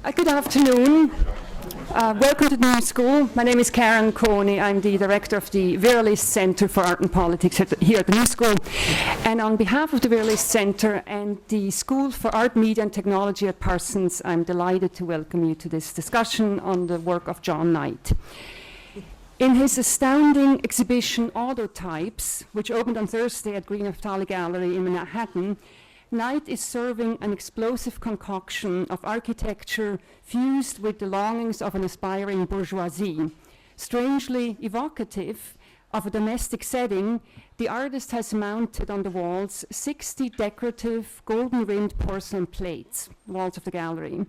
Good afternoon. Welcome to the New School. My name is Karen Coney. I'm the director of the Vera List Center for Art and Politics here at the New School. And on behalf of the Vera List Center and the School for Art, Media and Technology at Parsons, I'm delighted to welcome you to this discussion on the work of John Knight. In his astounding exhibition Autotypes, which opened on Thursday at Greene Naftali Gallery in Manhattan, Knight is serving an explosive concoction of architecture fused with the longings of an aspiring bourgeoisie. Strangely evocative of a domestic setting, the artist has mounted on the walls 60 decorative golden-rimmed porcelain plates, walls of the gallery.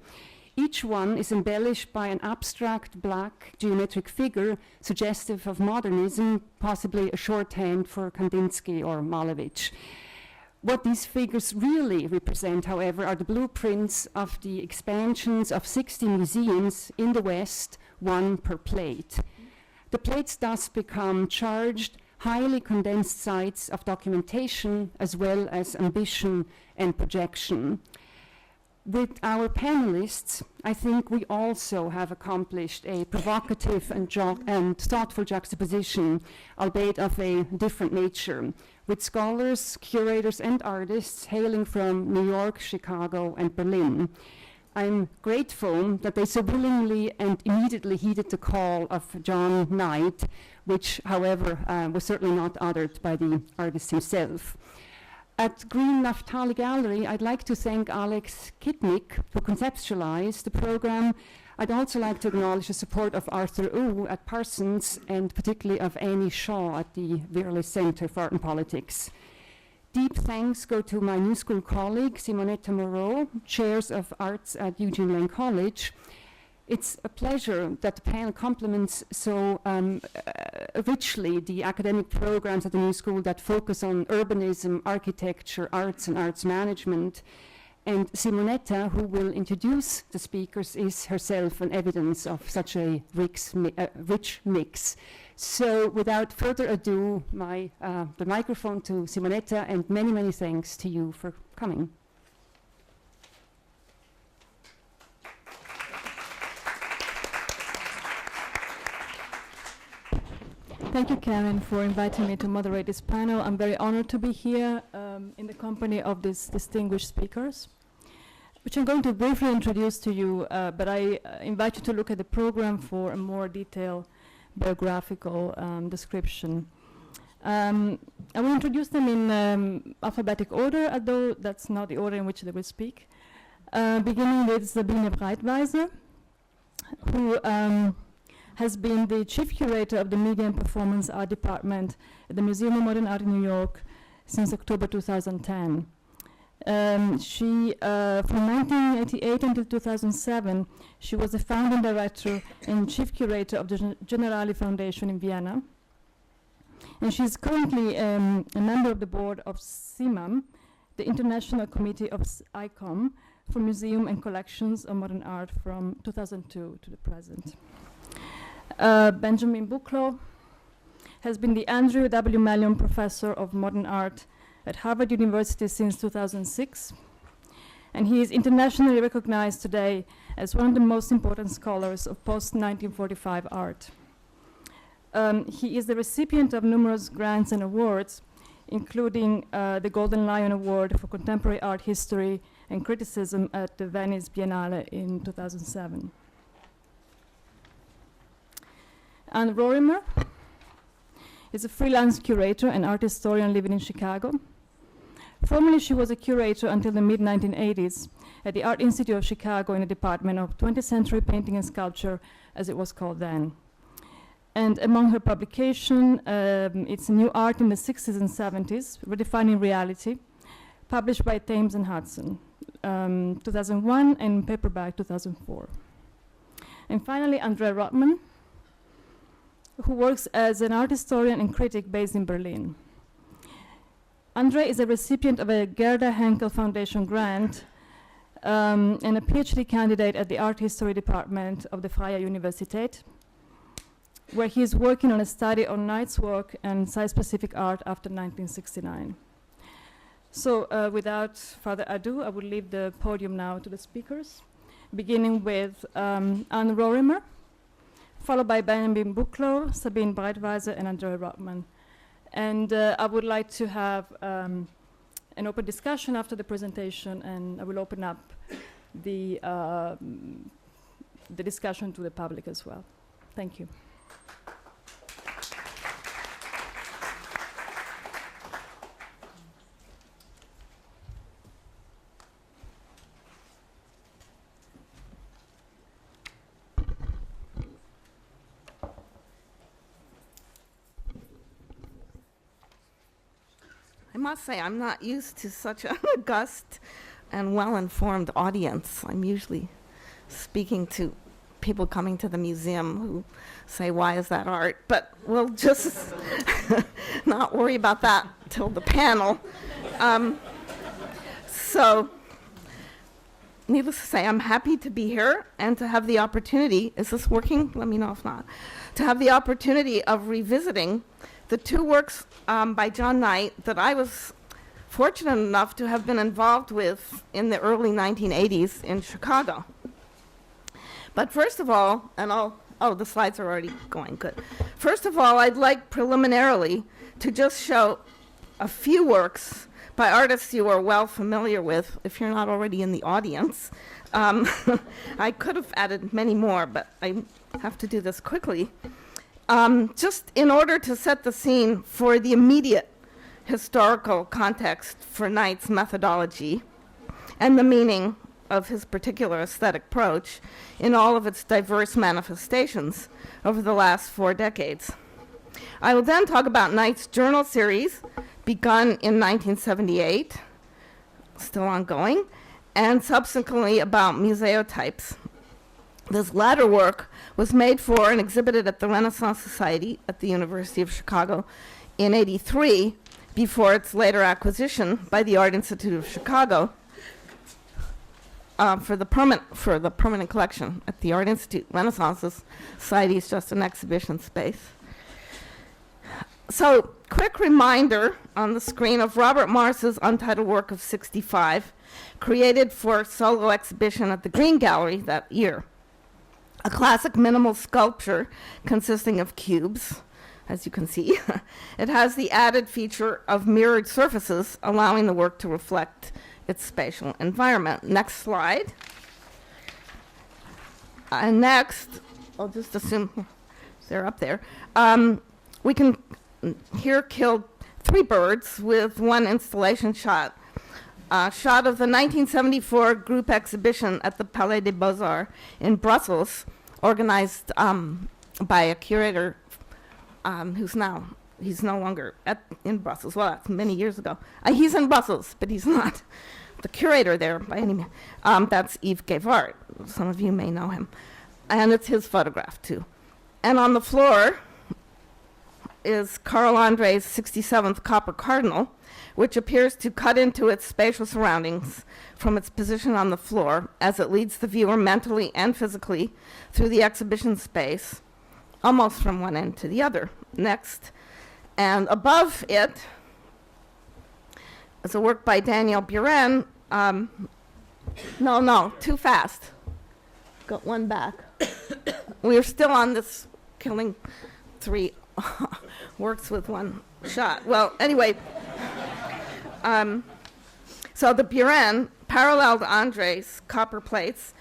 Each one is embellished by an abstract black geometric figure suggestive of modernism, possibly a shorthand for Kandinsky or Malevich. What these figures really represent, however, are the blueprints of the expansions of 60 museums in the West, one per plate. The plates thus become charged, highly condensed sites of documentation as well as ambition and projection. With our panelists, I think we also have accomplished a provocative and thoughtful juxtaposition, albeit of a different nature, with scholars, curators, and artists hailing from New York, Chicago, and Berlin. I'm grateful that they so willingly and immediately heeded the call of John Knight, which, however, was certainly not uttered by the artist himself. At Greene Naftali Gallery, I'd like to thank Alex Kitnick, who conceptualized the program. I'd also like to acknowledge the support of Arthur Wu at Parsons and particularly of Amy Shaw at the Vera List Center for Art and Politics. Deep thanks go to my New School colleague, Simonetta Moreau, chairs of arts at Eugene Lane College. It's a pleasure that the panel complements so richly the academic programs at the New School that focus on urbanism, architecture, arts, and arts management. And Simonetta, who will introduce the speakers, is herself an evidence of such a rich mix. So without further ado, the microphone to Simonetta, and many, many thanks to you for coming. Thank you, Karen, for inviting me to moderate this panel. I'm very honored to be here in the company of these distinguished speakers, which I'm going to briefly introduce to you, but I invite you to look at the program for a more detailed biographical description. I will introduce them in alphabetic order, although that's not the order in which they will speak. Beginning with Sabine Breitweiser, who has been the chief curator of the Media and Performance Art Department at the Museum of Modern Art in New York since October 2010. From 1988 until 2007, she was the founding director and chief curator of the Generali Foundation in Vienna. And she's currently a member of the board of CIMAM, the International Committee of ICOM, for Museum and Collections of Modern Art from 2002 to the present. Benjamin Buchloh has been the Andrew W. Mellon Professor of Modern Art at Harvard University since 2006, and he is internationally recognized today as one of the most important scholars of post-1945 art. He is the recipient of numerous grants and awards, including the Golden Lion Award for Contemporary Art History and Criticism at the Venice Biennale in 2007. Anne Rorimer is a freelance curator and art historian living in Chicago. Formerly, she was a curator until the mid-1980s at the Art Institute of Chicago in the Department of 20th Century Painting and Sculpture, as it was called then. And among her publications, it's New Art in the 60s and 70s, Redefining Reality, published by Thames and Hudson, 2001, and paperback 2004. And finally, Andrea Rotman, who works as an art historian and critic based in Berlin. Andre is a recipient of a Gerda Henkel Foundation grant and a PhD candidate at the Art History Department of the Freie Universität, where he is working on a study on Knight's work and site-specific art after 1969. So without further ado, I will leave the podium now to the speakers. beginning with Anne Rorimer, followed by Benjamin Buchloh, Sabine Breitweiser, and Andrea Rockman. And I would like to have an open discussion after the presentation, and I will open up the discussion to the public as well. Thank you. I must say, I'm not used to such an august and well-informed audience. I'm usually speaking to people coming to the museum who say, why is that art? But we'll just not worry about that till the panel. So, needless to say, I'm happy to be here and to have the opportunity, is this working? Let me know if not. To have the opportunity of revisiting the two works by John Knight that I was fortunate enough to have been involved with in the early 1980s in Chicago. But first of all, the slides are already going, good. First of all, I'd like preliminarily to just show a few works by artists you are well familiar with, if you're not already in the audience. I could have added many more, but I have to do this quickly. Just in order to set the scene for the immediate historical context for Knight's methodology and the meaning of his particular aesthetic approach in all of its diverse manifestations over the last 4 decades. I will then talk about Knight's journal series, begun in 1978, still ongoing, and subsequently about Museotypes. This latter work was made for and exhibited at the Renaissance Society at the University of Chicago in '83, before its later acquisition by the Art Institute of Chicago for the permanent collection at the Art Institute. Renaissance Society is just an exhibition space. So, quick reminder on the screen of Robert Morris's untitled work of '65, created for solo exhibition at the Greene Gallery that year. A classic minimal sculpture consisting of cubes, as you can see. It has the added feature of mirrored surfaces, allowing the work to reflect its spatial environment. Next slide. And next, I'll just assume they're up there. We can here kill 3 birds with one installation shot. Shot of the 1974 group exhibition at the Palais des Beaux-Arts in Brussels, organized by a curator he's no longer in Brussels. Well, that's many years ago. He's in Brussels, but he's not the curator there by any means. That's Yves Gavart. Some of you may know him. And it's his photograph, too. And on the floor is Carl Andre's 67th Copper Cardinal, which appears to cut into its spatial surroundings from its position on the floor as it leads the viewer mentally and physically through the exhibition space, almost from one end to the other. Next. And above it is a work by Daniel Buren. No, too fast. Got one back. We're still on this killing 3 works with one shot. Well, anyway, so the Buren paralleled Andre's copper plates,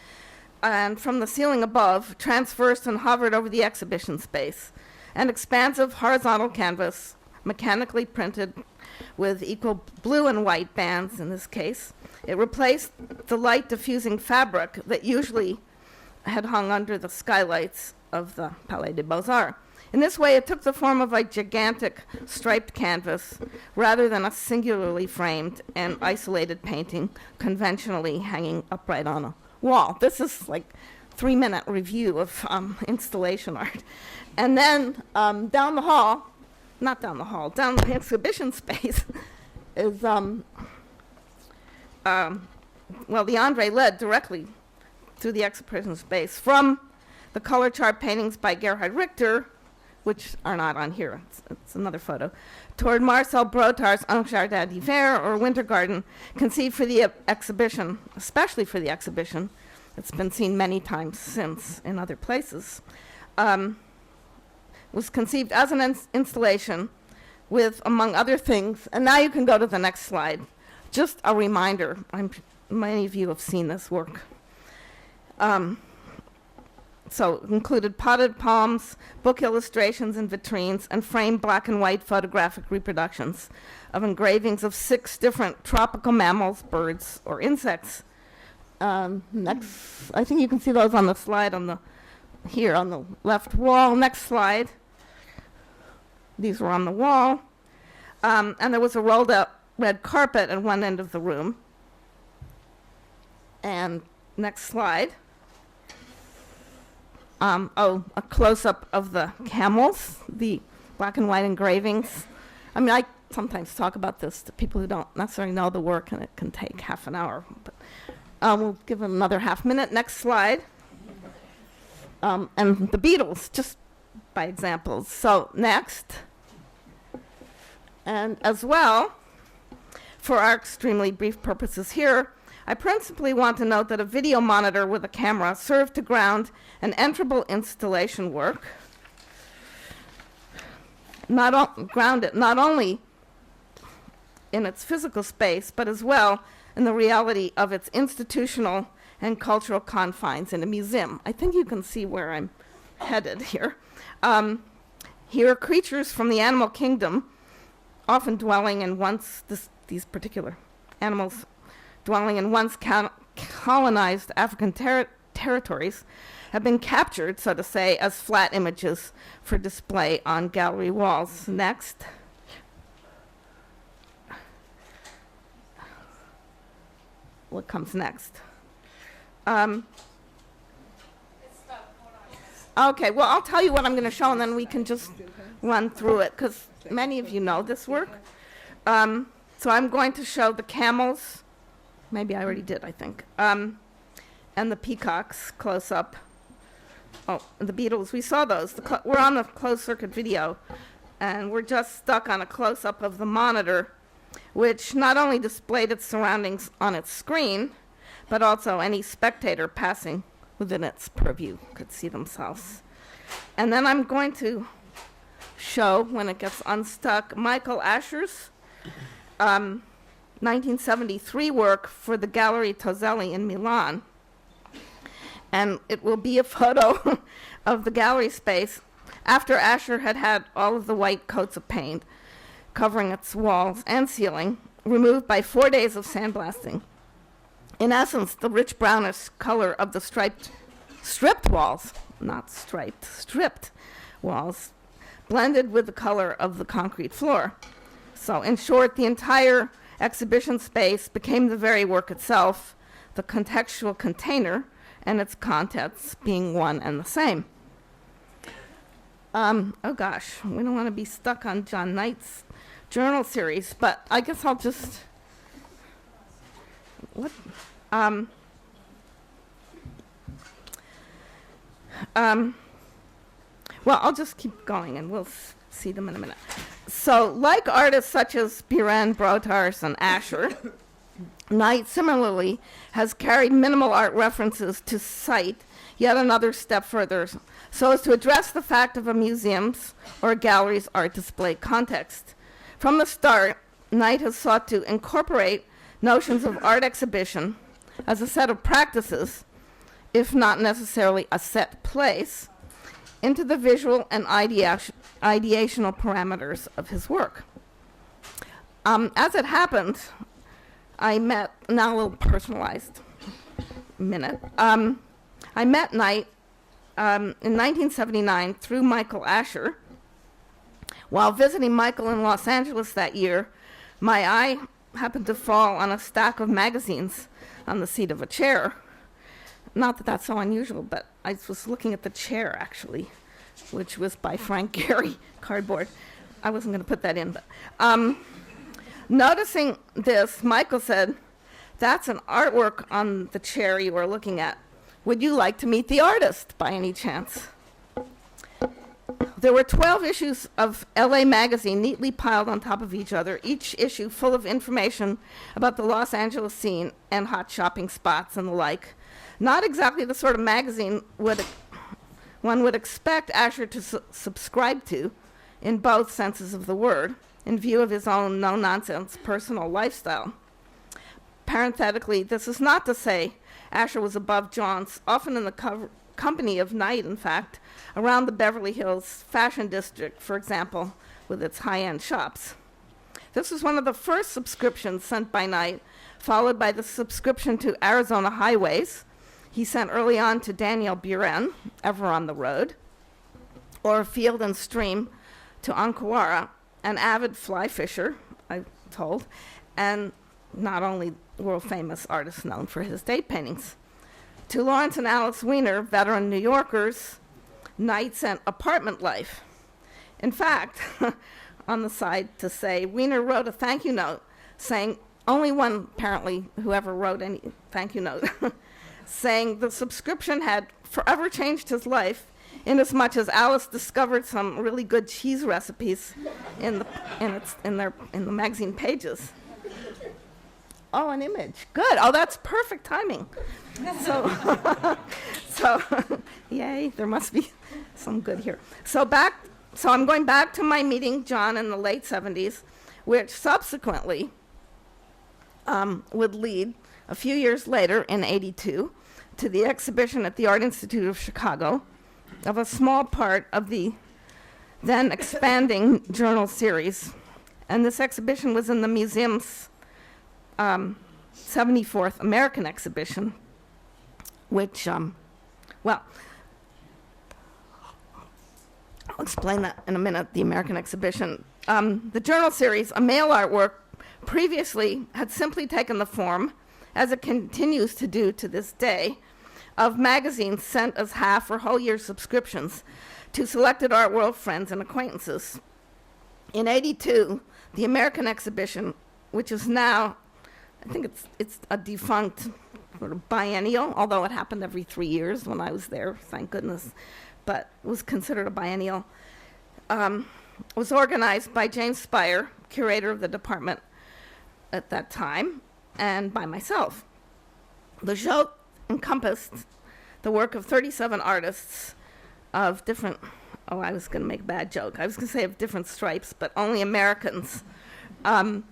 and from the ceiling above, transversed and hovered over the exhibition space. An expansive horizontal canvas, mechanically printed with equal blue and white bands in this case. It replaced the light diffusing fabric that usually had hung under the skylights of the Palais des Beaux-Arts. In this way, it took the form of a gigantic striped canvas rather than a singularly framed and isolated painting conventionally hanging upright on a wall. This is like 3-minute review of installation art. And then down the exhibition space is, the Andre led directly through the exhibition space from the color chart paintings by Gerhard Richter, which are not on here, it's another photo, toward Marcel Brotard's Un Jardin d'Hiver, or Winter Garden, conceived for the exhibition, especially for the exhibition, it's been seen many times since in other places, was conceived as an installation with, among other things, and now you can go to the next slide. Just a reminder, many of you have seen this work. So it included potted palms, book illustrations and vitrines, and framed black and white photographic reproductions of engravings of 6 different tropical mammals, birds, or insects. Next, I think you can see those on the slide here on the left wall. Next slide. These were on the wall. And there was a rolled out red carpet at one end of the room. And next slide. A close-up of the camels, the black and white engravings. I mean, I sometimes talk about this to people who don't necessarily know the work, and it can take half an hour. But we'll give them another half minute. Next slide. And the Beatles, just by examples. So next. And as well, for our extremely brief purposes here, I principally want to note that a video monitor with a camera served to ground an enterable installation work, ground it not only in its physical space, but as well in the reality of its institutional and cultural confines in a museum. I think you can see where I'm headed here. Here are creatures from the animal kingdom, often dwelling in these particular animals dwelling in once colonized African territories, have been captured, so to say, as flat images for display on gallery walls. Next. What comes next? Okay, well, I'll tell you what I'm going to show, and then we can just run through it, because many of you know this work. So I'm going to show the camels. Maybe I already did, I think. And the peacocks close up. Oh, the Beatles, we saw those. We're on a closed circuit video, and we're just stuck on a close up of the monitor, which not only displayed its surroundings on its screen, but also any spectator passing within its purview could see themselves. And then I'm going to show, when it gets unstuck, Michael Asher's 1973 work for the Gallery Toselli in Milan. And it will be a photo of the gallery space after Asher had had all of the white coats of paint covering its walls and ceiling, removed by 4 days of sandblasting. In essence, the rich brownish color of the stripped walls, not striped, stripped walls, blended with the color of the concrete floor. So in short, the entire exhibition space became the very work itself, the contextual container, and its contents being one and the same. Oh gosh, we don't want to be stuck on John Knight's journal series, but I guess I'll just, well, I'll just keep going and we'll see them in a minute. So, like artists such as Buren, Brotars, and Asher, Knight similarly has carried minimal art references to cite yet another step further, so as to address the fact of a museum's or a gallery's art display context. From the start, Knight has sought to incorporate notions of art exhibition as a set of practices, if not necessarily a set place, into the visual and ideational parameters of his work. As it happened, I met, now a little personalized minute, I met Knight in 1979 through Michael Asher. While visiting Michael in Los Angeles that year, my eye happened to fall on a stack of magazines on the seat of a chair. Not that that's so unusual, but I was looking at the chair, actually, which was by Frank Gehry, cardboard. I wasn't going to put that in, but noticing this, Michael said, "That's an artwork on the chair you are looking at. Would you like to meet the artist by any chance?" There were 12 issues of LA Magazine neatly piled on top of each other, each issue full of information about the Los Angeles scene and hot shopping spots and the like. Not exactly the sort of magazine one would expect Asher to subscribe to, in both senses of the word, in view of his own no-nonsense personal lifestyle. Parenthetically, this is not to say Asher was above jaunts, often in the company of Night, in fact, around the Beverly Hills fashion district, for example, with its high-end shops. This was one of the first subscriptions sent by Night, followed by the subscription to Arizona Highways. He sent early on to Daniel Buren, ever on the road, or Field and Stream to Anquara, an avid fly fisher, I'm told, and not only world-famous artist known for his date paintings. To Lawrence and Alice Weiner, veteran New Yorkers, Night sent Apartment Life. In fact, on the side to say, Weiner wrote a thank you note saying, only one apparently who ever wrote any thank you note, saying the subscription had forever changed his life, inasmuch as Alice discovered some really good cheese recipes in the magazine pages. Oh, an image. Good. Oh, that's perfect timing. So, yay, there must be some good here. So I'm going back to my meeting John in the late 70s, which subsequently would lead a few years later in 82 to the exhibition at the Art Institute of Chicago of a small part of the then expanding journal series. And this exhibition was in the museum's 74th American exhibition, which, well, I'll explain that in a minute, the American exhibition. The journal series, a mail artwork, previously had simply taken the form, as it continues to do to this day, of magazines sent as half or whole year subscriptions to selected art world friends and acquaintances. In 82, the American exhibition, which is now, I think it's a defunct sort of biennial, although it happened every 3 years when I was there, thank goodness, but was considered a biennial, was organized by Jane Spire, curator of the department at that time, and by myself. The show encompassed the work of 37 artists of different, I was going to make a bad joke. I was going to say of different stripes, but only Americans. And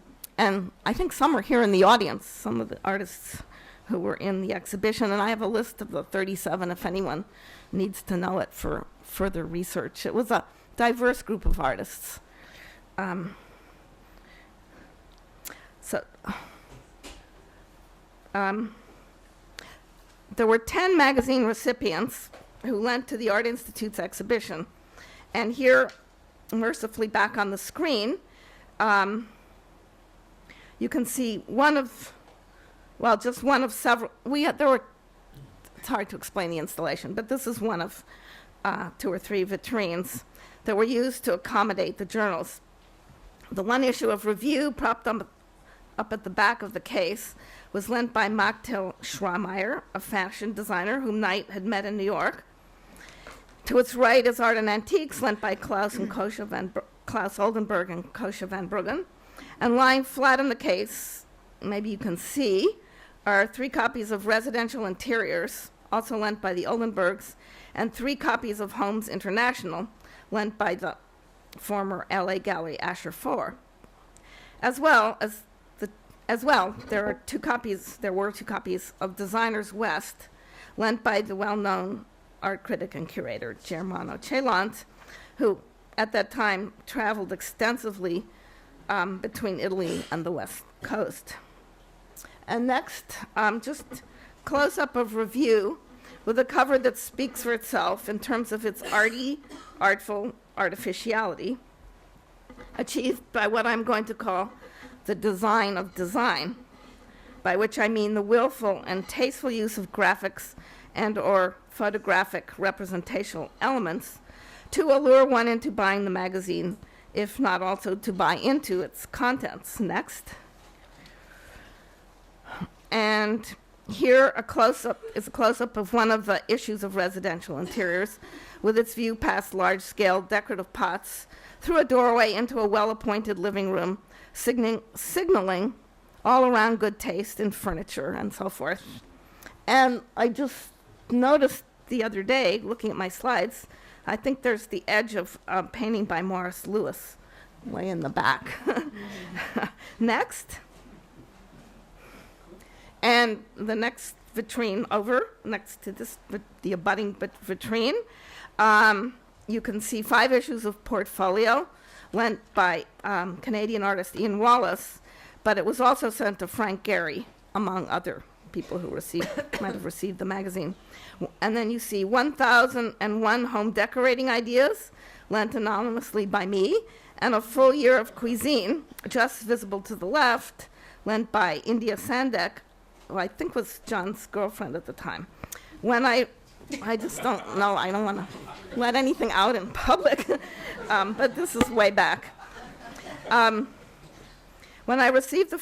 I think some are here in the audience, some of the artists who were in the exhibition, and I have a list of the 37 if anyone needs to know it for further research. It was a diverse group of artists. There were 10 magazine recipients who lent to the Art Institute's exhibition. And here, mercifully back on the screen, you can see just one of several. It's hard to explain the installation, but this is one of 2 or 3 vitrines that were used to accommodate the journals. The one issue of Review, propped up at the back of the case, was lent by Machtel Schrameyer, a fashion designer whom Knight had met in New York. To its right is Art and Antiques, lent by Klaus Oldenburg and Kosha van Bruggen. And lying flat in the case, maybe you can see, are 3 copies of Residential Interiors, also lent by the Oldenburgs, and 3 copies of Homes International, lent by the former LA Gallery Asher IV. As well, there were 2 copies of Designers West, lent by the well-known art critic and curator Germano Celant, who at that time traveled extensively between Italy and the West Coast. And next, just close-up of Review with a cover that speaks for itself in terms of its artful artificiality, achieved by what I'm going to call the design of design, by which I mean the willful and tasteful use of graphics and or photographic representational elements to allure one into buying the magazine, if not also to buy into its contents. Next. And here is a close-up of one of the issues of Residential Interiors, with its view past large-scale decorative pots through a doorway into a well-appointed living room, signaling all around good taste in furniture and so forth. And I just noticed the other day, looking at my slides, I think there's the edge of a painting by Morris Louis way in the back. Next. And the next vitrine over, next to this, the abutting vitrine, you can see 5 issues of Portfolio lent by Canadian artist Ian Wallace, but it was also sent to Frank Gehry, among other people who might have received the magazine. And then you see 1001 home decorating ideas, lent anonymously by me, and a full year of cuisine, just visible to the left, lent by India Sandek, who I think was John's girlfriend at the time. When I just don't know, I don't want to let anything out in public, but this is way back. When I received the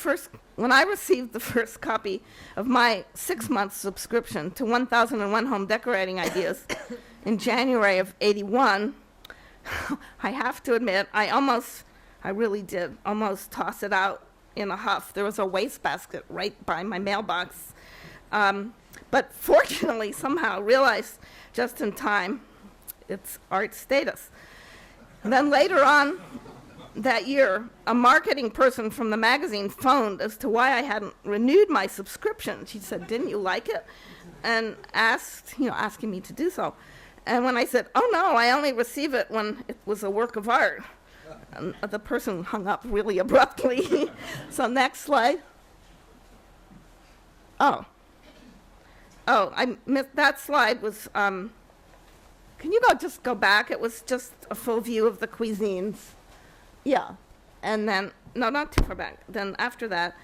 first copy of my 6-month subscription to 1001 Home Decorating Ideas in January of '81, I have to admit, I really did almost toss it out in a huff. There was a wastebasket right by my mailbox. But fortunately, somehow realized just in time its art status. And then later on that year, a marketing person from the magazine phoned as to why I hadn't renewed my subscription. She said, "Didn't you like it?" And asking me to do so. And when I said, "Oh no, I only receive it when it was a work of art," and the person hung up really abruptly. So next slide. Oh, I missed that slide. Was can you just go back? It was just a full view of the cuisines. Yeah, and then, no, not too far back. Then after that,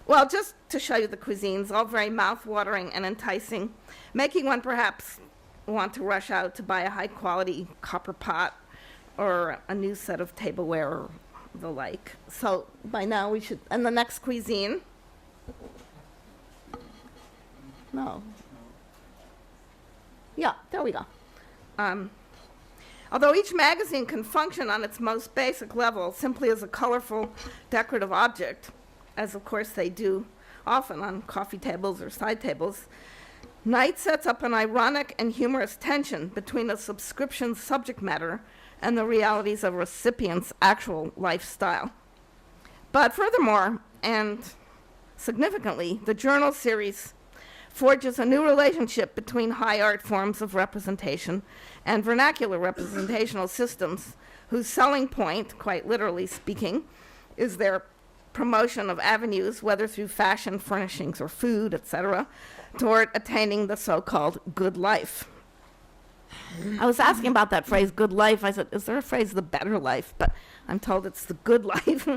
well, just to show you the cuisines, all very mouth-watering and enticing, making one perhaps want to rush out to buy a high-quality copper pot or a new set of tableware or the like. So by now we should, and the next cuisine. No. Yeah, there we go. Although each magazine can function on its most basic level simply as a colorful decorative object, as of course they do often on coffee tables or side tables, Knight sets up an ironic and humorous tension between a subscription subject matter and the realities of a recipient's actual lifestyle. But furthermore, and significantly, the journal series forges a new relationship between high art forms of representation and vernacular representational systems whose selling point, quite literally speaking, is their promotion of avenues, whether through fashion, furnishings, or food, etc., toward attaining the so-called good life. I was asking about that phrase, good life. I said, is there a phrase, the better life? But I'm told it's the good life.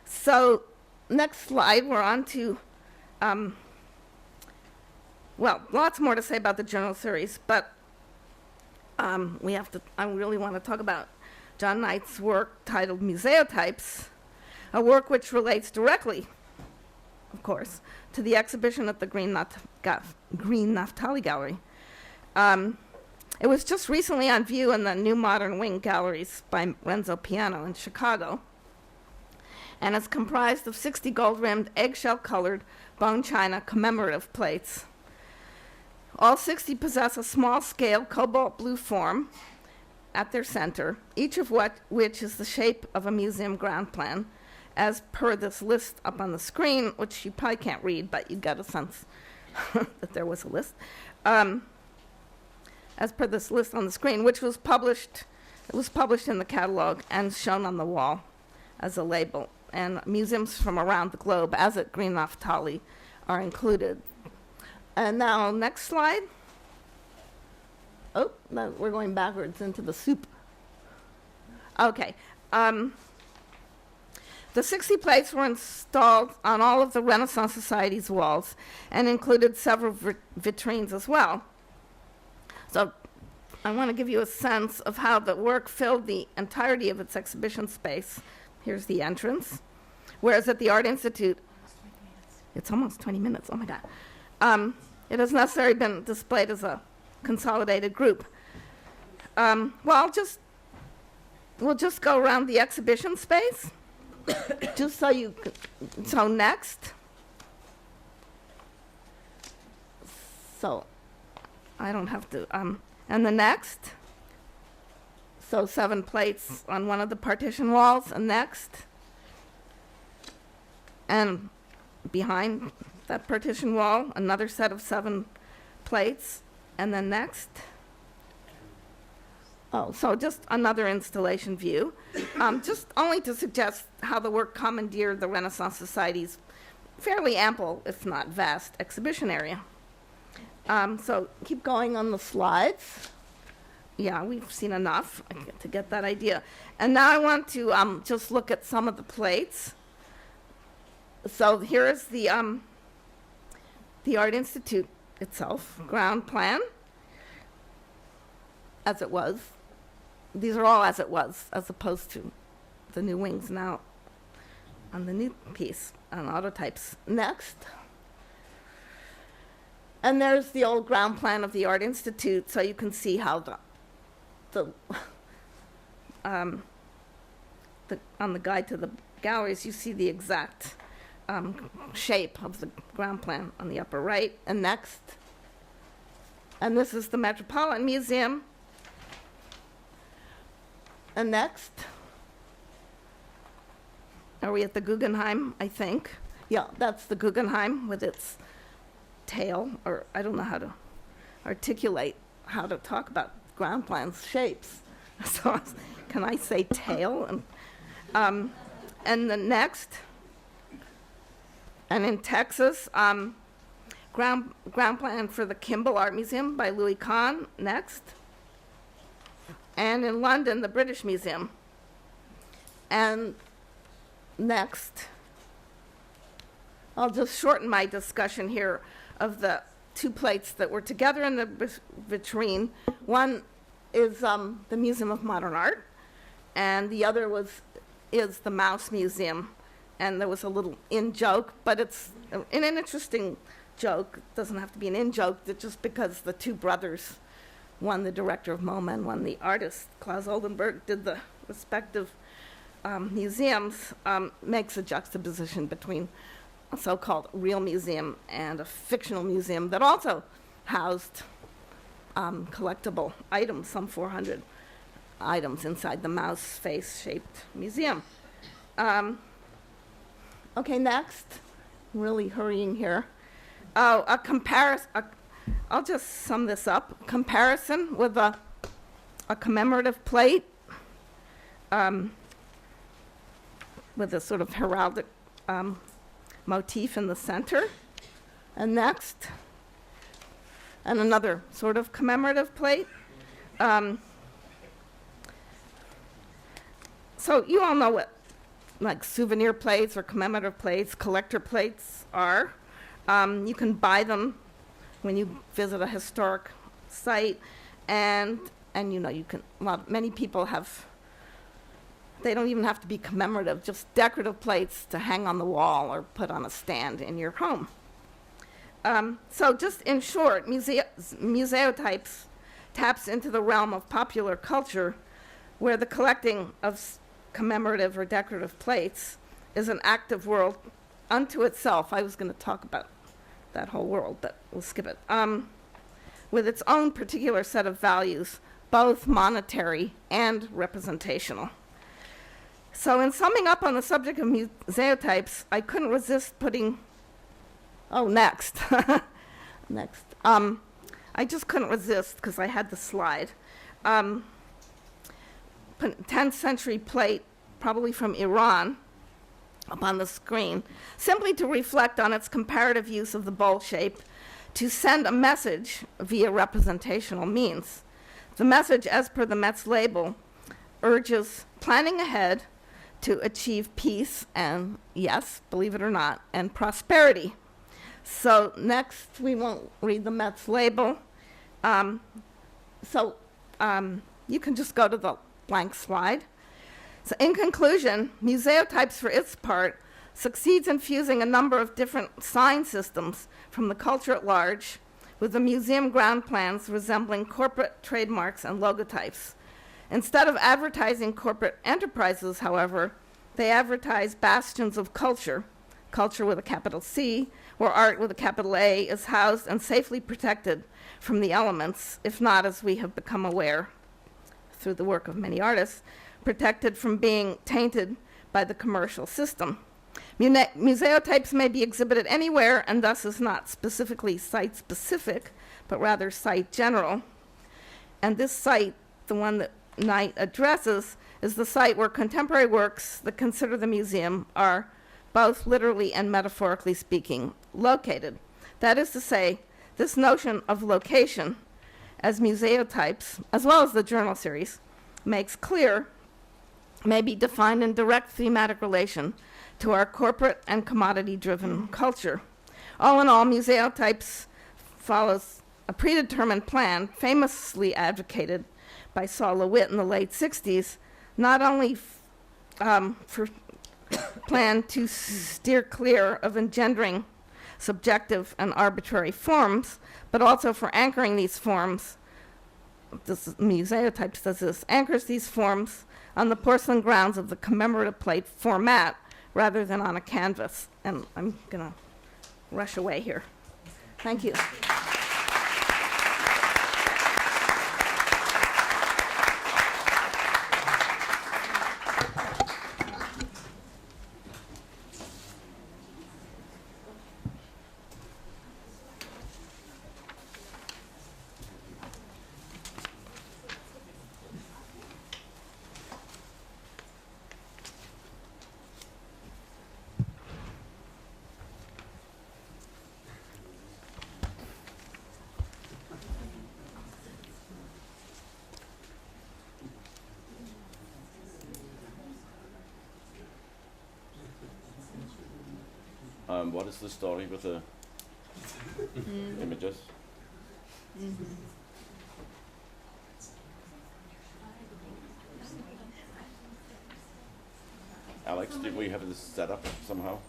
So next slide, we're on to, well, lots more to say about the journal series, but I really want to talk about John Knight's work titled Museotypes, a work which relates directly, of course, to the exhibition at the Greene Naftali Gallery. It was just recently on view in the New Modern Wing Galleries by Renzo Piano in Chicago, and is comprised of 60 gold-rimmed, eggshell-colored bone china commemorative plates. All 60 possess a small-scale cobalt blue form at their center, each of which is the shape of a museum ground plan, as per this list up on the screen, which you probably can't read, but you got a sense that there was a list. As per this list on the screen, which was published, it was published in the catalog and shown on the wall as a label. And museums from around the globe, as at Greene Naftali, are included. And now, next slide. Oh, no, we're going backwards into the soup. Okay. The 60 plates were installed on all of the Renaissance Society's walls and included several vitrines as well. So I want to give you a sense of how the work filled the entirety of its exhibition space. Here's the entrance. Whereas at the Art Institute, it's almost 20 minutes, oh my God. It has necessarily been displayed as a consolidated group. We'll just go around the exhibition space, just so you can, so next. So I don't have to, and the next, so 7 plates on one of the partition walls, and next, and behind that partition wall, another set of 7 plates, and then next. Oh, so just another installation view, just only to suggest how the work commandeered the Renaissance Society's fairly ample, if not vast, exhibition area. So keep going on the slides. Yeah, we've seen enough to get that idea. And now I want to just look at some of the plates. So here is the Art Institute itself, ground plan, as it was. These are all as it was, as opposed to the new wings now on the new piece on Autotypes. Next. And there's the old ground plan of the Art Institute, so you can see how on the guide to the galleries, you see the exact shape of the ground plan on the upper right. And next, and this is the Metropolitan Museum. And next, are we at the Guggenheim, I think? Yeah, that's the Guggenheim with its tail, or I don't know how to articulate how to talk about ground plans shapes. So can I say tail? And the next, and in Texas, ground plan for the Kimball Art Museum by Louis Kahn. Next. And in London, the British Museum. And next, I'll just shorten my discussion here of the 2 plates that were together in the vitrine. One is the Museum of Modern Art, and the other is the Mouse Museum. And there was a little in-joke, but it's an interesting joke. It doesn't have to be an in-joke, just because the 2 brothers, one the director of MoMA and one the artist, Klaus Oldenburg, did the respective museums, makes a juxtaposition between a so-called real museum and a fictional museum that also housed collectible items, some 400 items inside the mouse face-shaped museum. Okay, next. Really hurrying here. Oh, a comparison. I'll just sum this up. Comparison with a commemorative plate with a sort of heraldic motif in the center. And next, and another sort of commemorative plate. So you all know what like souvenir plates or commemorative plates, collector plates are. You can buy them when you visit a historic site, and you know, you can, many people have, they don't even have to be commemorative, just decorative plates to hang on the wall or put on a stand in your home. So just in short, Museotypes taps into the realm of popular culture, where the collecting of commemorative or decorative plates is an active world unto itself. I was going to talk about that whole world, but we'll skip it. With its own particular set of values, both monetary and representational. So in summing up on the subject of museotypes, I couldn't resist putting, next. Next. I just couldn't resist because I had the slide. 10th century plate, probably from Iran, up on the screen, simply to reflect on its comparative use of the bowl shape to send a message via representational means. The message, as per the Met's label, urges planning ahead to achieve peace and, yes, believe it or not, and prosperity. So next, we won't read the Met's label. You can just go to the blank slide. So in conclusion, Museotypes, for its part, succeeds in fusing a number of different sign systems from the culture at large with the museum ground plans resembling corporate trademarks and logotypes. Instead of advertising corporate enterprises, however, they advertise bastions of culture culture with a capital C, where art with a capital A is housed and safely protected from the elements, if not, as we have become aware through the work of many artists, protected from being tainted by the commercial system. Museotypes may be exhibited anywhere and thus is not specifically site-specific, but rather site-general. And this site, the one that Knight addresses, is the site where contemporary works that consider the museum are, both literally and metaphorically speaking, located. That is to say, this notion of location as Museotypes, as well as the journal series, makes clear, may be defined in direct thematic relation to our corporate and commodity-driven culture. All in all, Museotypes follows a predetermined plan famously advocated by Saul LeWitt in the late 60s, not only for plan to steer clear of engendering subjective and arbitrary forms, but also for anchoring these forms. This Museotypes does this, anchors these forms on the porcelain grounds of the commemorative plate format rather than on a canvas. And I'm going to rush away here. Thank you. What is the story with the images? Alex, did we have this set up somehow?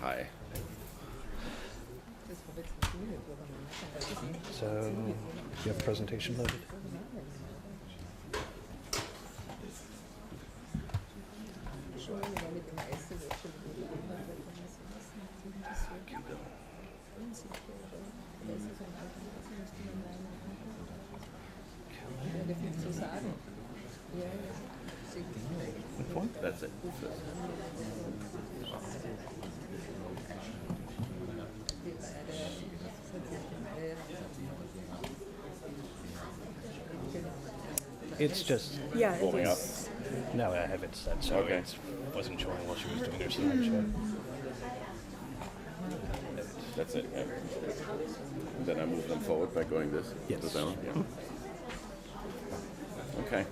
Hi. So, you have a presentation loaded? That's it. It's just, Warming up. now I have it set, so Okay. it wasn't showing while she was doing her slideshow. That's it. Yeah. And then I move them forward by going this. Yes. to down. Yeah. Okay.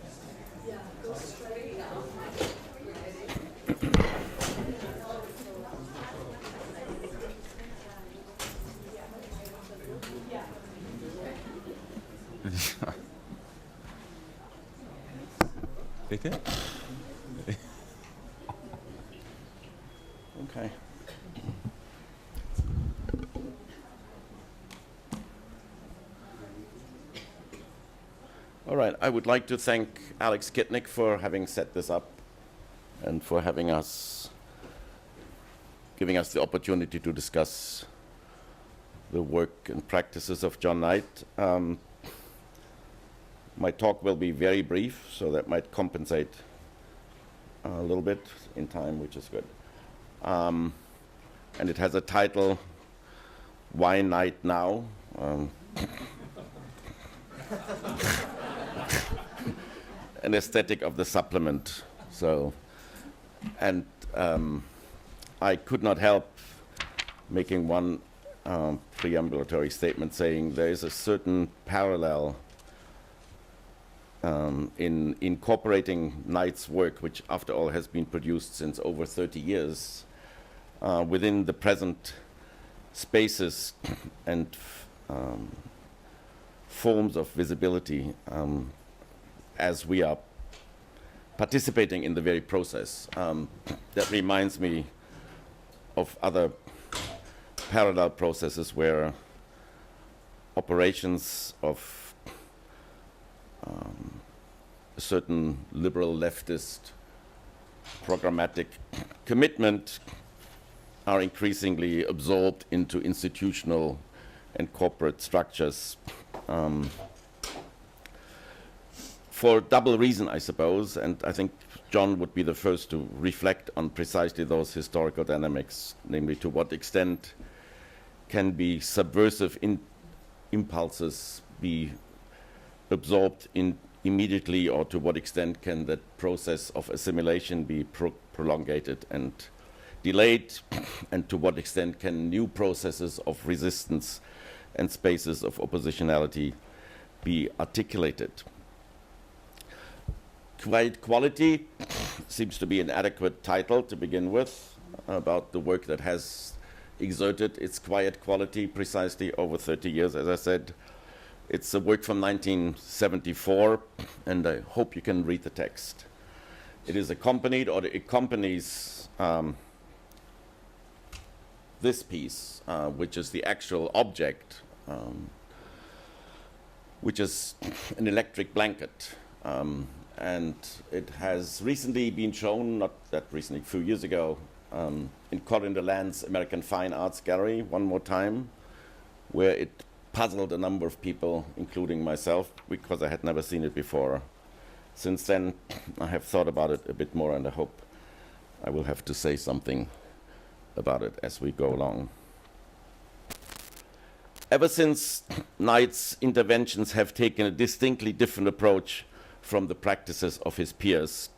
Bitte? Okay. All right. I would like to thank Alex Kitnick for having set this up and for giving us the opportunity to discuss the work and practices of John Knight. My talk will be very brief, so that might compensate a little bit in time, which is good. And it has a title, Why Knight Now? An aesthetic of the supplement. So, and I could not help making one preambulatory statement saying there is a certain parallel in incorporating Knight's work, which after all has been produced since over 30 years, within the present spaces and forms of visibility as we are participating in the very process. That reminds me of other parallel processes where operations of a certain liberal leftist programmatic commitment are increasingly absorbed into institutional and corporate structures for double reason, I suppose, and I think John would be the first to reflect on precisely those historical dynamics, namely to what extent can be subversive impulses be absorbed immediately, or to what extent can that process of assimilation be prolongated and delayed, and to what extent can new processes of resistance and spaces of oppositionality be articulated. Quiet quality seems to be an adequate title to begin with about the work that has exerted its quiet quality precisely over 30 years, as I said. It's a work from 1974, and I hope you can read the text. It is accompanied, or it accompanies this piece, which is the actual object, which is an electric blanket. And it has recently been shown, not that recently, a few years ago, in Corinne Deland's American Fine Arts Gallery one more time, where it puzzled a number of people, including myself, because I had never seen it before. Since then, I have thought about it a bit more, and I hope I will have to say something about it as we go along. Ever since Knight's interventions have taken a distinctly different approach from the practices of his peers,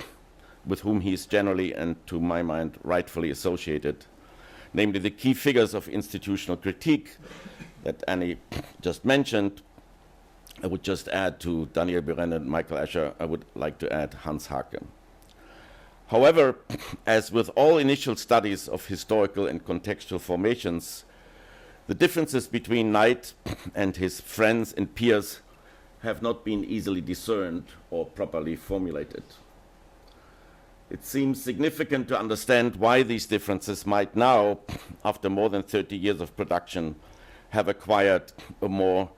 with whom he is generally, and to my mind, rightfully associated, namely the key figures of institutional critique that Annie just mentioned. I would just add to Daniel Buren and Michael Escher, I would like to add Hans Hake. However, as with all initial studies of historical and contextual formations, the differences between Knight and his friends and peers have not been easily discerned or properly formulated. It seems significant to understand why these differences might now, after more than 30 years of production, have acquired a more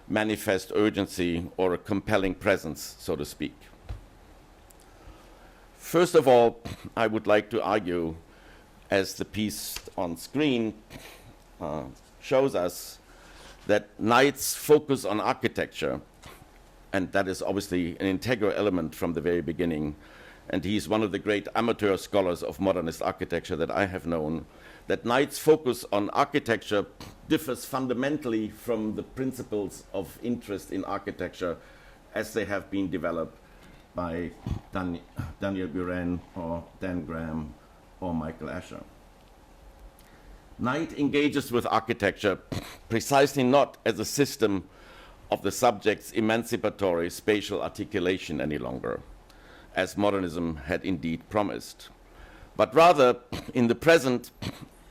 manifest urgency or a compelling presence, so to speak. First of all, I would like to argue, as the piece on screen shows us, that Knight's focus on architecture, and that is obviously an integral element from the very beginning, and he's one of the great amateur scholars of modernist architecture that I have known, that Knight's focus on architecture differs fundamentally from the principles of interest in architecture as they have been developed by Daniel Buren or Dan Graham or Michael Escher. Knight engages with architecture precisely not as a system of the subject's emancipatory spatial articulation any longer, as modernism had indeed promised, but rather, in the present,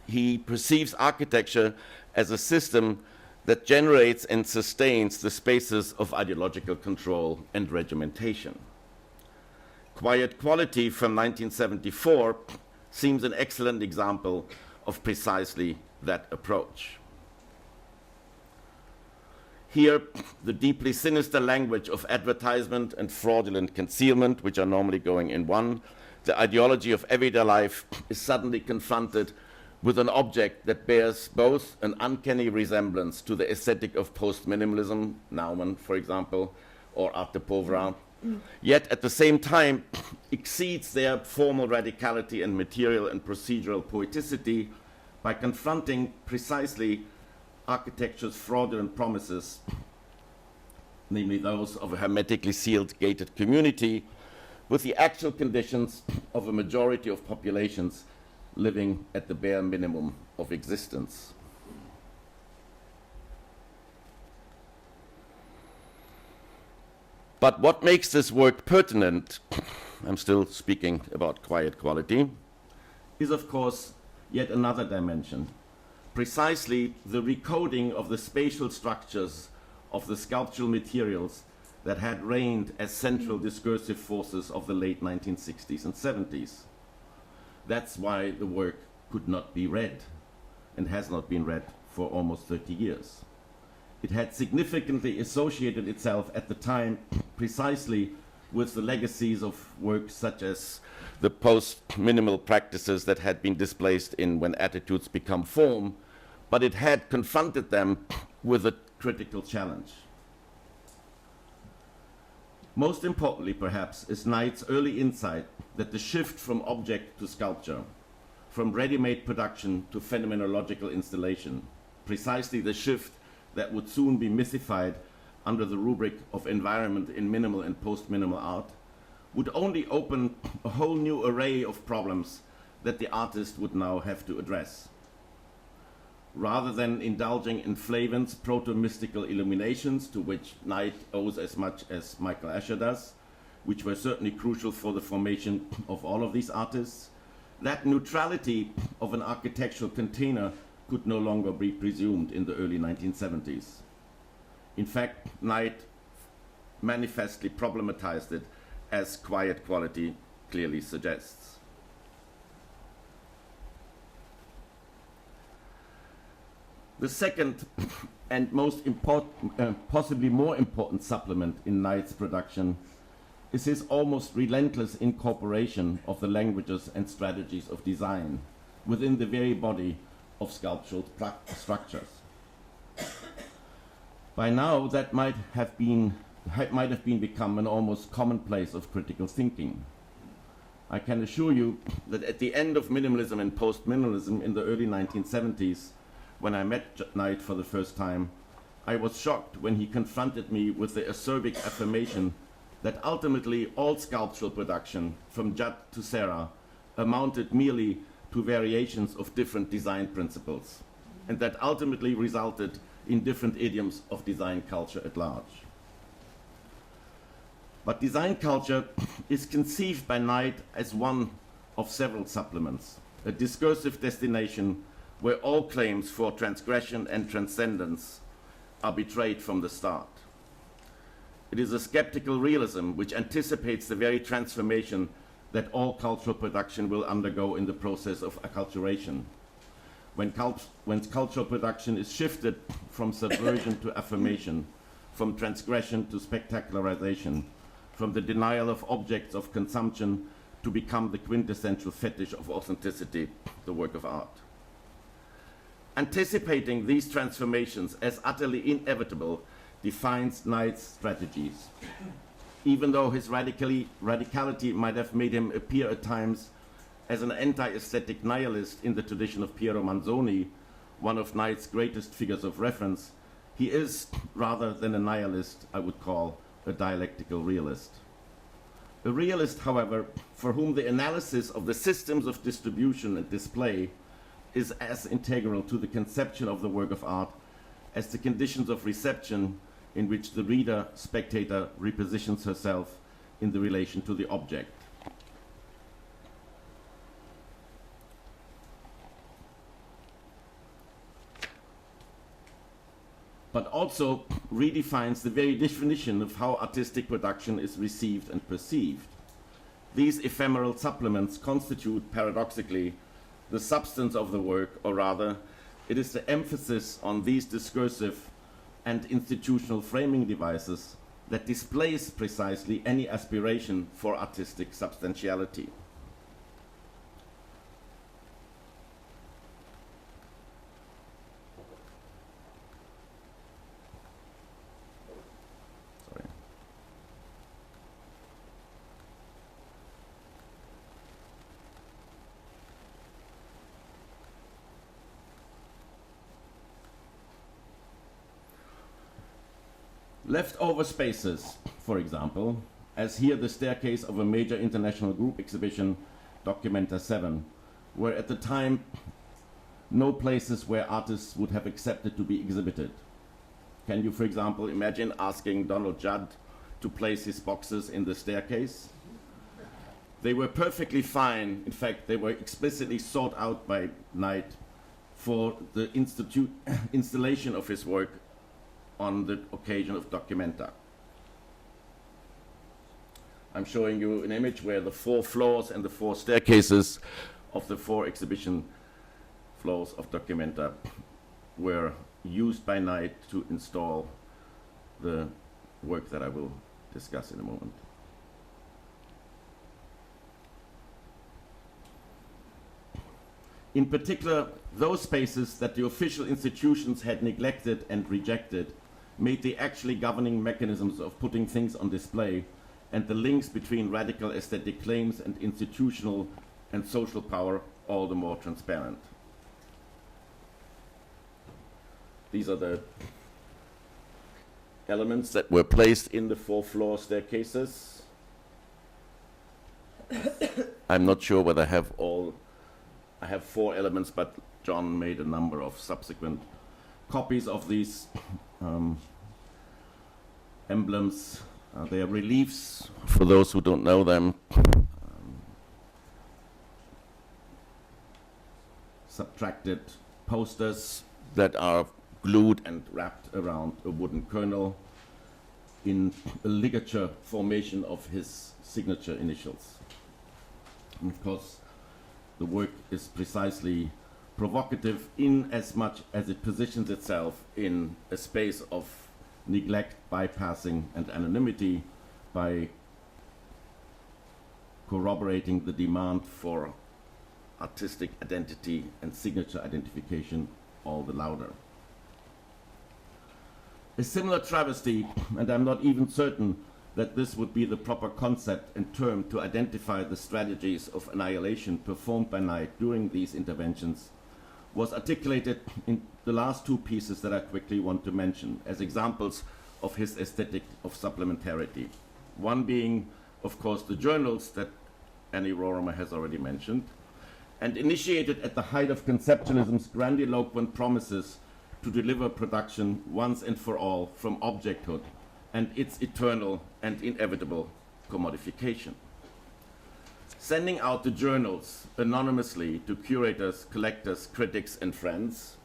he perceives architecture as a system that generates and sustains the spaces of ideological control and regimentation. Quiet Quality from 1974 seems an excellent example of precisely that approach. Here, the deeply sinister language of advertisement and fraudulent concealment, which are normally going in one, the ideology of everyday life, is suddenly confronted with an object that bears both an uncanny resemblance to the aesthetic of post-minimalism, Naumann, for example, or Arte Povera, yet at the same time exceeds their formal radicality and material and procedural poeticity by confronting precisely architecture's fraudulent promises, namely those of a hermetically sealed, gated community, with the actual conditions of a majority of populations living at the bare minimum of existence. But what makes this work pertinent, I'm still speaking about Quiet Quality, is of course yet another dimension, precisely the recoding of the spatial structures of the sculptural materials that had reigned as central discursive forces of the late 1960s and 70s. That's why the work could not be read. and has not been read for almost 30 years. It had significantly associated itself at the time precisely with the legacies of works such as the post-minimal practices that had been displaced in When Attitudes Become Form, but it had confronted them with a critical challenge. Most importantly, perhaps, is Knight's early insight that the shift from object to sculpture, from ready-made production to phenomenological installation, precisely the shift that would soon be mythified under the rubric of environment in minimal and post-minimal art, would only open a whole new array of problems that the artist would now have to address. Rather than indulging in Flavin's proto-mystical illuminations, to which Knight owes as much as Michael Asher does, which were certainly crucial for the formation of all of these artists, that neutrality of an architectural container could no longer be presumed in the early 1970s. In fact, Knight manifestly problematized it, as Quiet Quality clearly suggests. The second and most important, possibly more important supplement in Knight's production is his almost relentless incorporation of the languages and strategies of design within the very body of sculptural structures. By now, that might have become an almost commonplace of critical thinking. I can assure you that at the end of minimalism and post-minimalism in the early 1970s, when I met Knight for the first time, I was shocked when he confronted me with the acerbic affirmation that ultimately all sculptural production, from Judd to Serra, amounted merely to variations of different design principles, and that ultimately resulted in different idioms of design culture at large. But design culture is conceived by Knight as one of several supplements, a discursive destination where all claims for transgression and transcendence are betrayed from the start. It is a skeptical realism which anticipates the very transformation that all cultural production will undergo in the process of acculturation. When cultural production is shifted from subversion to affirmation, from transgression to spectacularization, from the denial of objects of consumption to become the quintessential fetish of authenticity, the work of art. Anticipating these transformations as utterly inevitable defines Knight's strategies. Even though his radicality might have made him appear at times as an anti-aesthetic nihilist in the tradition of Piero Manzoni, one of Knight's greatest figures of reference, he is, rather than a nihilist, I would call a dialectical realist. A realist, however, for whom the analysis of the systems of distribution and display is as integral to the conception of the work of art as the conditions of reception in which the reader, spectator, repositions herself in the relation to the object. But also redefines the very definition of how artistic production is received and perceived. These ephemeral supplements constitute, paradoxically, the substance of the work, or rather, it is the emphasis on these discursive and institutional framing devices that displace precisely any aspiration for artistic substantiality. Sorry. Leftover spaces, for example, as here the staircase of a major international group exhibition, Documenta 7, were at the time no places where artists would have accepted to be exhibited. Can you, for example, imagine asking Donald Judd to place his boxes in the staircase? They were perfectly fine. In fact, they were explicitly sought out by Knight for the installation of his work on the occasion of Documenta. I'm showing you an image where the 4 floors and the 4 staircases of the 4 exhibition floors of Documenta were used by Knight to install the work that I will discuss in a moment. In particular, those spaces that the official institutions had neglected and rejected made the actually governing mechanisms of putting things on display and the links between radical aesthetic claims and institutional and social power all the more transparent. These are the elements that were placed in the 4-floor staircases. I'm not sure whether I have all. I have 4 elements, but John made a number of subsequent copies of these emblems. They are reliefs, for those who don't know them. Subtracted posters that are glued and wrapped around a wooden kernel in a ligature formation of his signature initials. And of course, the work is precisely provocative in as much as it positions itself in a space of neglect, bypassing, and anonymity by corroborating the demand for artistic identity and signature identification all the louder. A similar travesty, and I'm not even certain that this would be the proper concept and term to identify the strategies of annihilation performed by Knight during these interventions, was articulated in the last 2 pieces that I quickly want to mention as examples of his aesthetic of supplementarity. One being, of course, the journals that Annie Rorimer has already mentioned, and initiated at the height of conceptualism's grandiloquent promises to deliver production once and for all from objecthood and its eternal and inevitable commodification. Sending out the journals anonymously to curators, collectors, critics, and friends,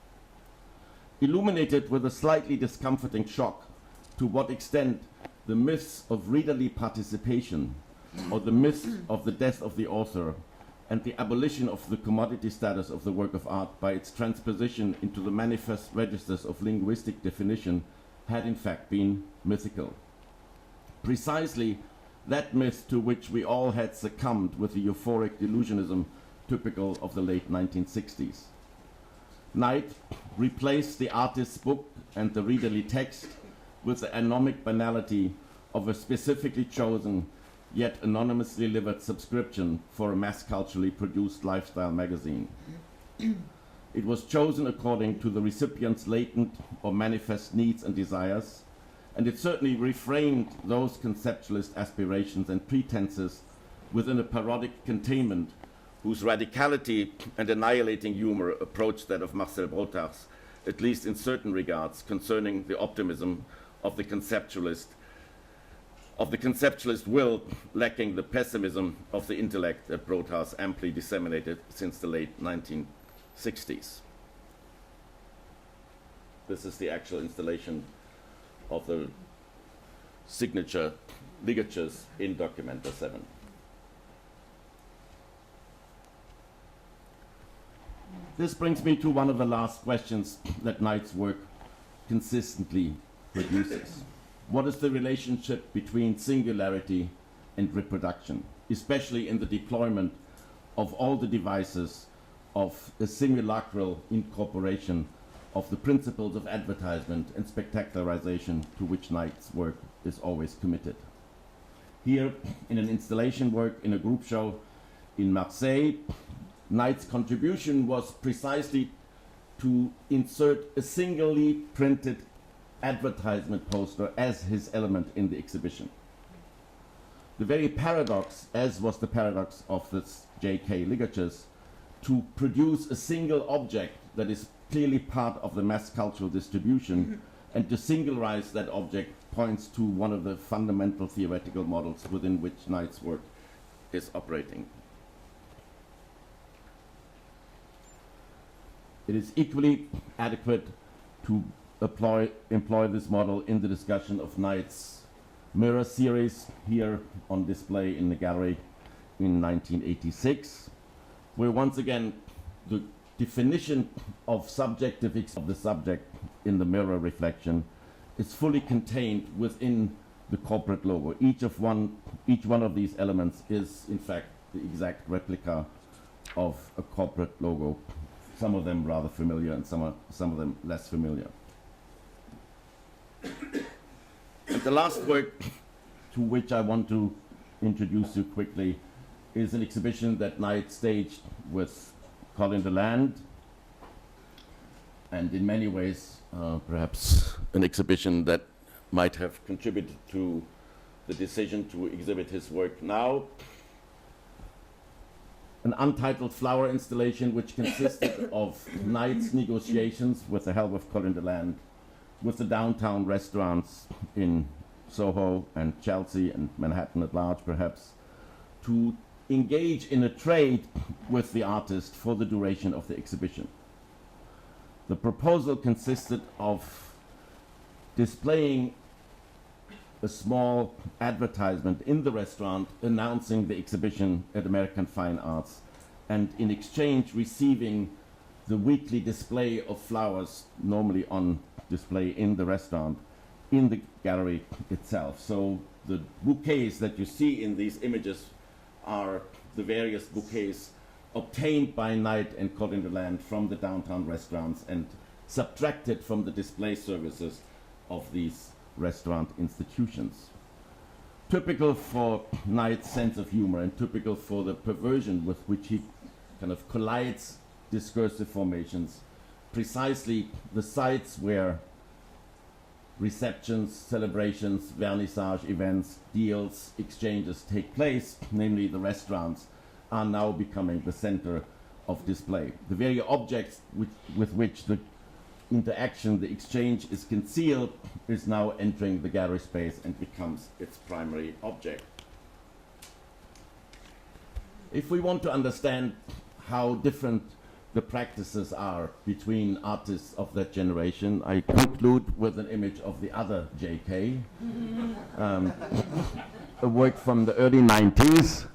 illuminated with a slightly discomforting shock to what extent the myths of readerly participation or the myths of the death of the author and the abolition of the commodity status of the work of art by its transposition into the manifest registers of linguistic definition had in fact been mythical. Precisely that myth to which we all had succumbed with the euphoric delusionism typical of the late 1960s. Knight replaced the artist's book and the readerly text with the anomic banality of a specifically chosen yet anonymously delivered subscription for a mass culturally produced lifestyle magazine. It was chosen according to the recipient's latent or manifest needs and desires, and it certainly reframed those conceptualist aspirations and pretenses within a parodic containment whose radicality and annihilating humor approached that of Marcel Brotars, at least in certain regards, concerning the optimism of the conceptualist will, lacking the pessimism of the intellect that Brotars amply disseminated since the late 1960s. This is the actual installation of the signature ligatures in Documenta 7. This brings me to one of the last questions that Knight's work consistently produces. What is the relationship between singularity and reproduction, especially in the deployment of all the devices of a simulacral incorporation of the principles of advertisement and spectacularization to which Knight's work is always committed? Here, in an installation work in a group show in Marseille, Knight's contribution was precisely to insert a singly printed advertisement poster as his element in the exhibition. The very paradox, as was the paradox of the J.K. ligatures, to produce a single object that is clearly part of the mass cultural distribution and to singularize that object points to one of the fundamental theoretical models within which Knight's work is operating. It is equally adequate to employ this model in the discussion of Knight's mirror series here on display in the gallery in 1986, where once again the definition of of the subject in the mirror reflection is fully contained within the corporate logo. Each one of these elements is, in fact, the exact replica of a corporate logo. Some of them rather familiar and some of them less familiar. And the last work to which I want to introduce you quickly is an exhibition that Knight staged with Colin Deland, and in many ways perhaps an exhibition that might have contributed to the decision to exhibit his work now. An untitled flower installation which consisted of Knight's negotiations with the help of Colin Deland with the downtown restaurants in Soho and Chelsea and Manhattan at large perhaps, to engage in a trade with the artist for the duration of the exhibition. The proposal consisted of displaying a small advertisement in the restaurant announcing the exhibition at American Fine Arts, and in exchange receiving the weekly display of flowers normally on display in the restaurant in the gallery itself. So the bouquets that you see in these images are the various bouquets obtained by Knight and Colin Deland from the downtown restaurants and subtracted from the display services of these restaurant institutions. Typical for Knight's sense of humor and typical for the perversion with which he kind of collides discursive formations, precisely the sites where receptions, celebrations, vernissage events, deals, exchanges take place, namely the restaurants, are now becoming the center of display. The very objects with which the interaction, the exchange is concealed, is now entering the gallery space and becomes its primary object. If we want to understand how different the practices are between artists of that generation, I conclude with an image of the other JK, a work from the early 90s,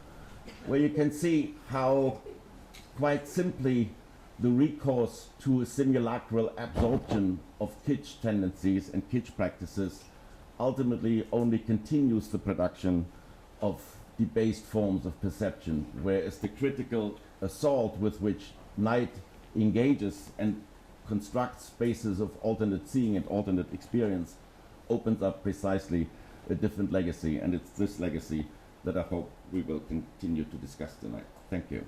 where you can see how quite simply the recourse to a simulacral absorption of kitsch tendencies and kitsch practices ultimately only continues the production of debased forms of perception, whereas the critical assault with which Knight engages and constructs spaces of alternate seeing and alternate experience opens up precisely a different legacy, and it's this legacy that I hope we will continue to discuss tonight. Thank you.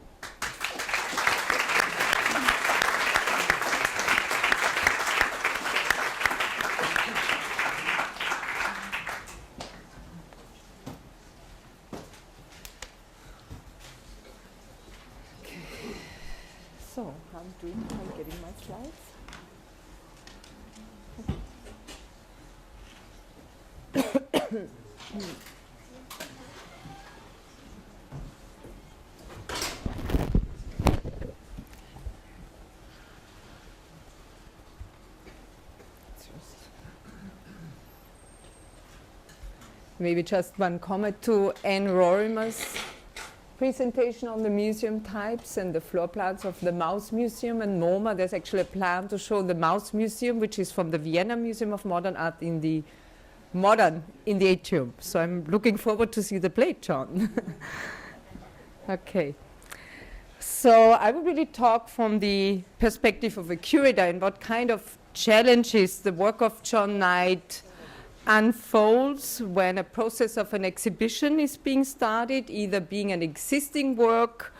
So, I'm getting my slides. Maybe just one comment to Anne Rorimer's presentation on the museum types and the floor plans of the Mouse Museum and MoMA. There's actually a plan to show the Mouse Museum, which is from the Vienna Museum of Modern Art in the atrium. So I'm looking forward to see the plate, John. Okay. So I will really talk from the perspective of a curator and what kind of challenges the work of John Knight unfolds when a process of an exhibition is being started, either being an existing work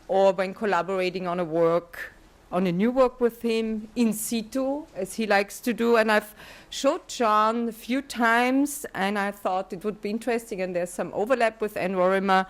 or when collaborating on a new work with him in situ, as he likes to do. And I've showed John a few times, and I thought it would be interesting, and there's some overlap with Anne Rorimer,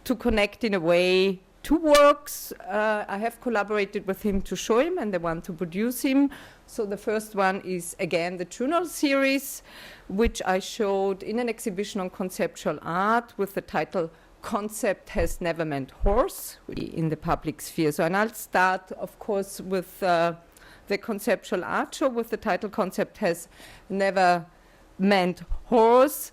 to connect in a way two works. I have collaborated with him to show him, and the one to produce him. So the first one is, again, the journal series, which I showed in an exhibition on conceptual art with the title Concept Has Never Meant Horse in the public sphere. So, and I'll start, of course, with the conceptual art show with the title Concept Has Never Meant Horse.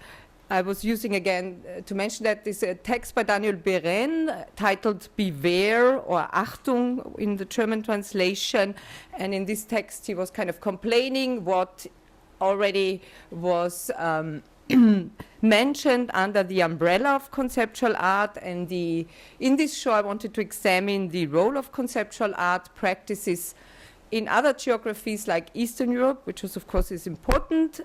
I was using again to mention that this text by Daniel Buren titled Beware or Achtung in the German translation. And in this text he was kind of complaining what already was mentioned under the umbrella of conceptual art. And in this show I wanted to examine the role of conceptual art practices in other geographies like Eastern Europe, which was, of course is important,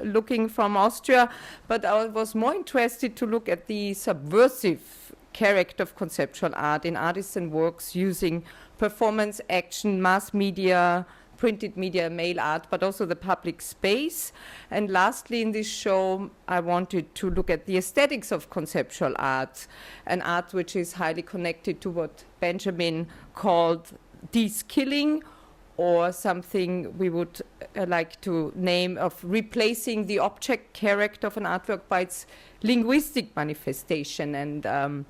looking from Austria, but I was more interested to look at the subversive character of conceptual art in artists and works using performance, action, mass media, printed media, mail art, but also the public space. And lastly, in this show, I wanted to look at the aesthetics of conceptual art, an art which is highly connected to what Benjamin called de-skilling, or something we would like to name of replacing the object character of an artwork by its linguistic manifestation. And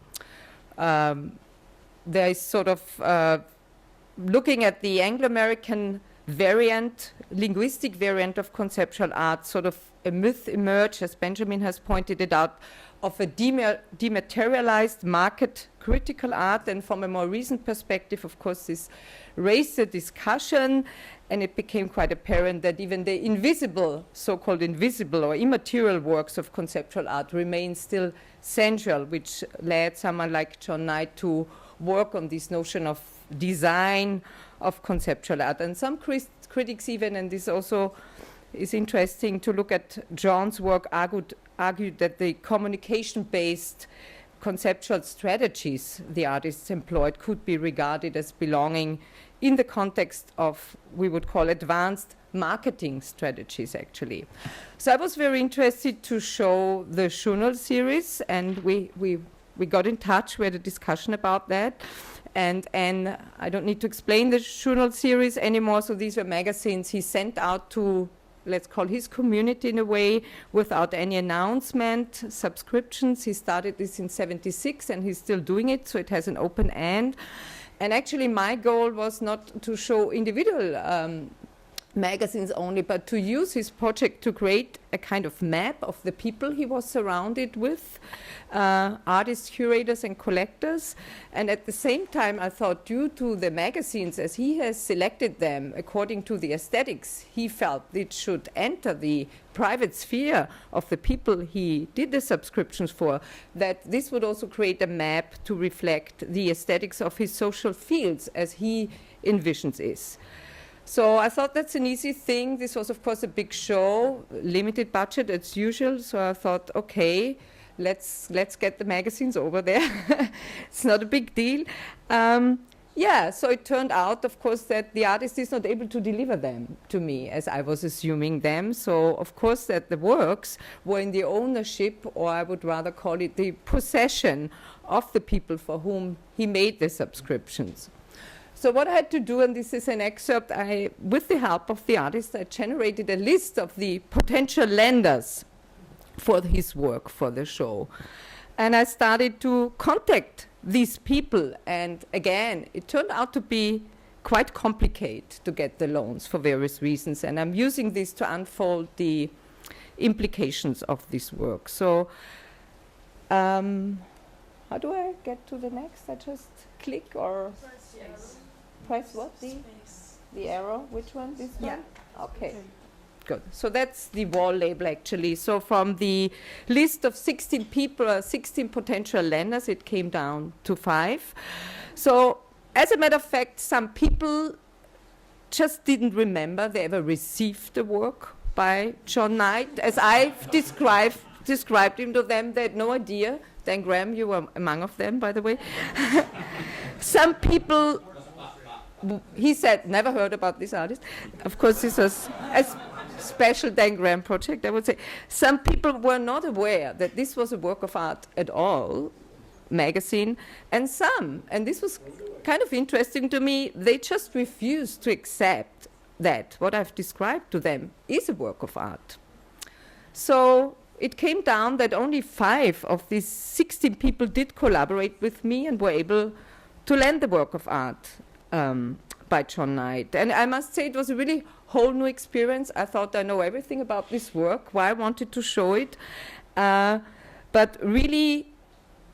there is sort of looking at the Anglo-American variant, linguistic variant of conceptual art, sort of a myth emerged, as Benjamin has pointed it out, of a dematerialized market critical art. And from a more recent perspective, of course, this raised the discussion, and it became quite apparent that even the invisible, so-called invisible or immaterial works of conceptual art remain still central, which led someone like John Knight to work on this notion of design of conceptual art. And some critics even, and this also is interesting to look at John's work, argued that the communication-based conceptual strategies the artists employed could be regarded as belonging in the context of, we would call, advanced marketing strategies, actually. So I was very interested to show the journal series, and we got in touch. We had a discussion about that. And I don't need to explain the journal series anymore. So these were magazines he sent out to, let's call his community in a way, without any announcement, subscriptions. He started this in '76 and he's still doing it, so it has an open end. And actually my goal was not to show individual magazines only, but to use his project to create a kind of map of the people he was surrounded with, artists, curators, and collectors. And at the same time, I thought, due to the magazines, as he has selected them according to the aesthetics he felt it should enter the private sphere of the people he did the subscriptions for, that this would also create a map to reflect the aesthetics of his social fields as he envisions it. So I thought that's an easy thing. This was, of course, a big show, limited budget as usual. So I thought, okay, let's get the magazines over there. It's not a big deal. Yeah, so it turned out, of course, that the artist is not able to deliver them to me as I was assuming them. So, of course, that the works were in the ownership, or I would rather call it the possession of the people for whom he made the subscriptions. So what I had to do, and this is an excerpt, with the help of the artist, I generated a list of the potential lenders for his work for the show. And I started to contact these people. And again, it turned out to be quite complicated to get the loans for various reasons. And I'm using this to unfold the implications of this work. So how do I get to the next? I just click or... Press what? The arrow? Which one? This one? Okay. Good. So that's the wall label, actually. So from the list of 16 people, 16 potential lenders, it came down to 5. So as a matter of fact, some people just didn't remember they ever received the work by John Knight. As I've described him to them, they had no idea. Dan Graham, you were among of them, by the way. Some people... He said, never heard about this artist. Of course, this was a special Dan Graham project, I would say. Some people were not aware that this was a work of art at all, magazine, and some, and this was kind of interesting to me, they just refused to accept that what I've described to them is a work of art. So it came down that only 5 of these 16 people did collaborate with me and were able to lend the work of art by John Knight. And I must say it was a really whole new experience. I thought I know everything about this work, why I wanted to show it. But really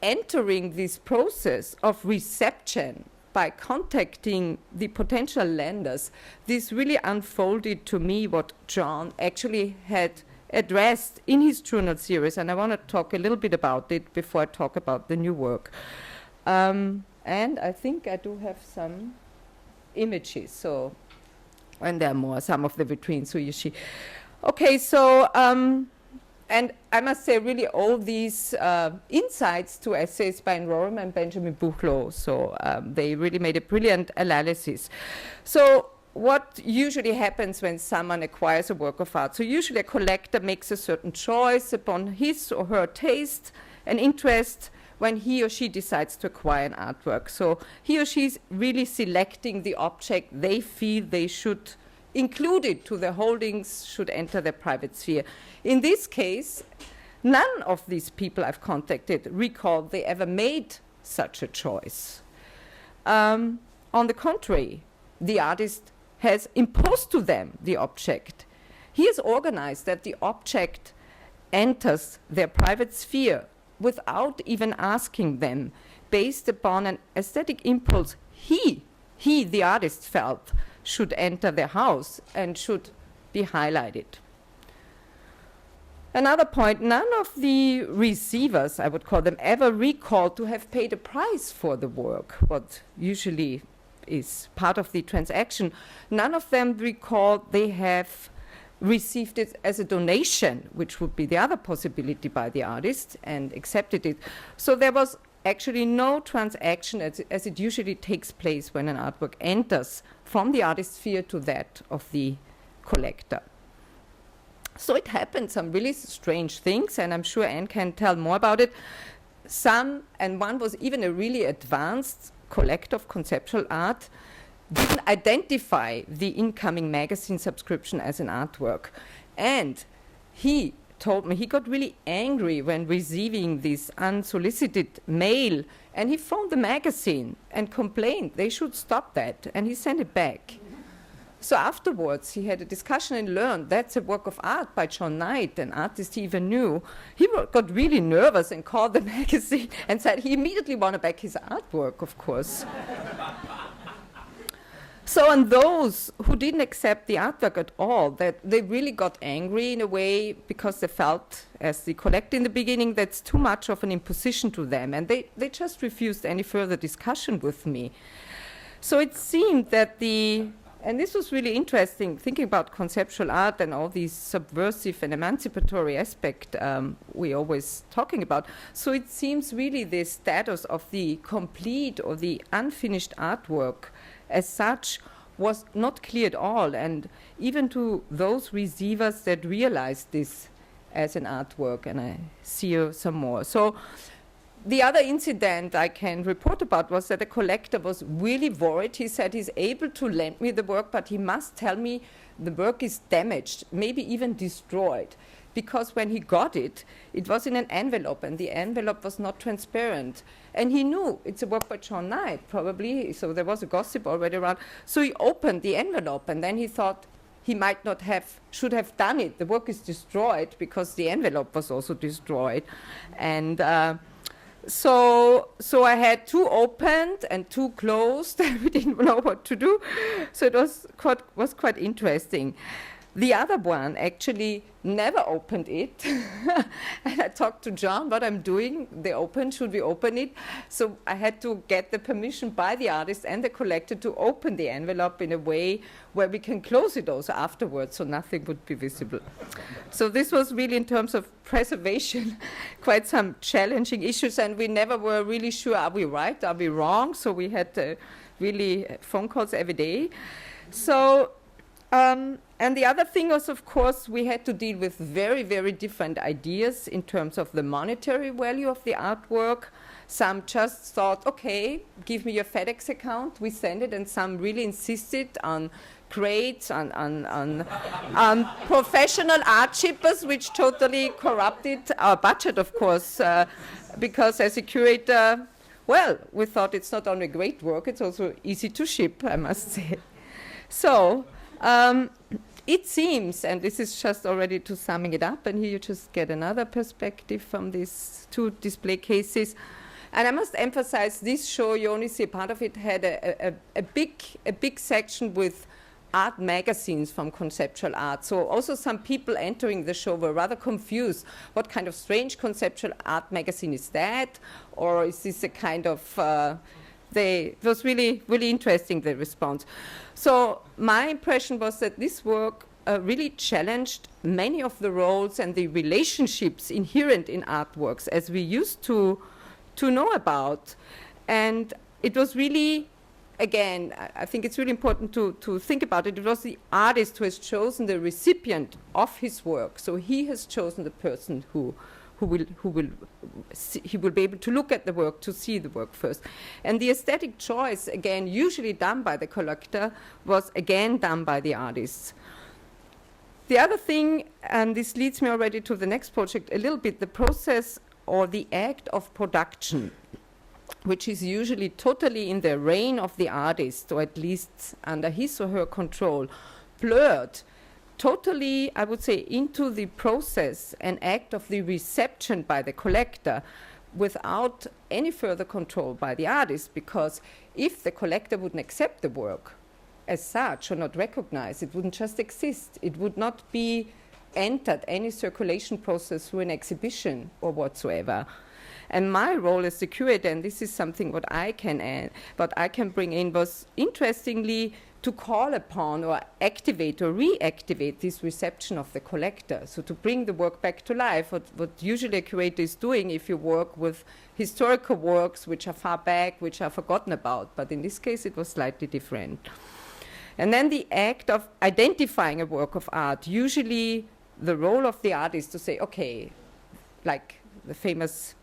entering this process of reception by contacting the potential lenders, this really unfolded to me what John actually had addressed in his journal series, and I want to talk a little bit about it before I talk about the new work. And I think I do have some images, so, and there are more, some of the vitrines, so you see. Okay, so, and I must say really all these insights to essays by Roram and Benjamin Buchloh, so they really made a brilliant analysis. So what usually happens when someone acquires a work of art? So usually a collector makes a certain choice upon his or her taste and interest when he or she decides to acquire an artwork. So he or she is really selecting the object they feel they should include it to their holdings, should enter their private sphere. In this case, none of these people I've contacted recalled they ever made such a choice. On the contrary, the artist has imposed to them the object. He has organized that the object enters their private sphere without even asking them, based upon an aesthetic impulse he, the artist, felt should enter their house and should be highlighted. Another point, none of the receivers, I would call them, ever recalled to have paid a price for the work, what usually is part of the transaction. None of them recalled they have received it as a donation, which would be the other possibility by the artist, and accepted it. So there was actually no transaction as it usually takes place when an artwork enters from the artist sphere to that of the collector. So it happened some really strange things, and I'm sure Anne can tell more about it. Some, and one was even a really advanced collector of conceptual art, didn't identify the incoming magazine subscription as an artwork. And he told me he got really angry when receiving this unsolicited mail, and he phoned the magazine and complained they should stop that, and he sent it back. So afterwards, he had a discussion and learned that's a work of art by John Knight, an artist he even knew. He got really nervous and called the magazine and said he immediately wanted back his artwork, of course. So on those who didn't accept the artwork at all, that they really got angry in a way because they felt, as the collector in the beginning, that's too much of an imposition to them, and they just refused any further discussion with me. So it seemed that and this was really interesting, thinking about conceptual art and all these subversive and emancipatory aspect we're always talking about. So it seems really the status of the complete or the unfinished artwork as such was not clear at all. And even to those receivers that realized this as an artwork, and I see you some more. So the other incident I can report about was that a collector was really worried. He said he's able to lend me the work, but he must tell me the work is damaged, maybe even destroyed. Because when he got it, it was in an envelope, and the envelope was not transparent. And he knew it's a work by John Knight, probably, so there was a gossip already around. So he opened the envelope, and then he thought he might not have, should have done it. The work is destroyed because the envelope was also destroyed. And so I had two opened and two closed. We didn't know what to do. So it was quite interesting. The other one actually never opened it. And I talked to John, what I'm doing, they opened, should we open it? So I had to get the permission by the artist and the collector to open the envelope in a way where we can close it also afterwards, so nothing would be visible. So this was really, in terms of preservation, quite some challenging issues, and we never were really sure, are we right, are we wrong? So we had really phone calls every day. So, and the other thing was, of course, we had to deal with very, very different ideas in terms of the monetary value of the artwork. Some just thought, okay, give me your FedEx account, we send it, and some really insisted on crates, on professional art shippers, which totally corrupted our budget, of course, because as a curator, well, we thought it's not only great work, it's also easy to ship, I must say. So, It seems, and this is just already to summing it up, and here you just get another perspective from these two display cases. And I must emphasize, this show, you only see a part of it, had a big section with art magazines from conceptual art. So also some people entering the show were rather confused. What kind of strange conceptual art magazine is that? Or is this a kind of, it was really, really interesting, the response. So my impression was that this work really challenged many of the roles and the relationships inherent in artworks as we used to know about. And it was really, again, I think it's really important to think about it. It was the artist who has chosen the recipient of his work. So he has chosen the person who will be able to look at the work, to see the work first. And the aesthetic choice, again, usually done by the collector, was again done by the artists. The other thing, and this leads me already to the next project a little bit, the process or the act of production, which is usually totally in the reign of the artist, or at least under his or her control, blurred totally, I would say, into the process and act of the reception by the collector without any further control by the artist, because if the collector wouldn't accept the work as such or not recognize, it wouldn't just exist. It would not be entered any circulation process through an exhibition or whatsoever. And my role as the curator, and this is something what I can add, what I can bring in, was interestingly to call upon or activate or reactivate this reception of the collector. So to bring the work back to life, what usually a curator is doing if you work with historical works which are far back, which are forgotten about. But in this case, it was slightly different. And then the act of identifying a work of art, usually the role of the artist to say, okay, like the famous,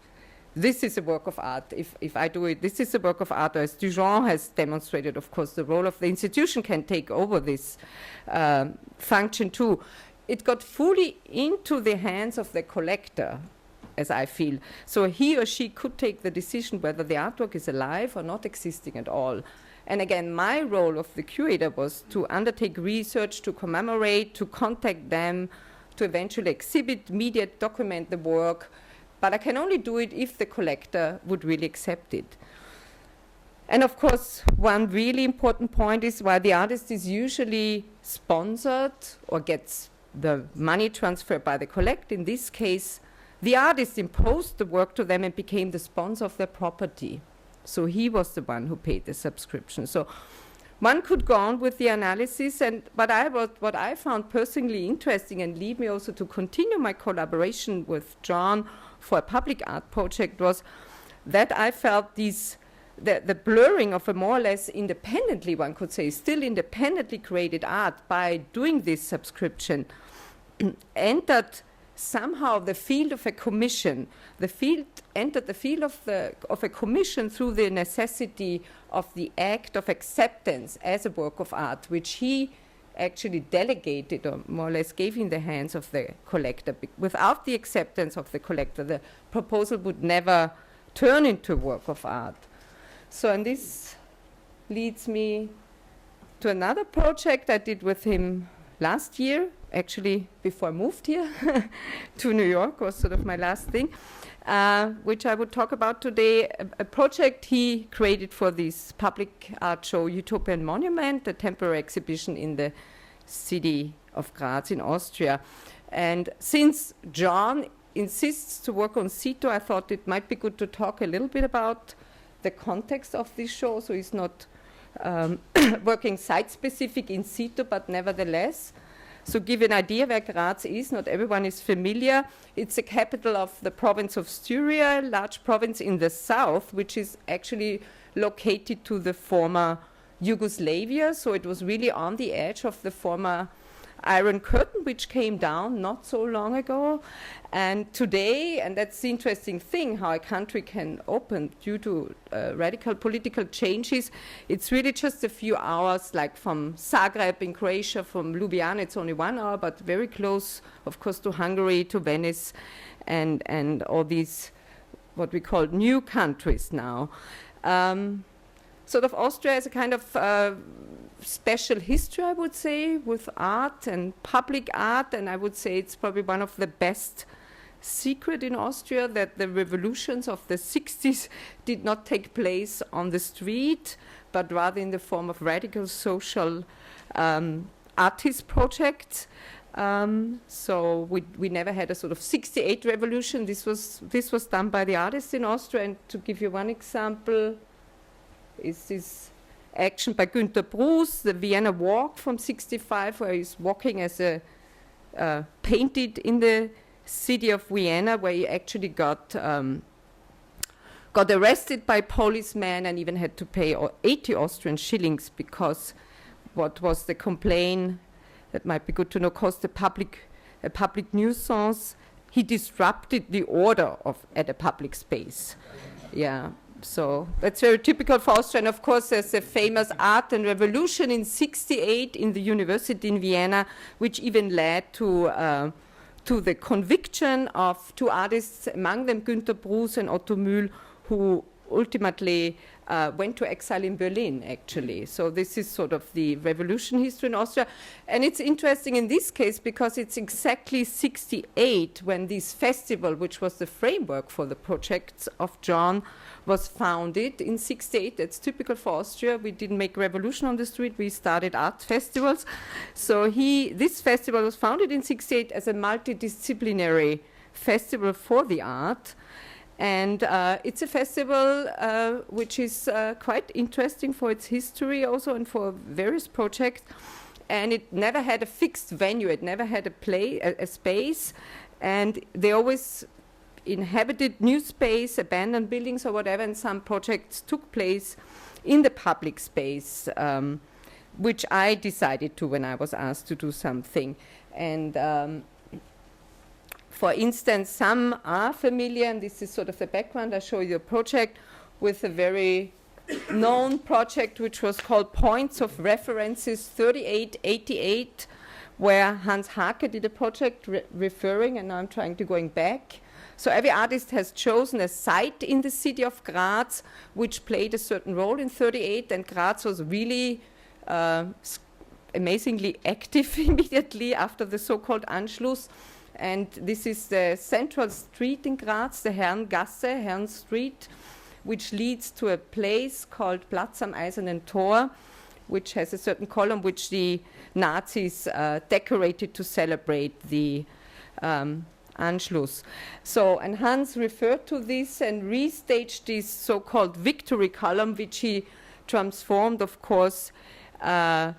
this is a work of art. If I do it, this is a work of art. As Duchamp has demonstrated, of course, the role of the institution can take over this function too. It got fully into the hands of the collector, as I feel. So he or she could take the decision whether the artwork is alive or not existing at all. And again, my role of the curator was to undertake research, to commemorate, to contact them, to eventually exhibit, mediate, document the work. But I can only do it if the collector would really accept it. And of course, one really important point is why the artist is usually sponsored or gets the money transferred by the collector. In this case, the artist imposed the work to them and became the sponsor of their property. So he was the one who paid the subscription. So one could go on with the analysis, but what I found personally interesting and lead me also to continue my collaboration with John for a public art project was that I felt the blurring of a more or less independently, one could say, still independently created art by doing this subscription entered somehow the field of a commission. Entered the field of a commission through the necessity of the act of acceptance as a work of art, which he actually delegated or more or less gave in the hands of the collector. Without the acceptance of the collector, the proposal would never turn into a work of art. So, and this leads me to another project I did with him last year, actually before I moved here to New York, was sort of my last thing, which I would talk about today, a project he created for this public art show, Utopian Monument, a temporary exhibition in the city of Graz in Austria. And since John insists to work on situ, I thought it might be good to talk a little bit about the context of this show, so he's not working site-specific in situ, but nevertheless. So give an idea where Graz is, not everyone is familiar. It's the capital of the province of Styria, a large province in the south, which is actually located to the former Yugoslavia. So it was really on the edge of the former Iron Curtain, which came down not so long ago. And today, and that's the interesting thing, how a country can open due to radical political changes. It's really just a few hours, like from Zagreb in Croatia, from Ljubljana, it's only 1 hour, but very close, of course, to Hungary, to Venice, and all these, what we call new countries now. Sort of Austria is a kind of special history, I would say, with art and public art, and I would say it's probably one of the best secret in Austria that the revolutions of the 60s did not take place on the street, but rather in the form of radical social artist projects. So we never had a sort of 68 revolution. This was done by the artists in Austria. And to give you one example, is this action by Günter Bruce, the Vienna Walk from 65, where he's walking as a painted in the city of Vienna, where he actually got arrested by policemen and even had to pay 80 Austrian shillings, because what was the complaint, that might be good to know, caused a public nuisance. He disrupted the order at a public space. Yeah, so that's very typical for Austria. And of course, there's a famous art and revolution in '68 in the university in Vienna, which even led to the conviction of 2 artists, among them Günter Bruce and Otto Mühl, who ultimately went to exile in Berlin, actually. So this is sort of the revolution history in Austria. And it's interesting in this case because it's exactly '68 when this festival, which was the framework for the projects of John, was founded in '68. That's typical for Austria. We didn't make revolution on the street. We started art festivals. So this festival was founded in '68 as a multidisciplinary festival for the art. And it's a festival which is quite interesting for its history also and for various projects. And it never had a fixed venue. It never had a space. And they always inhabited new space, abandoned buildings or whatever. And some projects took place in the public space, which I decided to when I was asked to do something. And for instance, some are familiar, and this is sort of the background. I show you a project with a very known project which was called Points of References 3888, where Hans Hake did a project referring, and now I'm trying to going back. So every artist has chosen a site in the city of Graz which played a certain role in 38, and Graz was really amazingly active immediately after the so-called Anschluss. And this is the central street in Graz, the Herrengasse, Herren Street, which leads to a place called Platz am Eisernen Tor, which has a certain column which the Nazis decorated to celebrate the Anschluss. So, and Hans referred to this and restaged this so-called victory column, which he transformed, of course, and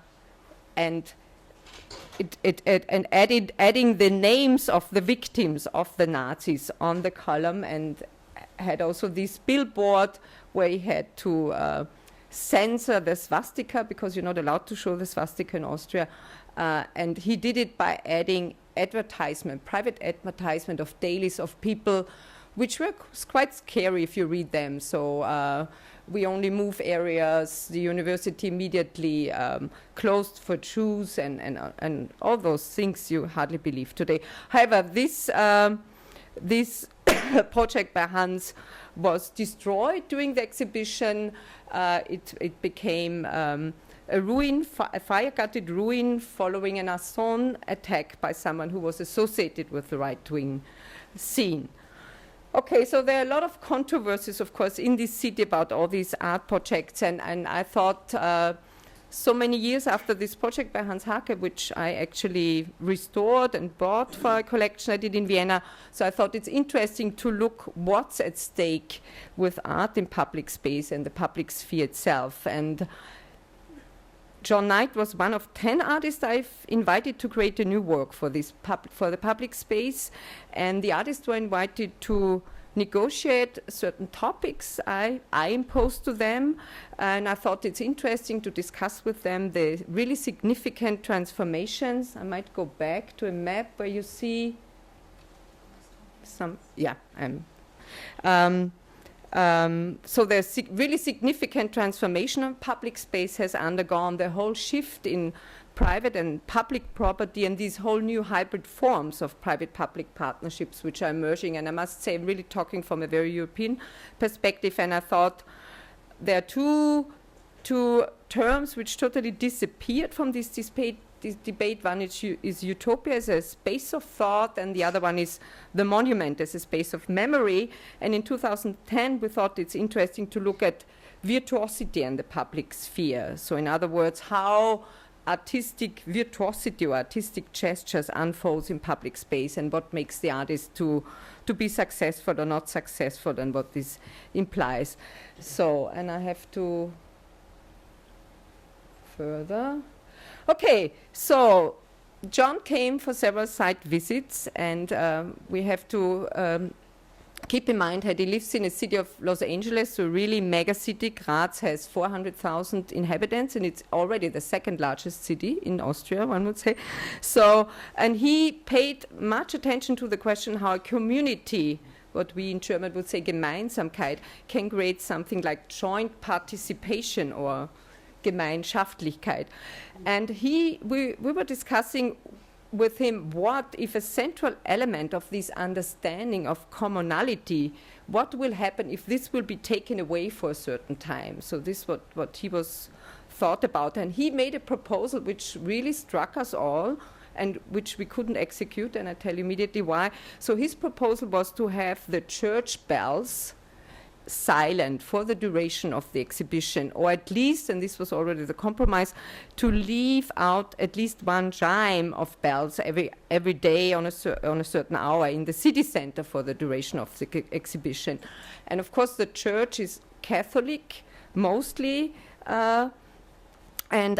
adding the names of the victims of the Nazis on the column, and had also this billboard where he had to censor the swastika because you're not allowed to show the swastika in Austria. And he did it by adding private advertisement of dailies of people, which were quite scary if you read them. So we only move areas, the university immediately closed for Jews, and all those things you hardly believe today. However, this project by Hans was destroyed during the exhibition. It became a ruin, a fire-gutted ruin following an arson attack by someone who was associated with the right-wing scene. Okay, so there are a lot of controversies, of course, in this city about all these art projects, and I thought so many years after this project by Hans Hake, which I actually restored and bought for a collection I did in Vienna, so I thought it's interesting to look what's at stake with art in public space and the public sphere itself. And John Knight was one of 10 artists I've invited to create a new work for for the public space, and the artists were invited to negotiate certain topics I imposed to them, and I thought it's interesting to discuss with them the really significant transformations. I might go back to a map where you see some, so there's really significant transformation of public space has undergone, the whole shift in private and public property, and these whole new hybrid forms of private-public partnerships which are emerging. And I must say, I'm really talking from a very European perspective, and I thought there are two terms which totally disappeared from this debate. One is utopia as a space of thought, and the other one is the monument as a space of memory. And in 2010, we thought it's interesting to look at virtuosity in the public sphere. So in other words, how artistic virtuosity or artistic gestures unfolds in public space, and what makes the artist to be successful or not successful, and what this implies. So, and I have to further. Okay, so John came for several site visits, and we have to keep in mind that he lives in a city of Los Angeles, so really mega city. Graz has 400,000 inhabitants, and it's already the second largest city in Austria, one would say. So, and he paid much attention to the question how a community, what we in German would say Gemeinsamkeit, can create something like joint participation or Gemeinschaftlichkeit. And we were discussing with him, what if a central element of this understanding of commonality, what will happen if this will be taken away for a certain time? So this is what he was thought about. And he made a proposal which really struck us all, and which we couldn't execute, and I tell you immediately why. So his proposal was to have the church bells silent for the duration of the exhibition, or at least, and this was already the compromise, to leave out at least one chime of bells every day on a certain hour in the city center for the duration of the exhibition. And of course the church is Catholic mostly, and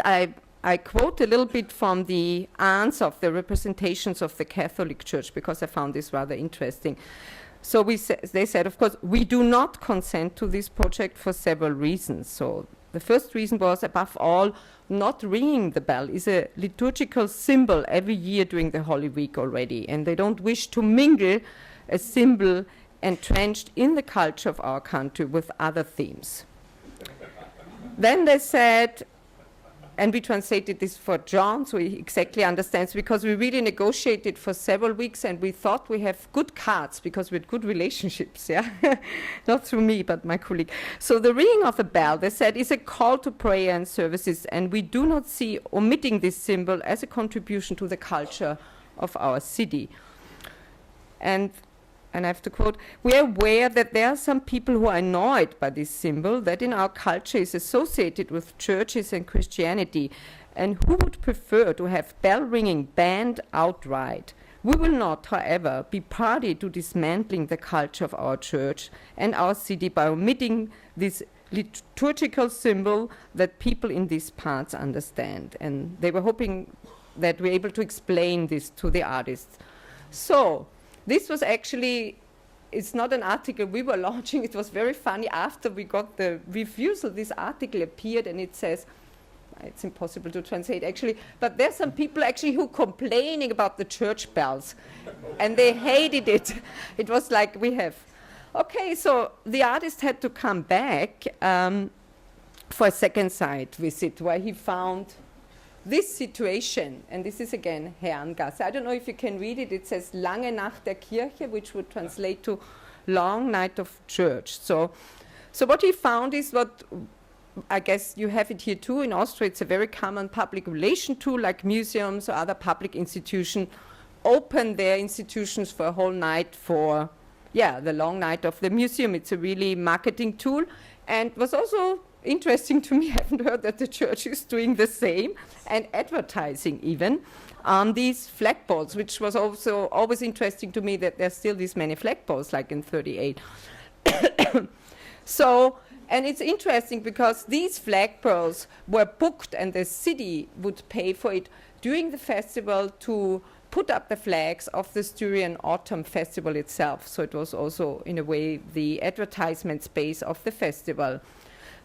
I quote a little bit from the answer of the representations of the Catholic Church, because I found this rather interesting. So they said, of course, we do not consent to this project for several reasons. So the first reason was, above all, not ringing the bell is a liturgical symbol every year during the Holy Week already, and they don't wish to mingle a symbol entrenched in the culture of our country with other themes. Then they said, and we translated this for John, so he exactly understands, because we really negotiated for several weeks, and we thought we have good cards because we had good relationships, yeah? Not through me, but my colleague. So the ringing of a bell, they said, is a call to prayer and services, and we do not see omitting this symbol as a contribution to the culture of our city. And I have to quote, we are aware that there are some people who are annoyed by this symbol that in our culture is associated with churches and Christianity, and who would prefer to have bell ringing banned outright. We will not, however, be party to dismantling the culture of our church and our city by omitting this liturgical symbol that people in these parts understand. And they were hoping that we're able to explain this to the artists. So, this was actually, it's not an article we were launching. It was very funny. After we got the refusal, this article appeared, and it says, it's impossible to translate actually, but there's some people actually who complaining about the church bells, and they hated it. It was like we have. Okay, so the artist had to come back for a second site visit where he found this situation, and this is again Herrengasse. I don't know if you can read it. It says Lange Nacht der Kirche, which would translate to Long Night of Church. So what he found is what, I guess you have it here too. In Austria, it's a very common public relation tool, like museums or other public institutions open their institutions for a whole night for, the long night of the museum. It's a really marketing tool, and was also interesting to me. I haven't heard that the church is doing the same, and advertising even on these flagpoles, which was also always interesting to me, that there's still these many flagpoles like in 38. So, and it's interesting because these flagpoles were booked, and the city would pay for it during the festival to put up the flags of the Styrian Autumn Festival itself. So it was also in a way the advertisement space of the festival.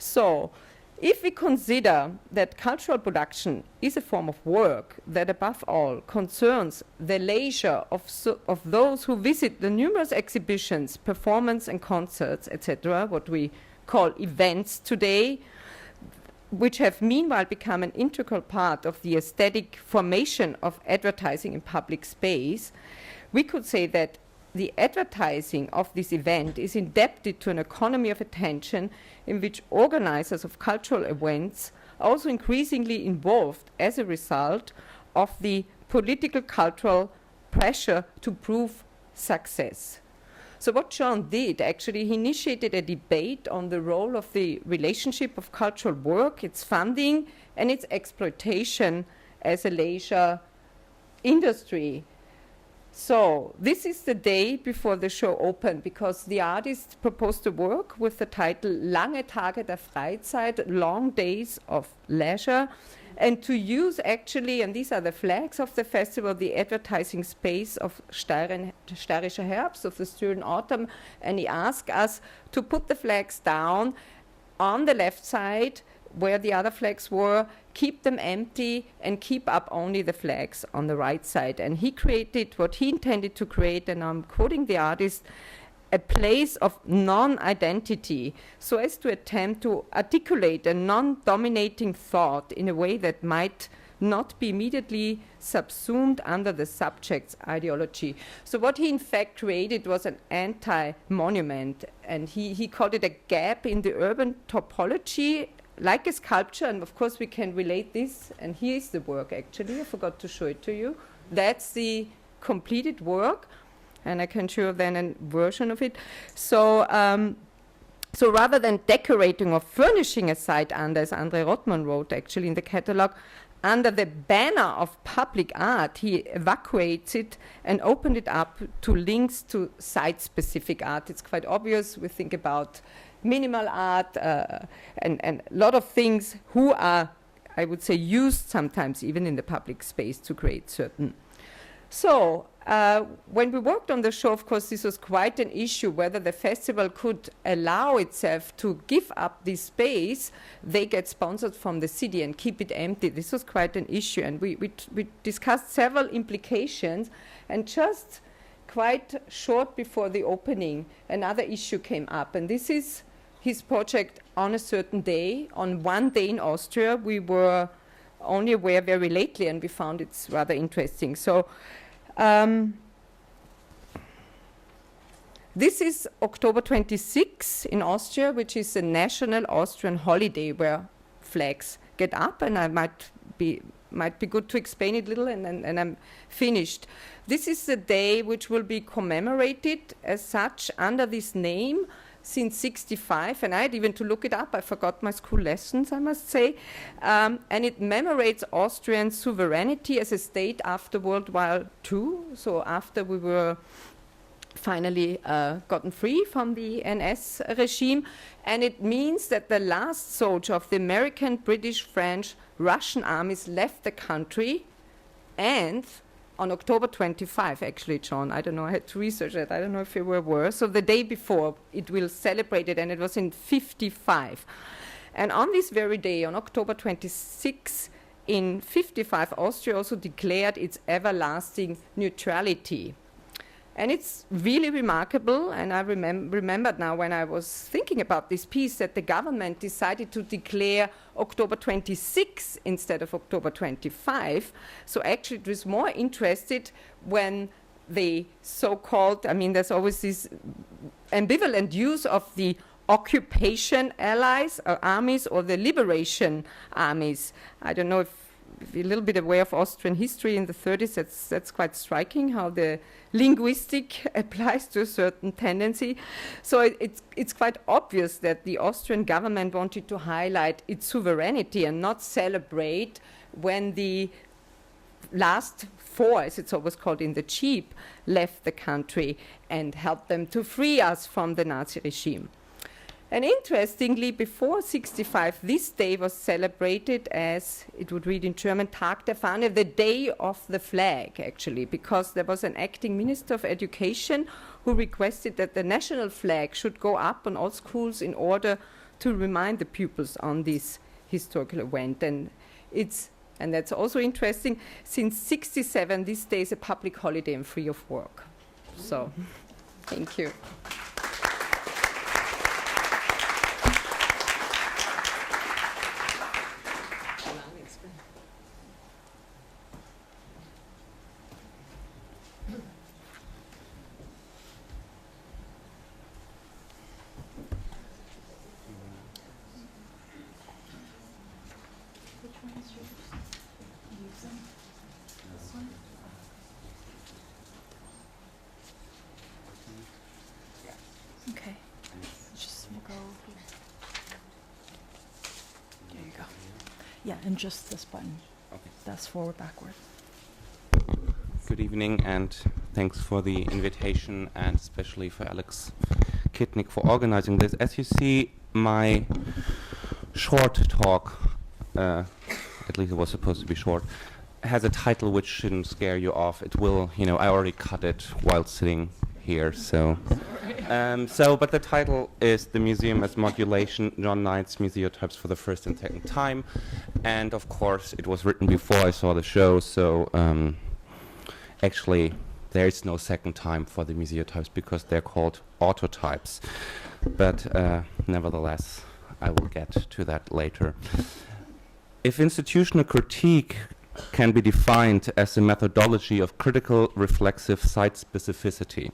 So, if we consider that cultural production is a form of work that above all concerns the leisure of those who visit the numerous exhibitions, performance and concerts, etc., what we call events today, which have meanwhile become an integral part of the aesthetic formation of advertising in public space, we could say that the advertising of this event is indebted to an economy of attention in which organizers of cultural events also increasingly involved as a result of the political cultural pressure to prove success. So what John did, actually, he initiated a debate on the role of the relationship of cultural work, its funding, and its exploitation as a leisure industry. So this is the day before the show opened, because the artist proposed a work with the title Lange Tage der Freizeit, Long Days of Leisure, and to use actually, and these are the flags of the festival, the advertising space of Steirischer Herbst, of the Styrian Autumn, and he asked us to put the flags down on the left side where the other flags were, keep them empty, and keep up only the flags on the right side. And he created what he intended to create, and I'm quoting the artist, a place of non-identity, so as to attempt to articulate a non-dominating thought in a way that might not be immediately subsumed under the subject's ideology. So what he in fact created was an anti-monument, and he called it a gap in the urban topology, like a sculpture, and of course we can relate this, and here is the work actually, I forgot to show it to you. That's the completed work, and I can show then a version of it. So, so rather than decorating or furnishing a site under, as Andre Rothman wrote actually in the catalogue, under the banner of public art, he evacuates it and opened it up to links to site-specific art. It's quite obvious. We think about minimal art and a lot of things who are, I would say, used sometimes even in the public space to create certain. So when we worked on the show, of course, this was quite an issue, whether the festival could allow itself to give up this space. They get sponsored from the city and keep it empty. This was quite an issue, and we discussed several implications, and just quite short before the opening, another issue came up, and this is his project On a Certain Day. On one day in Austria, we were only aware very lately, and we found it's rather interesting. So this is October 26 in Austria, which is a national Austrian holiday where flags get up, and I might be good to explain it a little, and I'm finished. This is the day which will be commemorated as such under this name since 65, and I had even to look it up. I forgot my school lessons, I must say. And it commemorates Austrian sovereignty as a state after World War II, so after we were finally gotten free from the NS regime. And it means that the last soldier of the American, British, French, Russian armies left the country, and on October 25, actually, John, I don't know, I had to research it, I don't know if you were aware. So the day before, it will celebrate it, and it was in 55. And on this very day, on October 26, in 55, Austria also declared its everlasting neutrality. And it's really remarkable, and I remembered now when I was thinking about this piece that the government decided to declare October 26 instead of October 25. So actually it was more interested when the so-called, I mean, there's always this ambivalent use of the occupation allies or armies or the liberation armies. I don't know if you're a little bit aware of Austrian history in the 30s, that's quite striking how the linguistic applies to a certain tendency. So it's quite obvious that the Austrian government wanted to highlight its sovereignty and not celebrate when the last four, as it's always called in the Jeep, left the country and helped them to free us from the Nazi regime. And interestingly, before 65, this day was celebrated as, it would read in German, Tag der Fahne, the day of the flag, actually, because there was an acting minister of education who requested that the national flag should go up on all schools in order to remind the pupils on this historical event. And that's also interesting, since 67, this day is a public holiday and free of work. So, thank you. Yeah, and just this button. Okay. That's forward, backward. Good evening, and thanks for the invitation, and especially for Alex Kitnick for organizing this. As you see, my short talk, at least it was supposed to be short, has a title which shouldn't scare you off. It will, I already cut it while sitting here, so. But the title is The Museum as Modulation, John Knight's Museotypes for the First and Second Time. And of course, it was written before I saw the show, so actually, there is no second time for the museotypes because they're called autotypes. But nevertheless, I will get to that later. If institutional critique can be defined as a methodology of critical reflexive site specificity,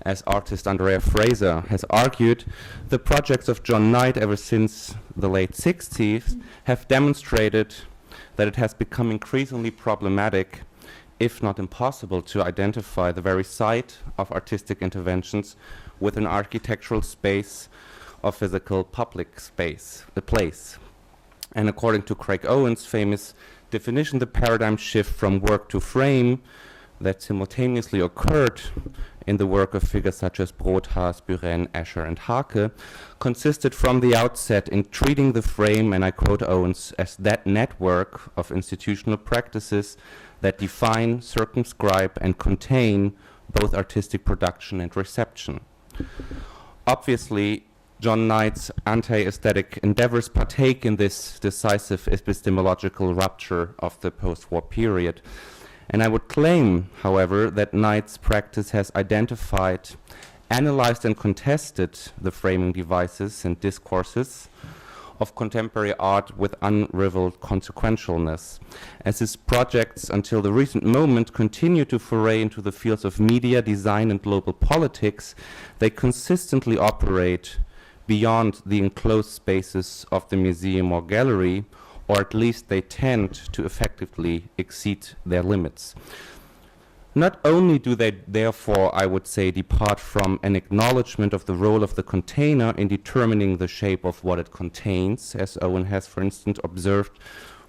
as artist Andrea Fraser has argued, the projects of John Knight ever since the late 60s have demonstrated that it has become increasingly problematic, if not impossible, to identify the very site of artistic interventions with an architectural space or physical public space, a place. And according to Craig Owen's famous definition, the paradigm shift from work to frame that simultaneously occurred in the work of figures such as Brothas, Buren, Escher, and Hake consisted from the outset in treating the frame, and I quote Owens, as that network of institutional practices that define, circumscribe, and contain both artistic production and reception. Obviously, John Knight's anti-aesthetic endeavors partake in this decisive epistemological rupture of the post-war period. And I would claim, however, that Knight's practice has identified, analyzed, and contested the framing devices and discourses of contemporary art with unrivaled consequentialness. As his projects until the recent moment continue to foray into the fields of media, design, and global politics, they consistently operate beyond the enclosed spaces of the museum or gallery, or at least they tend to effectively exceed their limits. Not only do they therefore, I would say, depart from an acknowledgement of the role of the container in determining the shape of what it contains, as Owen has, for instance, observed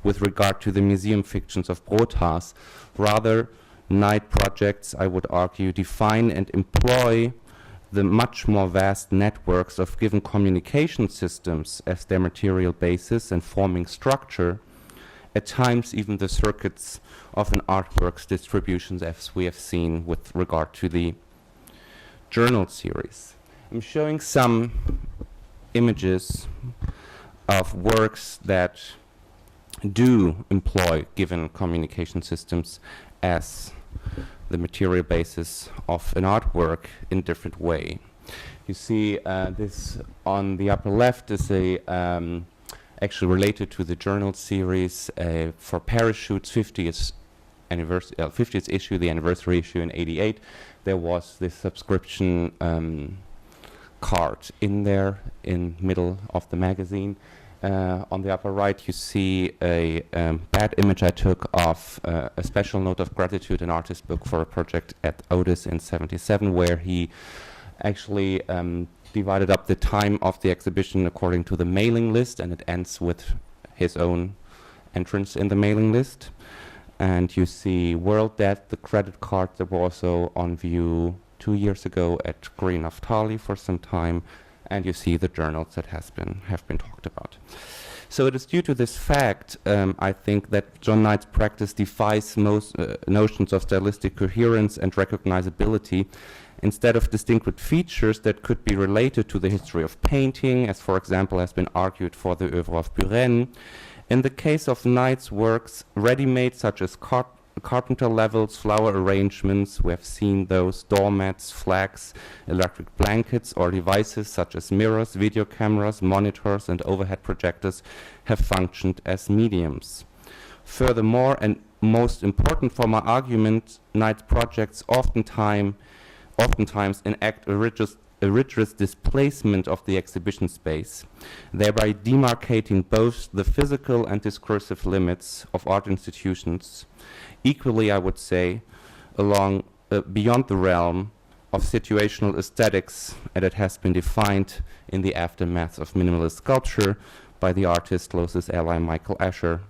with regard to the museum fictions of Brothas. Rather, Knight projects, I would argue, define and employ the much more vast networks of given communication systems as their material basis and forming structure, at times even the circuits of an artwork's distributions, as we have seen with regard to the journal series. I'm showing some images of works that do employ given communication systems as the material basis of an artwork in different way. You see this on the upper left is a actually related to the journal series for Parachute's 50th issue, the anniversary issue in '88. There was this subscription card in there in middle of the magazine. On the upper right, you see a bad image I took of a special note of gratitude, an artist book for a project at Otis in '77, where he actually divided up the time of the exhibition according to the mailing list, and it ends with his own entrance in the mailing list. And you see World Debt, the credit card that were also on view 2 years ago at Greene Naftali for some time, and you see the journals that have been talked about. So it is due to this fact, I think, that John Knight's practice defies most notions of stylistic coherence and recognizability. Instead of distinct features that could be related to the history of painting, as for example has been argued for the oeuvre of Buren, in the case of Knight's works, ready-made such as carpenter levels, flower arrangements, we have seen those, doormats, flags, electric blankets, or devices such as mirrors, video cameras, monitors, and overhead projectors have functioned as mediums. Furthermore, and most important for my argument, Knight's projects oftentimes enact a rigorous displacement of the exhibition space, thereby demarcating both the physical and discursive limits of art institutions, equally, I would say, along beyond the realm of situational aesthetics, and it has been defined in the aftermath of minimalist sculpture by the artist closest ally Michael Escher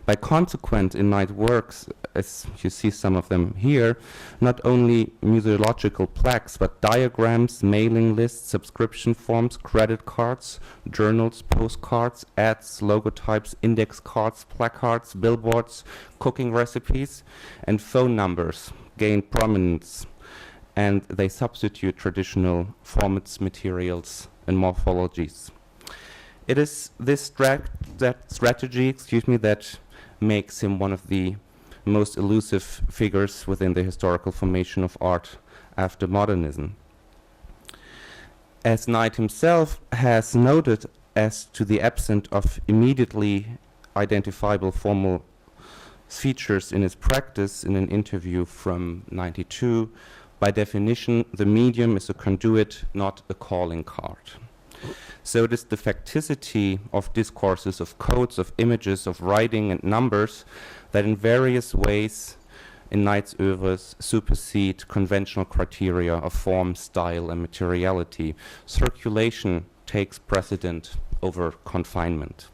By consequent, in Knight works, as you see some of them here, not only museological plaques, but diagrams, mailing lists, subscription forms, credit cards, journals, postcards, ads, logotypes, index cards, placards, billboards, cooking recipes, and phone numbers gain prominence, and they substitute traditional formats, materials, and morphologies. It is this strategy, that makes him one of the most elusive figures within the historical formation of art after modernism. As Knight himself has noted, as to the absence of immediately identifiable formal features in his practice in an interview from '92, by definition, the medium is a conduit, not a calling card. So it is the facticity of discourses, of codes, of images, of writing and numbers that in various ways in Knight's oeuvres supersede conventional criteria of form, style, and materiality. Circulation takes precedent over confinement.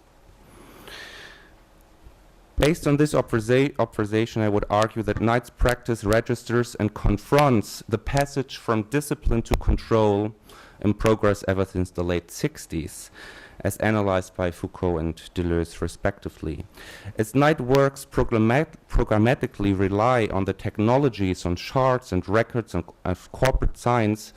Based on this observation, I would argue that Knight's practice registers and confronts the passage from discipline to control in progress ever since the late 60s, as analyzed by Foucault and Deleuze respectively. As Knight works programmatically rely on the technologies, on charts and records and of corporate science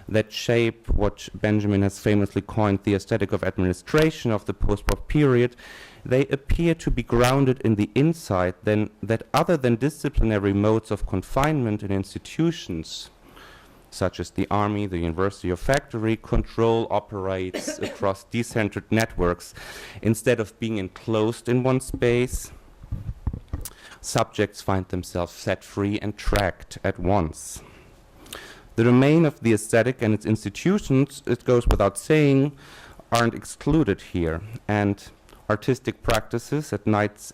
that shape what Benjamin has famously coined the aesthetic of administration of the post-war period, they appear to be grounded in the insight then that other than disciplinary modes of confinement in institutions, such as the army, the university, or factory, control operates across decentered networks. Instead of being enclosed in one space, subjects find themselves set free and tracked at once. The domain of the aesthetic and its institutions, it goes without saying, aren't excluded here, and artistic practices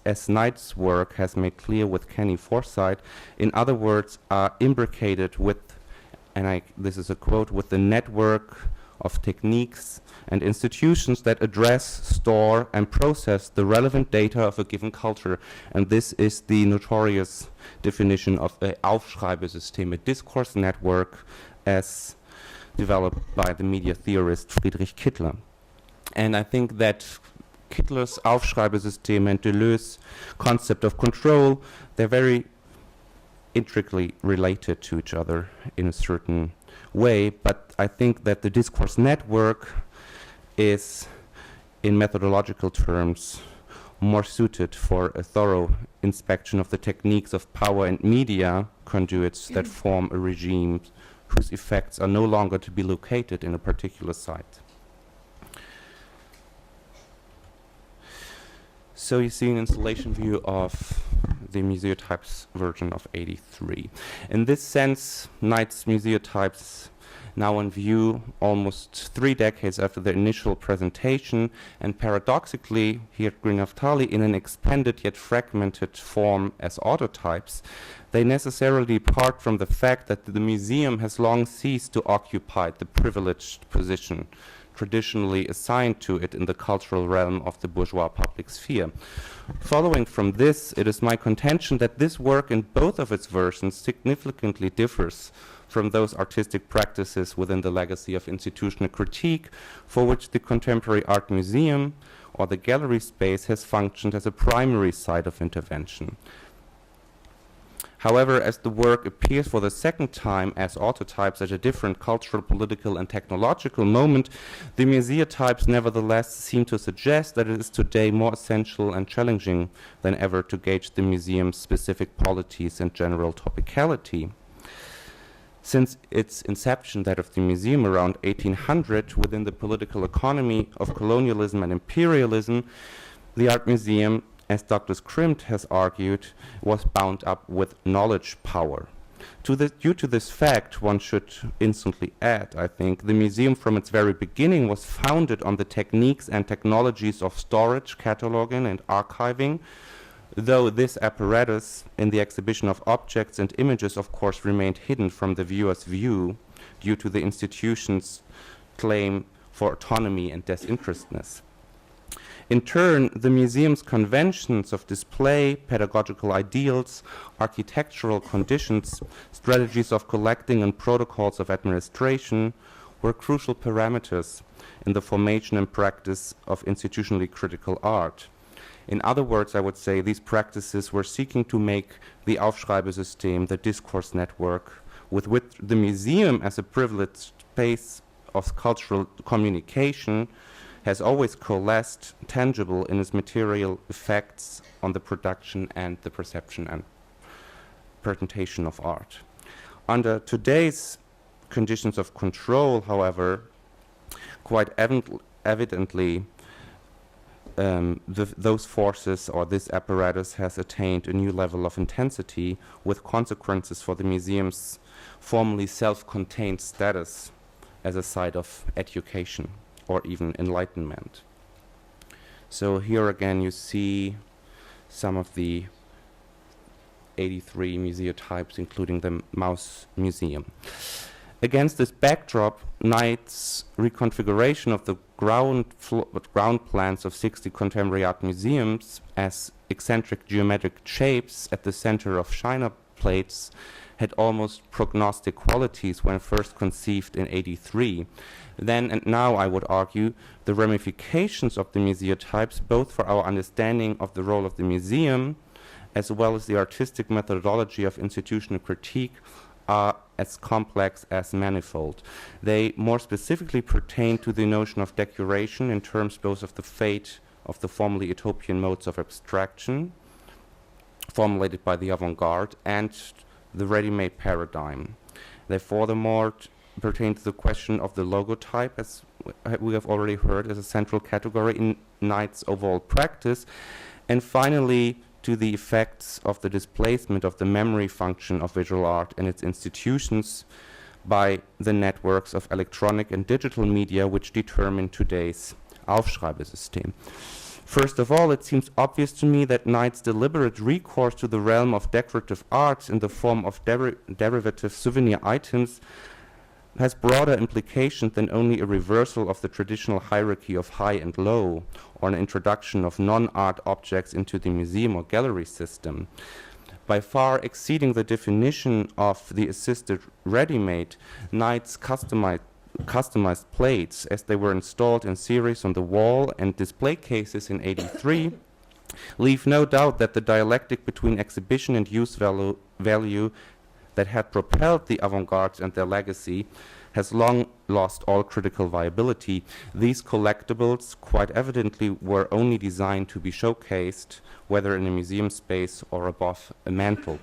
as Knight's work has made clear with Kenny Forsyth, in other words, are imbricated with, and this is a quote, with the network of techniques and institutions that address, store, and process the relevant data of a given culture. And this is the notorious definition of a Aufschreibesystem, a discourse network as developed by the media theorist Friedrich Kittler. And I think that Kittler's Aufschreibesystem and Deleuze's concept of control, they're very intricately related to each other in a certain way, but I think that the discourse network is, in methodological terms, more suited for a thorough inspection of the techniques of power and media conduits that form a regime whose effects are no longer to be located in a particular site. So you see an installation view of the Museotypes version of '83. In this sense, Knight's Museotypes, now in view almost 3 decades after the initial presentation, and paradoxically, here at Greene Naftali, in an expanded yet fragmented form as autotypes, they necessarily depart from the fact that the museum has long ceased to occupy the privileged position traditionally assigned to it in the cultural realm of the bourgeois public sphere. Following from this, it is my contention that this work in both of its versions significantly differs from those artistic practices within the legacy of institutional critique for which the Contemporary Art Museum or the gallery space has functioned as a primary site of intervention. However, as the work appears for the second time as autotypes at a different cultural, political, and technological moment, the Museotypes nevertheless seem to suggest that it is today more essential and challenging than ever to gauge the museum's specific polities and general topicality. Since its inception, that of the museum around 1800, within the political economy of colonialism and imperialism, the art museum, as Douglas Crimt has argued, was bound up with knowledge power. Due to this fact, one should instantly add, I think, the museum from its very beginning was founded on the techniques and technologies of storage, cataloging, and archiving, though this apparatus in the exhibition of objects and images, of course, remained hidden from the viewer's view due to the institution's claim for autonomy and disinterestedness. In turn, the museum's conventions of display, pedagogical ideals, architectural conditions, strategies of collecting, and protocols of administration were crucial parameters in the formation and practice of institutionally critical art. In other words, I would say these practices were seeking to make the Aufschreibesystem, the discourse network, with the museum as a privileged space of cultural communication, has always coalesced tangible in its material effects on the production and the perception and presentation of art. Under today's conditions of control, however, quite evidently, those forces or this apparatus has attained a new level of intensity with consequences for the museum's formerly self-contained status as a site of education or even enlightenment. So here again you see some of the 83 museotypes, including the Mouse Museum. Against this backdrop, Knight's reconfiguration of the ground plans of 60 contemporary art museums as eccentric geometric shapes at the center of china plates had almost prognostic qualities when first conceived in '83. Then and now, I would argue, the ramifications of the museotypes, both for our understanding of the role of the museum, as well as the artistic methodology of institutional critique, are as complex as manifold. They more specifically pertain to the notion of decoration in terms both of the fate of the formerly utopian modes of abstraction formulated by the avant-garde and the ready-made paradigm. They furthermore pertain to the question of the logotype, as we have already heard, as a central category in Knight's overall practice, and finally to the effects of the displacement of the memory function of visual art and its institutions by the networks of electronic and digital media which determine today's Aufschreibesystem. First of all, it seems obvious to me that Knight's deliberate recourse to the realm of decorative arts in the form of derivative souvenir items has broader implications than only a reversal of the traditional hierarchy of high and low, or an introduction of non-art objects into the museum or gallery system. By far exceeding the definition of the assisted ready-made, Knight's customized plates, as they were installed in series on the wall and display cases in '83, leave no doubt that the dialectic between exhibition and use value that had propelled the avant-garde and their legacy has long lost all critical viability. These collectibles quite evidently were only designed to be showcased, whether in a museum space or above a mantle.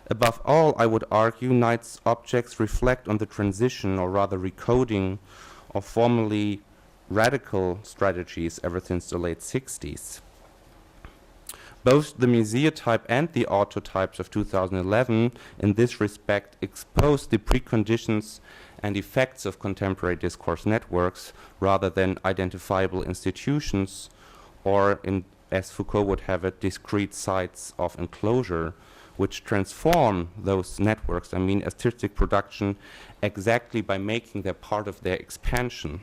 Above all, I would argue, Knight's objects reflect on the transition, or rather recoding, of formerly radical strategies ever since the late 60s. Both the museotype and the autotypes of 2011, in this respect, expose the preconditions and effects of contemporary discourse networks rather than identifiable institutions, or, as Foucault would have it, discrete sites of enclosure, which transform those networks, artistic production, exactly by making them part of their expansion.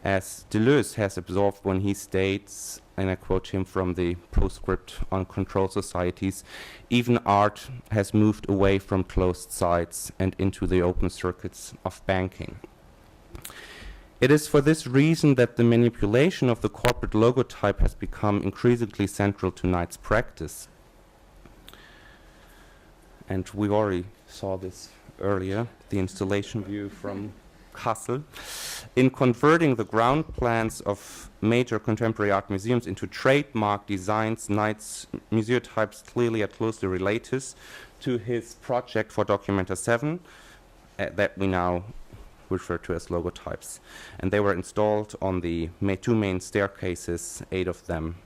As Deleuze has observed when he states, and I quote him from the postscript on controlled societies, even art has moved away from closed sites and into the open circuits of banking. It is for this reason that the manipulation of the corporate logotype has become increasingly central to Knight's practice. And we already saw this earlier, the installation view from Kassel. In converting the ground plans of major contemporary art museums into trademark designs, Knight's museotypes clearly are closely related to his project for Documenta 7 that we now refer to as logotypes. And they were installed on the two main staircases, 8 of them,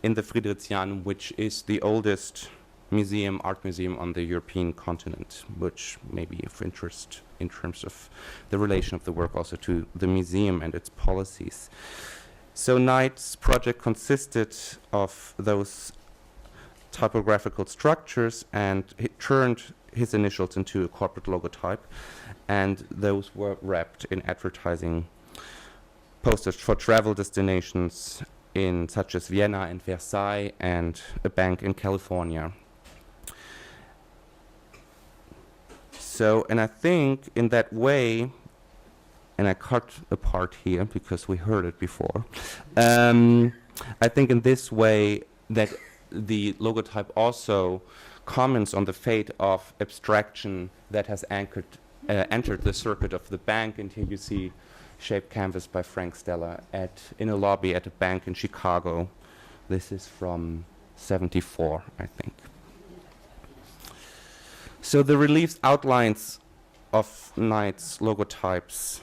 in the Friedrichshain, which is the oldest art museum on the European continent, which may be of interest in terms of the relation of the work also to the museum and its policies. So Knight's project consisted of those typographical structures, and he turned his initials into a corporate logotype, and those were wrapped in advertising posters for travel destinations in such as Vienna and Versailles, and a bank in California. So, and I think in that way, and I cut a part here because we heard it before, I think in this way that the logotype also comments on the fate of abstraction that has entered the circuit of the bank. And here you see shaped canvas by Frank Stella in a lobby at a bank in Chicago. This is from '74, I think. So the reliefs outlines of Knight's logotypes,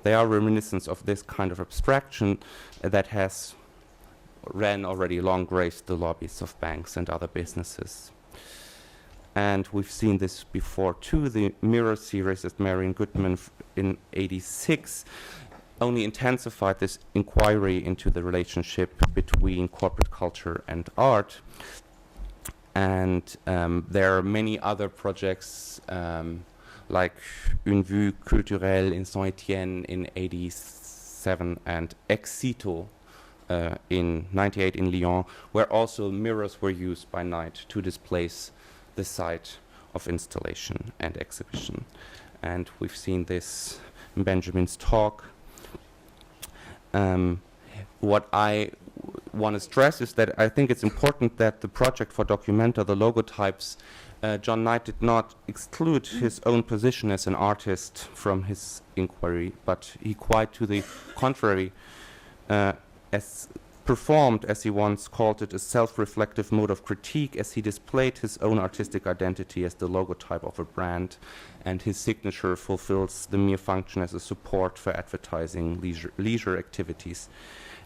they are reminiscent of this kind of abstraction that has already long graced the lobbies of banks and other businesses. And we've seen this before too. The Mirror series that Marion Goodman in '86 only intensified this inquiry into the relationship between corporate culture and art. And there are many other projects like Une Vue Culturelle in Saint-Étienne in '87 and Ex Situ in '98 in Lyon, where also mirrors were used by Knight to displace the site of installation and exhibition. And we've seen this in Benjamin's talk. What I want to stress is that I think it's important that the project for Documenta, the logotypes, John Knight did not exclude his own position as an artist from his inquiry, but he quite to the contrary, as performed, as he once called it, a self-reflective mode of critique, as he displayed his own artistic identity as the logotype of a brand, and his signature fulfills the mere function as a support for advertising leisure activities.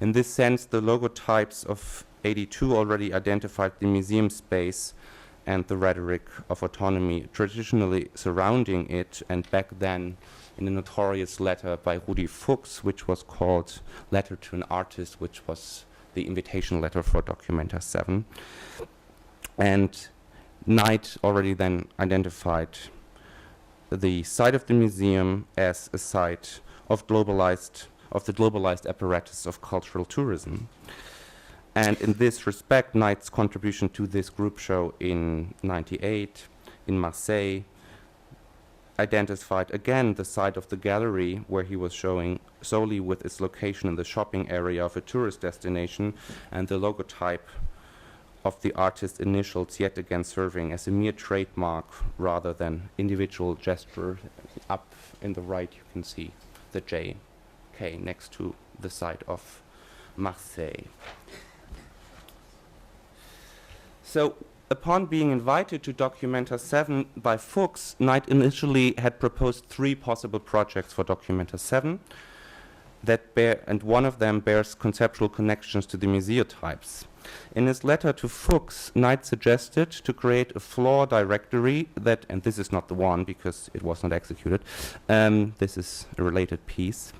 In this sense, the logotypes of '82 already identified the museum space and the rhetoric of autonomy traditionally surrounding it, and back then in a notorious letter by Rudi Fuchs, which was called Letter to an Artist, which was the invitation letter for Documenta 7. And Knight already then identified the site of the museum as a site of the globalized apparatus of cultural tourism. And in this respect, Knight's contribution to this group show in '98 in Marseille identified again the site of the gallery where he was showing solely with its location in the shopping area of a tourist destination, and the logotype of the artist's initials yet again serving as a mere trademark rather than individual gesture. Up in the right you can see the JK next to the site of Marseille. So, upon being invited to Documenta 7 by Fuchs, Knight initially had proposed 3 possible projects for Documenta 7 and one of them bears conceptual connections to the Museotypes. In his letter to Fuchs, Knight suggested to create a floor directory that, and this is not the one because it was not executed, this is a related piece.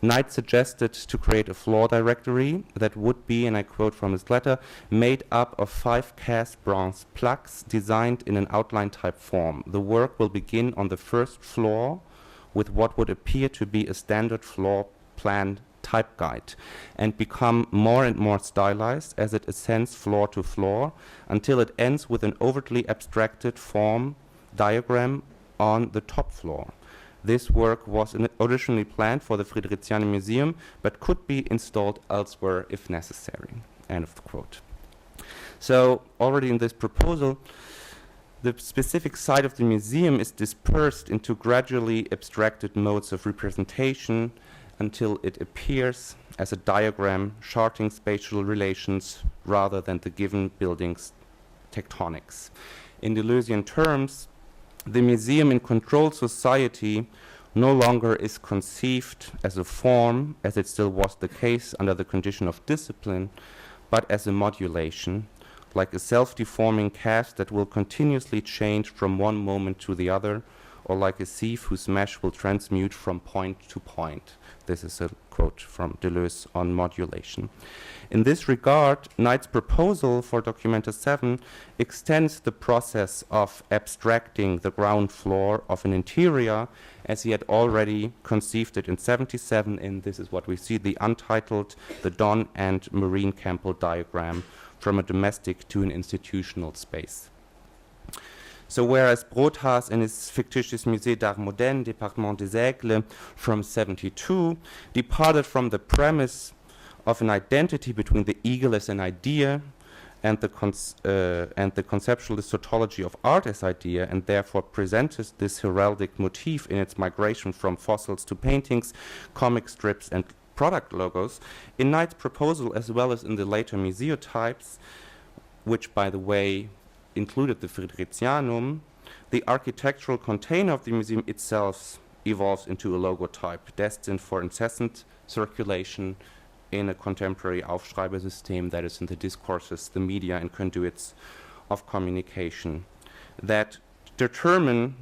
Knight suggested to create a floor directory that would be, and I quote from his letter, made up of 5 cast bronze plaques designed in an outline type form. The work will begin on the first floor with what would appear to be a standard floor plan type guide, and become more and more stylized as it ascends floor to floor until it ends with an overtly abstracted form diagram on the top floor. This work was originally planned for the Fridericiana Museum, but could be installed elsewhere if necessary. End of the quote. So already in this proposal, the specific site of the museum is dispersed into gradually abstracted modes of representation until it appears as a diagram charting spatial relations rather than the given building's tectonics. In Deleuzian terms, the museum in controlled society no longer is conceived as a form, as it still was the case under the condition of discipline, but as a modulation, like a self-deforming cast that will continuously change from one moment to the other, or like a sieve whose mesh will transmute from point to point. This is a quote from Deleuze on modulation. In this regard, Knight's proposal for Documenta 7 extends the process of abstracting the ground floor of an interior as he had already conceived it in 77 in, this is what we see, the untitled, the Don and Marine Campbell diagram, from a domestic to an institutional space. So whereas Brothas in his fictitious Musée d'Art Moderne, Département des Aigles, from 72, departed from the premise of an identity between the eagle as an idea and the conceptualist tautology of art as idea, and therefore presented this heraldic motif in its migration from fossils to paintings, comic strips, and product logos, in Knight's proposal, as well as in the later Museotypes, which, by the way, included the Fridericianum, the architectural container of the museum itself evolves into a logotype destined for incessant circulation in a contemporary Aufschreibersystem, that is in the discourses, the media, and conduits of communication that determine,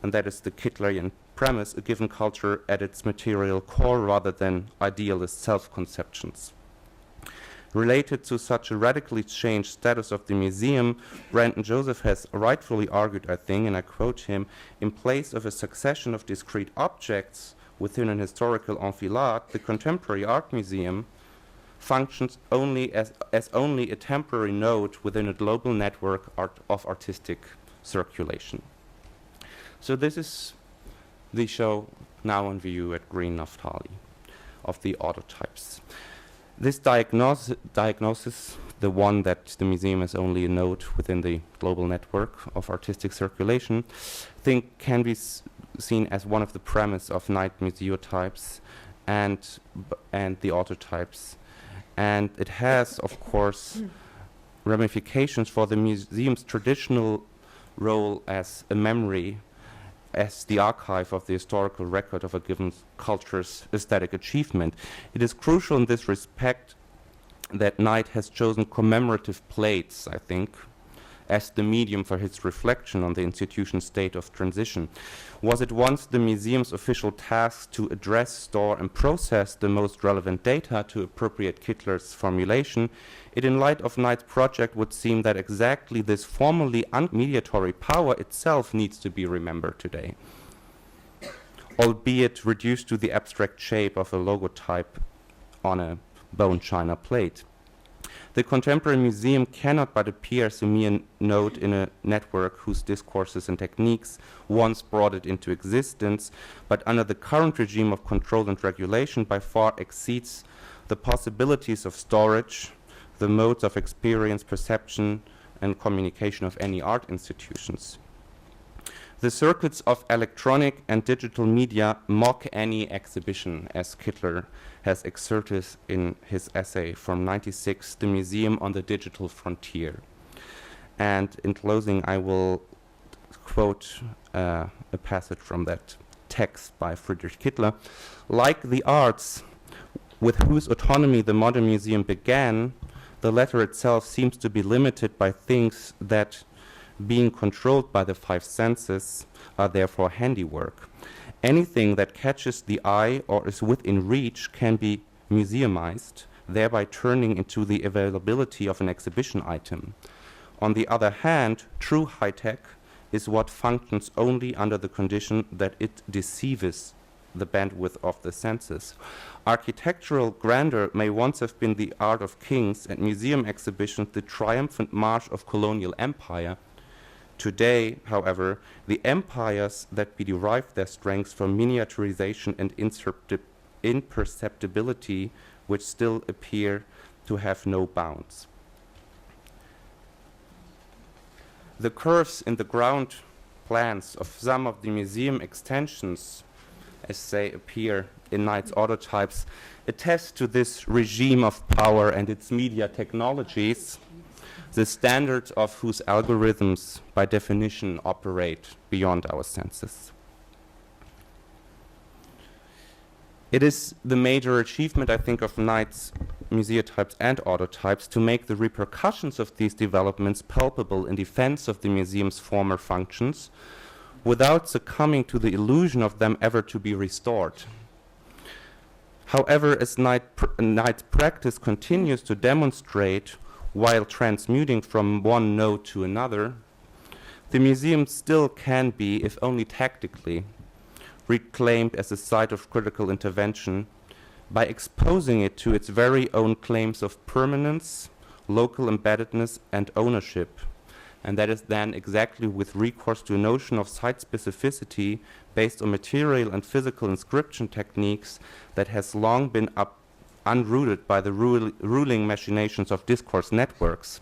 and that is the Kittlerian premise, a given culture at its material core rather than idealist self-conceptions. Related to such a radically changed status of the museum, Brandon Joseph has rightfully argued, I think, and I quote him, in place of a succession of discrete objects within an historical enfilade, the Contemporary Art Museum functions only as only a temporary node within a global network of artistic circulation. So this is the show now on view at Greene Naftali of the autotypes. This diagnosis, the one that the museum is only a node within the global network of artistic circulation, I think can be seen as one of the premise of Knight Museotypes and the autotypes. And it has, of course, ramifications for the museum's traditional role as a memory, as the archive of the historical record of a given culture's aesthetic achievement. It is crucial in this respect that Knight has chosen commemorative plates, I think, as the medium for his reflection on the institution's state of transition. Was it once the museum's official task to address, store, and process the most relevant data, to appropriate Kittler's formulation, it, in light of Knight's project, would seem that exactly this formally unmediatory power itself needs to be remembered today, albeit reduced to the abstract shape of a logotype on a bone china plate. The Contemporary Museum cannot but appear as a mere node in a network whose discourses and techniques once brought it into existence, but under the current regime of control and regulation by far exceeds the possibilities of storage, the modes of experience, perception, and communication of any art institutions. The circuits of electronic and digital media mock any exhibition, as Kittler has exerted in his essay from '96, The Museum on the Digital Frontier. And in closing, I will quote a passage from that text by Friedrich Kittler. Like the arts, with whose autonomy the modern museum began, the latter itself seems to be limited by things that, being controlled by the five senses, are therefore handiwork. Anything that catches the eye or is within reach can be museumized, thereby turning into the availability of an exhibition item. On the other hand, true high-tech is what functions only under the condition that it deceives the bandwidth of the senses. Architectural grandeur may once have been the art of kings, and museum exhibitions the triumphant march of colonial empire. Today, however, the empires that derive their strength from miniaturization and imperceptibility, which still appear to have no bounds. The curves in the ground plans of some of the museum extensions, as they appear in Knight's autotypes, attest to this regime of power and its media technologies, the standards of whose algorithms, by definition, operate beyond our senses. It is the major achievement, I think, of Knight's museotypes and autotypes to make the repercussions of these developments palpable in defense of the museum's former functions, without succumbing to the illusion of them ever to be restored. However, as Knight's practice continues to demonstrate while transmuting from one node to another, the museum still can be, if only tactically, reclaimed as a site of critical intervention by exposing it to its very own claims of permanence, local embeddedness, and ownership. And that is then exactly with recourse to a notion of site specificity based on material and physical inscription techniques that has long been unrooted by the ruling machinations of discourse networks.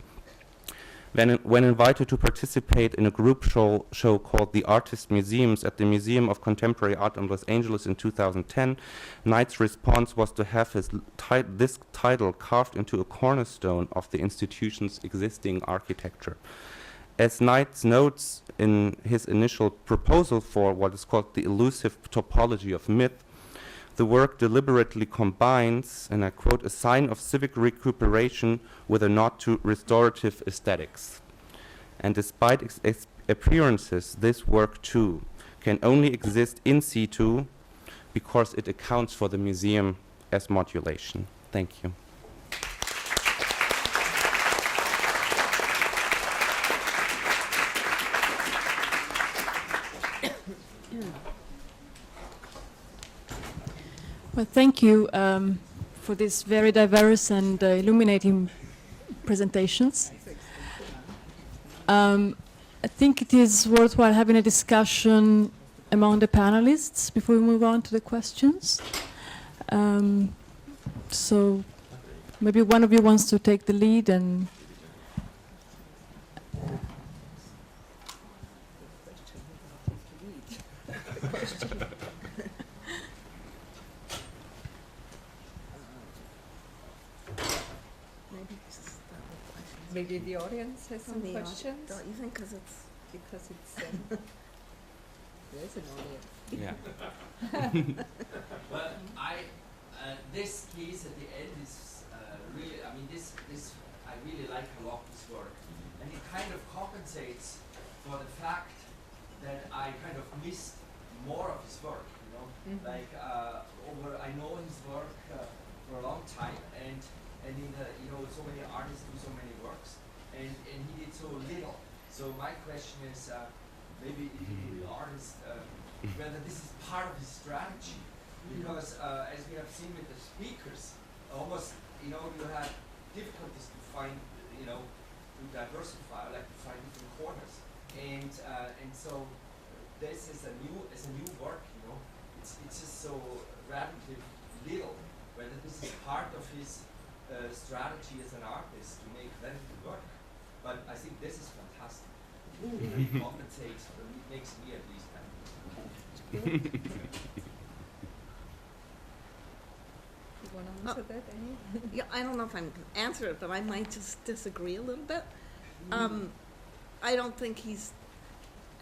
When invited to participate in a group show called The Artist Museums at the Museum of Contemporary Art in Los Angeles in 2010, Knight's response was to have this title carved into a cornerstone of the institution's existing architecture. As Knight notes in his initial proposal for what is called the elusive topology of myth, the work deliberately combines, and I quote, a sign of civic recuperation with a nod to restorative aesthetics. And despite its appearances, this work too can only exist in situ because it accounts for the museum as modulation. Thank you. Well, thank you for these very diverse and illuminating presentations. I think it is worthwhile having a discussion among the panelists before we move on to the questions. So maybe one of you wants to take the lead and Maybe the audience has some From the questions? Don't you think? Because it's There's an audience. Yeah. Well, this piece at the end is really, I mean, this I really like a lot, this work. And it kind of compensates for the fact that I kind of missed more of his work, you know? Mm-hmm. Like, I know his work for a long time, and in you know, so many artists do so many works, and he did so little. So my question is, maybe if you artist, whether this is part of his strategy, because as we have seen with the speakers, almost, you know, you have difficulties to find, you know, to diversify, like to find different corners, and so this is a new work, you know. It's just so radically little. Whether this is part of his strategy as an artist to make relative work, but I think this is fantastic. It compensates, or it makes me at least happy. You want to answer that, Annie? Yeah, I don't know if I can answer it, but I might just disagree a little bit. I don't think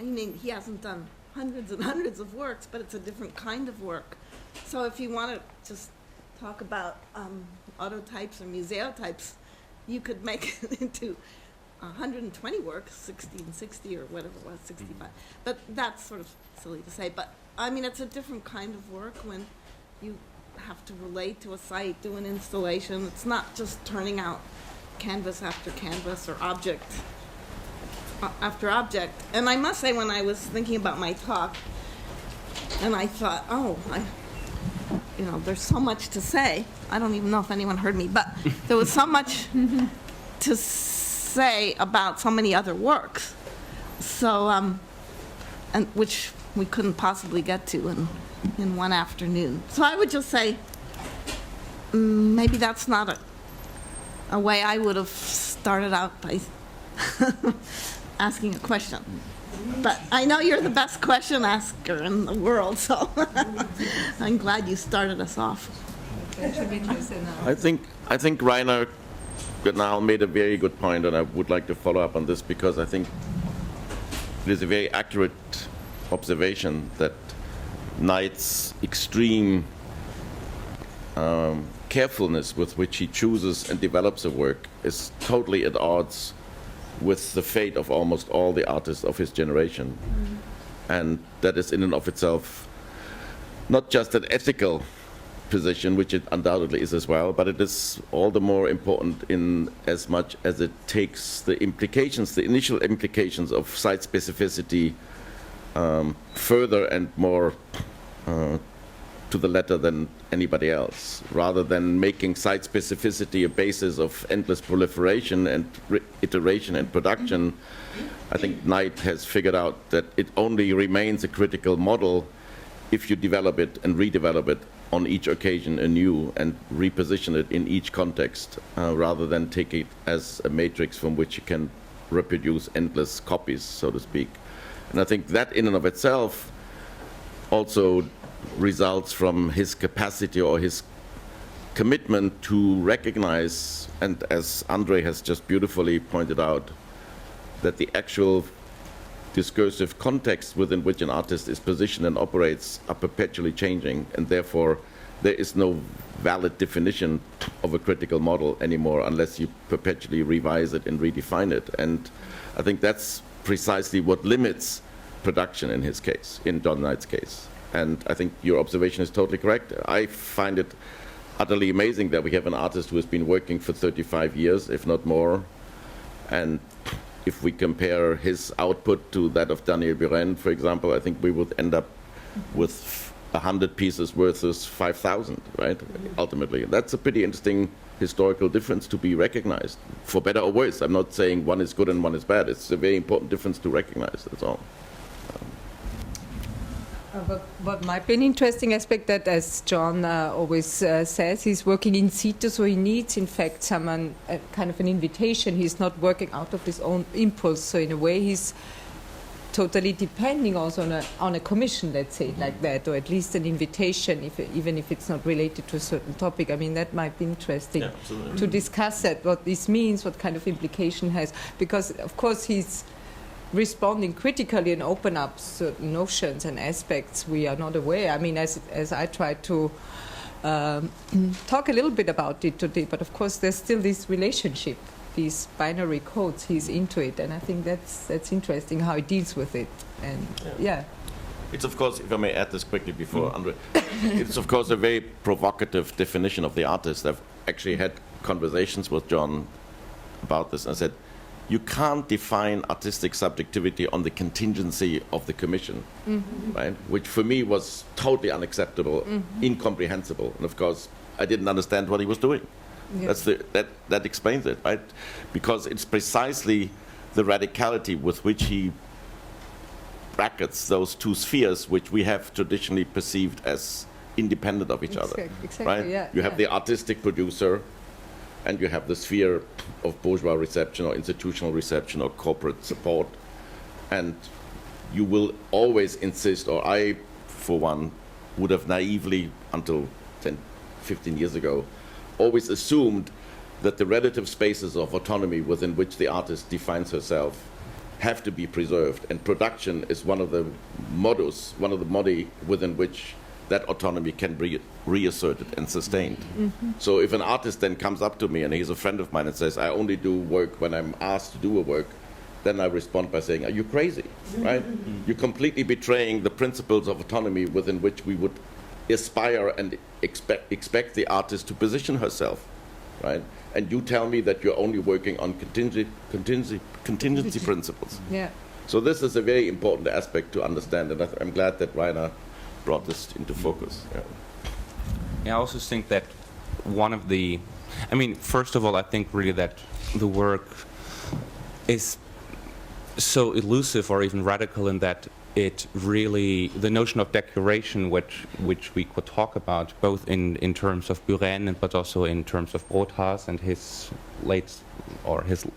I mean, he hasn't done hundreds and hundreds of works, but it's a different kind of work. So if you want to just talk about autotypes or museotypes, you could make it into 120 works, 60 and 60 or whatever it was, 65. But that's sort of silly to say. But I mean, it's a different kind of work when you have to relate to a site, do an installation. It's not just turning out canvas after canvas or object after object. And I must say, when I was thinking about my talk, and I thought, you know, there's so much to say. I don't even know if anyone heard me, but there was so much to say about so many other works. So, and which we couldn't possibly get to in one afternoon. So I would just say, maybe that's not a way I would have started out by asking a question. But I know you're the best question asker in the world, so I'm glad you started us off. I think Rainer now made a very good point, and I would like to follow up on this because I think it is a very accurate observation that Knight's extreme carefulness with which he chooses and develops a work is totally at odds with the fate of almost all the artists of his generation. And that is in and of itself not just an ethical position, which it undoubtedly is as well, but it is all the more important in as much as it takes the implications, the initial implications of site specificity further and more to the letter than anybody else, rather than making site specificity a basis of endless proliferation and iteration and production. I think Knight has figured out that it only remains a critical model if you develop it and redevelop it on each occasion anew and reposition it in each context, rather than take it as a matrix from which you can reproduce endless copies, so to speak. And I think that in and of itself also results from his capacity or his commitment to recognize, and as Andre has just beautifully pointed out, that the actual discursive context within which an artist is positioned and operates are perpetually changing, and therefore there is no valid definition of a critical model anymore unless you perpetually revise it and redefine it. And I think that's precisely what limits production in his case, in John Knight's case. And I think your observation is totally correct. I find it utterly amazing that we have an artist who has been working for 35 years, if not more. And if we compare his output to that of Daniel Buren, for example, I think we would end up with 100 pieces versus 5,000, right? Ultimately. That's a pretty interesting historical difference to be recognized, for better or worse. I'm not saying one is good and one is bad. It's a very important difference to recognize, that's all. What might be an interesting aspect that, as John always says, he's working in situ, so he needs, in fact, someone, kind of an invitation. He's not working out of his own impulse, so in a way he's totally depending also on a commission, let's say it like that, or at least an invitation, even if it's not related to a certain topic. I mean, that might be interesting to discuss that, what this means, what kind of implication has, because, of course, he's responding critically and open up certain notions and aspects we are not aware. I mean, as I tried to talk a little bit about it today, but of course there's still this relationship, these binary codes. He's into it, and I think that's interesting how he deals with it. And yeah. It's of course, if I may add this quickly before Andre, it's of course a very provocative definition of the artist. I've actually had conversations with John about this, and I said, you can't define artistic subjectivity on the contingency of the commission, right? Which for me was totally unacceptable, incomprehensible. And of course, I didn't understand what he was doing. Yeah. That explains it, right? Because it's precisely the radicality with which he brackets those two spheres, which we have traditionally perceived as independent of each other, exactly, right? Yeah, you have the artistic producer, and you have the sphere of bourgeois reception or institutional reception or corporate support. And you will always insist, or I, for one, would have naively, until 10, 15 years ago, always assumed that the relative spaces of autonomy within which the artist defines herself have to be preserved. And production is one of the modus, one of the modi within which that autonomy can be reasserted and sustained. So if an artist then comes up to me and he's a friend of mine and says, I only do work when I'm asked to do a work, then I respond by saying, are you crazy, right? You're completely betraying the principles of autonomy within which we would aspire and expect the artist to position herself, right? And you tell me that you're only working on contingency principles. Yeah. So this is a very important aspect to understand, and I'm glad that Rainer brought this into focus. Yeah, I also think that one of the, I mean, first of all, I think really that the work is so elusive or even radical in that it really, the notion of decoration, which we could talk about, both in terms of Buren, but also in terms of Brothas and his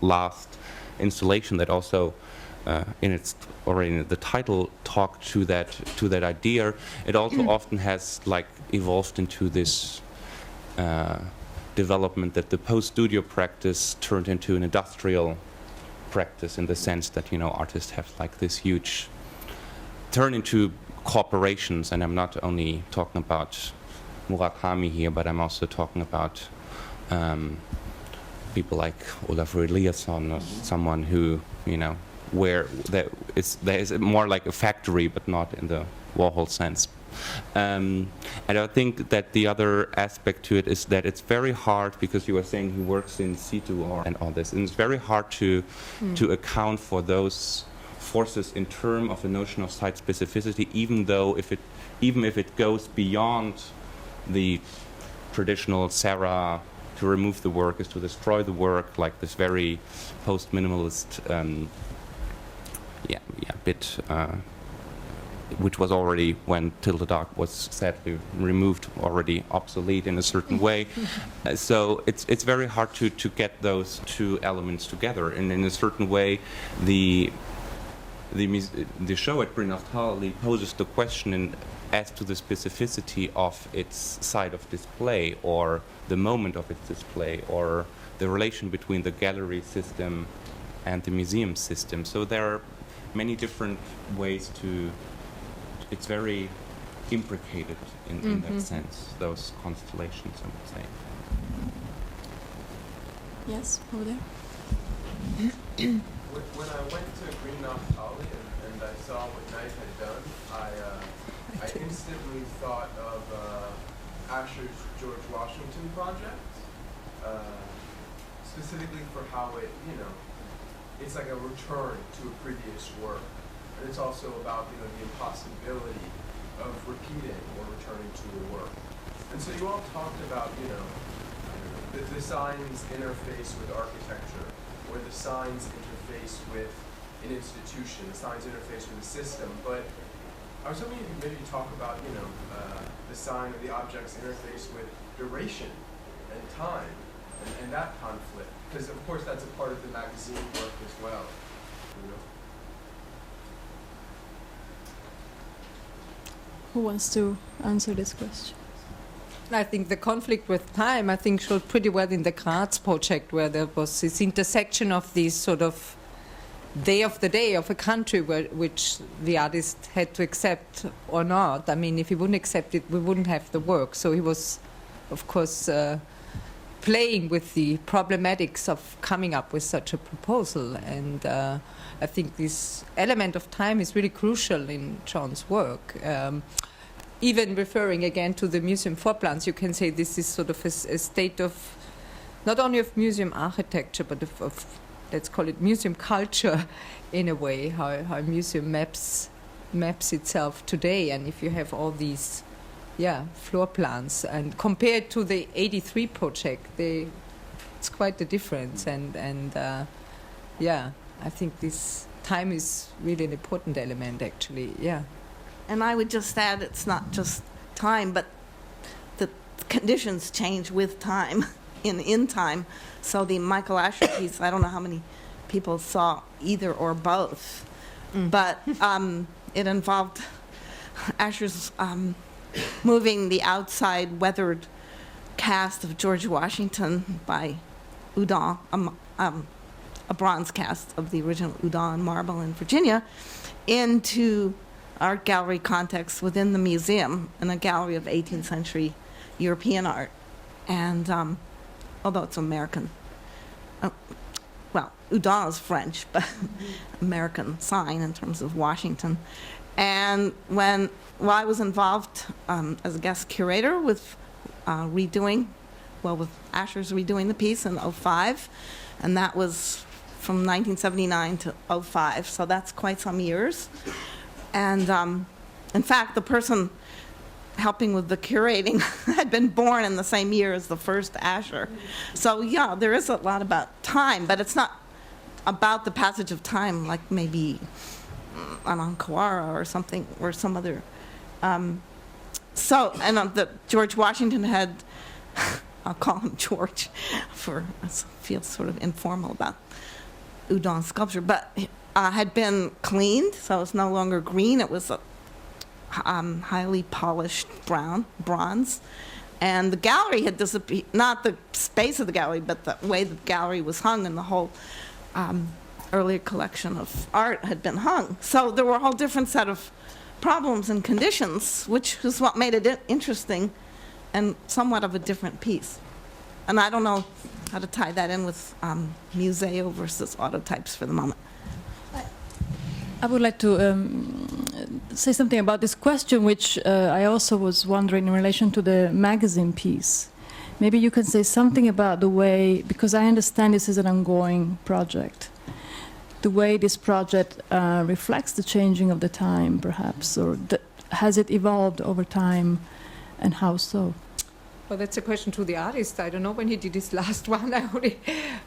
last installation that also in the title talk to that idea. It also often has like evolved into this development that the post-studio practice turned into an industrial practice, in the sense that, you know, artists have like this huge turn into corporations. And I'm not only talking about Murakami here, but I'm also talking about people like Olaf Eliasson, or someone who, you know, where there is more like a factory, but not in the Warhol sense. And I think that the other aspect to it is that it's very hard, because you were saying he works in situ and all this, and it's very hard to account for those forces in terms of a notion of site specificity, even if it goes beyond the traditional Sarah, to remove the work is to destroy the work, like this very post-minimalist bit, which was already, when Till the Dark was sadly removed, already obsolete in a certain way. So it's very hard to get those two elements together, and in a certain way the show at Greene Naftali poses the question as to the specificity of its site of display, or the moment of its display, or the relation between the gallery system and the museum system. So there are many different ways to. It's very imbricated in that sense, those constellations, I would say. Yes, over there. When I went to Greene Naftali and I saw what Knight had done, I instantly thought of Asher's George Washington project, specifically for how it's like a return to a previous work. And it's also about, the impossibility of repeating or returning to a work. And so you all talked about, the signs interface with architecture, or the signs interface with an institution, the signs interface with a system. But I was hoping you could maybe talk about, the sign or the object's interface with duration and time and that conflict. Because, of course, that's a part of the magazine work as well. Who wants to answer this question? I think the conflict with time, showed pretty well in the Graz project, where there was this intersection of these sort of day of the day of a country which the artist had to accept or not. I mean, if he wouldn't accept it, we wouldn't have the work. So he was, of course, playing with the problematics of coming up with such a proposal. And I think this element of time is really crucial in John's work. Even referring again to the museum floor plans, you can say this is sort of a state of, not only of museum architecture, but of let's call it museum culture, in a way, how a museum maps itself today. And if you have all these floor plans, and compared to the 83 project, it's quite a difference. And I think this time is really an important element, actually. And I would just add, it's not just time, but the conditions change with time, in time. So the Michael Asher piece, I don't know how many people saw either or both, but it involved Asher's moving the outside weathered cast of George Washington by Houdon, a bronze cast of the original Houdon marble in Virginia, into art gallery context within the museum, in a gallery of 18th century European art. And although it's American, Houdon is French, but American sign in terms of Washington. And while I was involved as a guest curator with with Asher's redoing the piece in 2005, and that was from 1979 to 2005, so that's quite some years. And in fact, the person helping with the curating had been born in the same year as the first Asher. So there is a lot about time, but it's not about the passage of time like maybe an Ankara or something, or some other. The George Washington had, I'll call him George, I feel sort of informal about Houdon sculpture, but had been cleaned, so it's no longer green. It was a highly polished bronze. And the gallery had disappeared, not the space of the gallery, but the way the gallery was hung, and the whole earlier collection of art had been hung. So there were a whole different set of problems and conditions, which is what made it interesting and somewhat of a different piece. And I don't know how to tie that in with Museu versus Autotypes for the moment. I would like to say something about this question, which I also was wondering in relation to the magazine piece. Maybe you can say something about the way, because I understand this is an ongoing project, the way this project reflects the changing of the time, perhaps, or has it evolved over time, and how so? Well, that's a question to the artist. I don't know when he did his last one. I only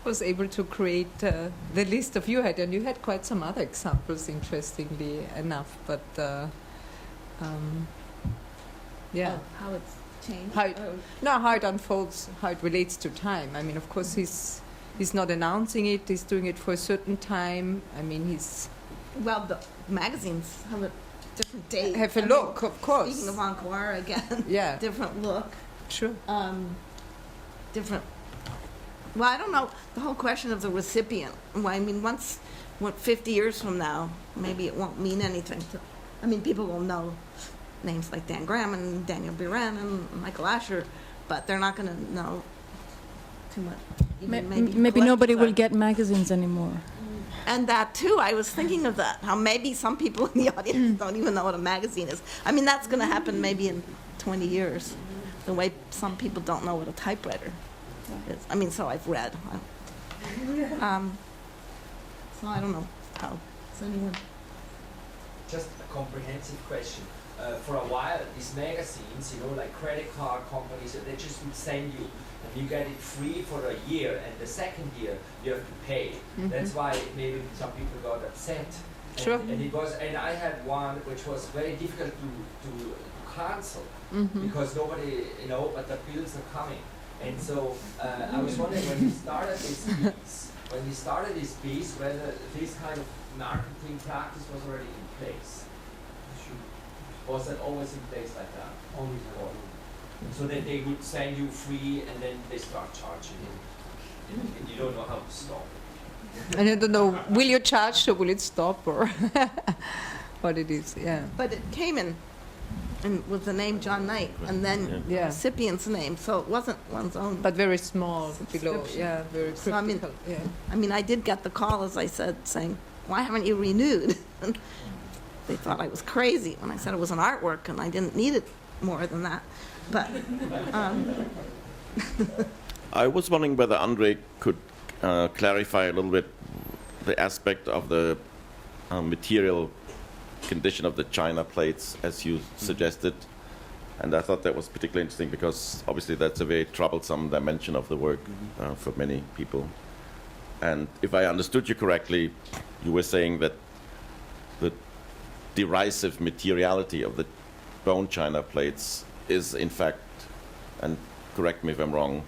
was able to create the list of you had, and you had quite some other examples, interestingly enough. But yeah, How it's changed? how it unfolds, how it relates to time. I mean, of course, he's not announcing it. He's doing it for a certain time. I mean, he's Well, the magazines have a different date. have a I mean, look, of course. Speaking of Encore again, Yeah, different look, sure. different. Well, I don't know the whole question of the recipient. Well, I mean, once, 50 years from now, maybe it won't mean anything. I mean, people will know names like Dan Graham and Daniel Buren and Michael Asher, but they're not going to know too much. Even Maybe nobody will collectors get magazines anymore. And that too, I was thinking of that, how maybe some people in the audience don't even know what a magazine is. I mean, that's going to happen maybe in 20 years, the way some people don't know what a typewriter is. I mean, so I've read. So I don't know how. Does anyone? Just a comprehensive question. For a while, these magazines, you know, like credit card companies, they just would send you, and you get it free for a year, and the second year you have to pay. That's why maybe some people got upset. Sure. And it was, and I had one which was very difficult to cancel because nobody, you know, but the bills are coming. And so I was wondering when we started this piece, whether this kind of marketing practice was already in place. Was that always in place like that? Always. So that they would send you free and then they start charging you. And you don't know how to stop. And I don't know, will you charge or will it stop or what it is, yeah. But it came in with the name John Knight, and then the Yeah. recipient's name, so it wasn't one's own. But very small below, Subscription. yeah, very So, I mean, cryptical, yeah. I mean, I did get the call, as I said, saying, why haven't you renewed? And they thought I was crazy when I said it was an artwork and I didn't need it more than that. But I was wondering whether Andre could clarify a little bit the aspect of the material condition of the china plates, as you suggested. And I thought that was particularly interesting because obviously that's a very troublesome dimension of the work for many people. And if I understood you correctly, you were saying that the derisive materiality of the bone china plates is in fact, and correct me if I'm wrong,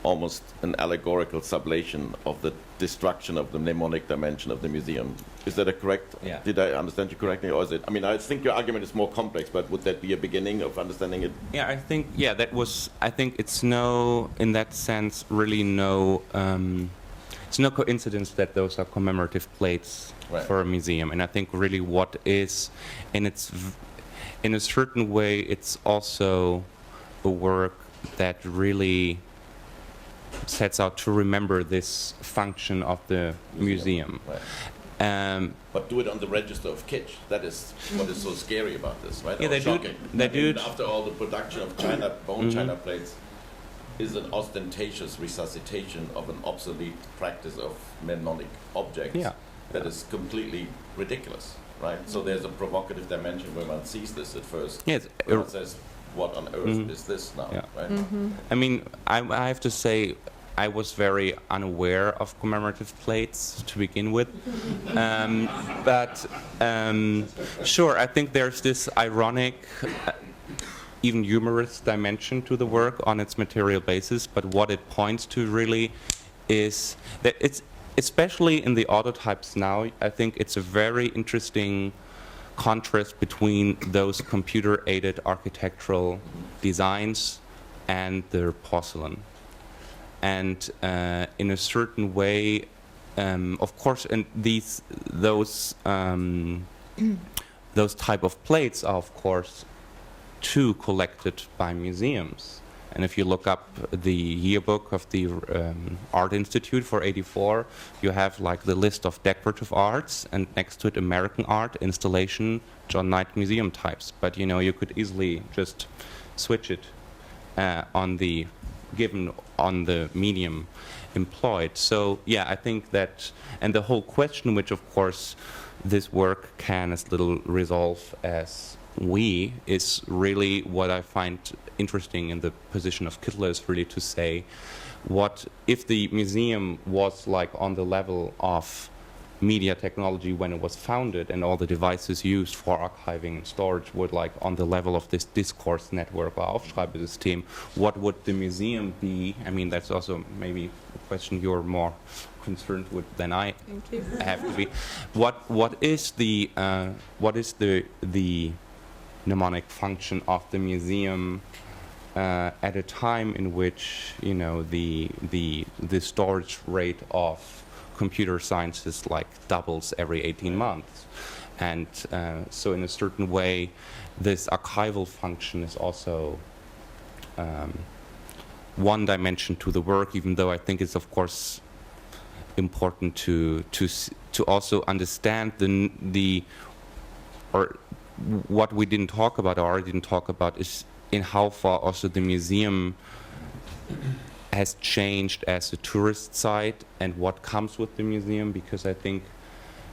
almost an allegorical sublation of the destruction of the mnemonic dimension of the museum. Is that a correct? Yeah. Did I understand you correctly, or is it? I mean, I think your argument is more complex, but would that be a beginning of understanding it? Yeah, I think, yeah, that was, I think it's no, in that sense, really no, it's no coincidence that those are commemorative plates Right. for a museum. And I think really what is, and it's, in a certain way, it's also a work that really sets out to remember this function of the museum. Right. But do it on the register of kitsch. That is what is so scary about this, right? Yeah, Or they do it- shocking. they I do mean, it- after all, the production of china, bone china plates is an ostentatious resuscitation of an obsolete practice of mnemonic objects Yeah. that is completely ridiculous, right? So there's a provocative dimension where one sees this at first. Yes, Where one says, what on earth is this now, Yeah. right? I mean, I have to say, I was very unaware of commemorative plates to begin with. But sure, I think there's this ironic, even humorous dimension to the work on its material basis. But what it points to really is that it's, especially in the autotypes now, I think it's a very interesting contrast between those computer-aided architectural designs and their porcelain. And in a certain way, of course, and those type of plates are, of course, too collected by museums. And if you look up the yearbook of the Art Institute for '84, you have like the list of decorative arts, and next to it American art, installation, John Knight museum types. But you know, you could easily just switch it given on the medium employed. So yeah, I think that, and the whole question, which of course this work can as little resolve as we, is really what I find interesting in the position of Kittler, is really to say, what if the museum was like on the level of media technology when it was founded, and all the devices used for archiving and storage were like on the level of this discourse network or Aufschreibesystem, what would the museum be? I mean, that's also maybe a question you're more concerned with than I have to be. What is the mnemonic function of the museum at a time in which, you know, the storage rate of computer sciences like doubles every 18 months, and so in a certain way this archival function is also one dimension to the work, even though I think it's of course important to also understand what we didn't talk about, or I didn't talk about, is in how far also the museum has changed as a tourist site and what comes with the museum, because I think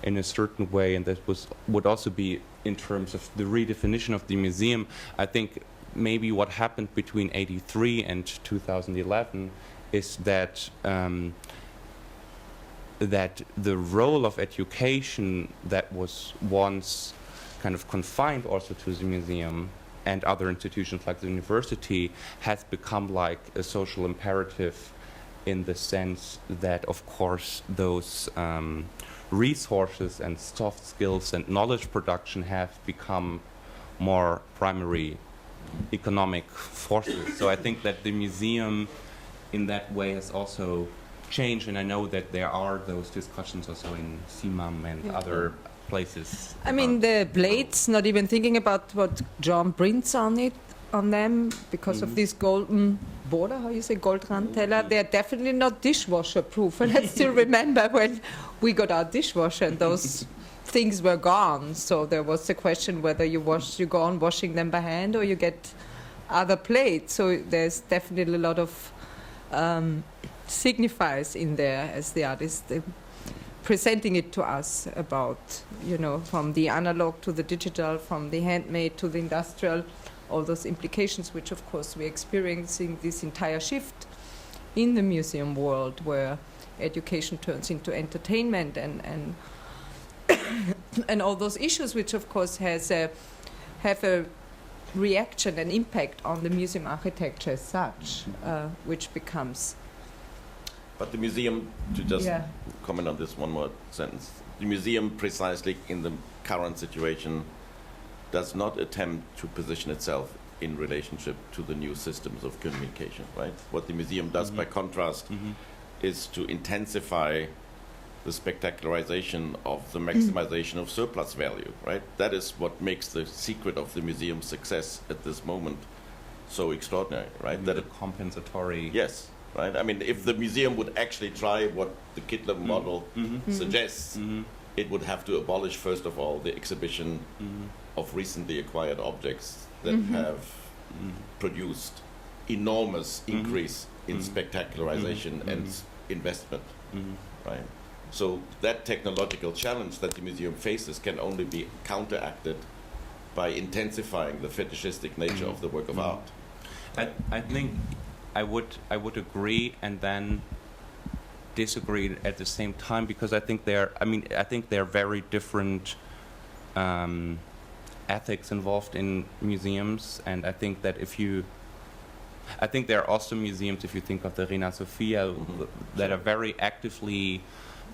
in a certain way, and that would also be in terms of the redefinition of the museum, I think maybe what happened between '83 and 2011 is that that the role of education that was once kind of confined also to the museum and other institutions like the university has become like a social imperative, in the sense that of course those resources and soft skills and knowledge production have become more primary economic forces. So I think that the museum in that way has also changed, and I know that there are those discussions also in CIMAM and other places. I mean, the plates, not even thinking about what John prints on them, because of this golden border, how you say, Goldranteller, they're definitely not dishwasher proof. And I still remember when we got our dishwasher and those things were gone. So there was the question whether you go on washing them by hand or you get other plates. So there's definitely a lot of signifiers in there as the artist presenting it to us about, you know, from the analog to the digital, from the handmade to the industrial, all those implications, which of course we're experiencing this entire shift in the museum world, where education turns into entertainment and and all those issues, which of course have a reaction and impact on the museum architecture as such, which becomes. But the museum, to just comment on this one more sentence, the museum precisely in the current situation does not attempt to position itself in relationship to the new systems of communication, right? What the museum does by contrast is to intensify the spectacularization of the maximization of surplus value, right? That is what makes the secret of the museum's success at this moment so extraordinary, right? That the compensatory. Yes. Right? I mean, if the museum would actually try what the Kittler model suggests, it would have to abolish, first of all, the exhibition of recently acquired objects that have produced enormous increase in spectacularization and investment. Right? So that technological challenge that the museum faces can only be counteracted by intensifying the fetishistic nature of the work of art. I think I would agree and then disagree at the same time, because I think there are very different ethics involved in museums, and I think that I think there are also museums, if you think of the Reina Sofia, that are very actively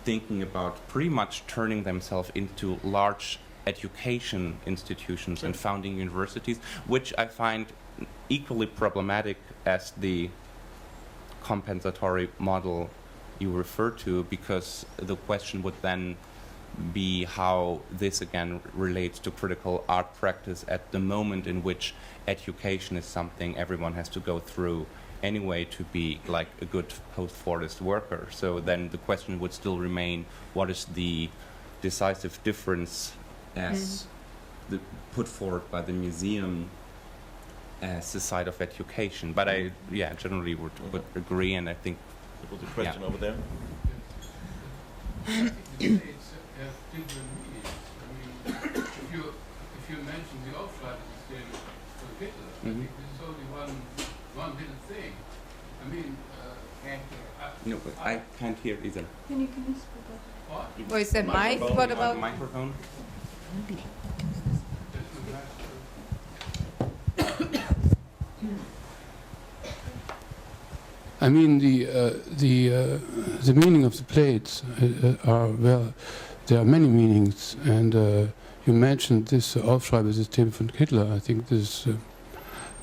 thinking about pretty much turning themselves into large education institutions and founding universities, which I find equally problematic as the compensatory model you refer to, because the question would then be how this again relates to critical art practice at the moment in which education is something everyone has to go through anyway to be like a good post-Fordist worker. So then the question would still remain, what is the decisive difference as put forward by the museum as the side of education? But I, generally would agree, and I think There was a question over there. It's different meanings. I mean, if you mention the Aufschreibsystem for Hitler, I think this is only one little thing. I mean, no, I can't hear either. Can you speak up? what? Oh, is that mic? What about? Microphone? I mean, the meaning of the plates are, well, there are many meanings, and you mentioned this Aufschreibsystem von Hitler. I think this,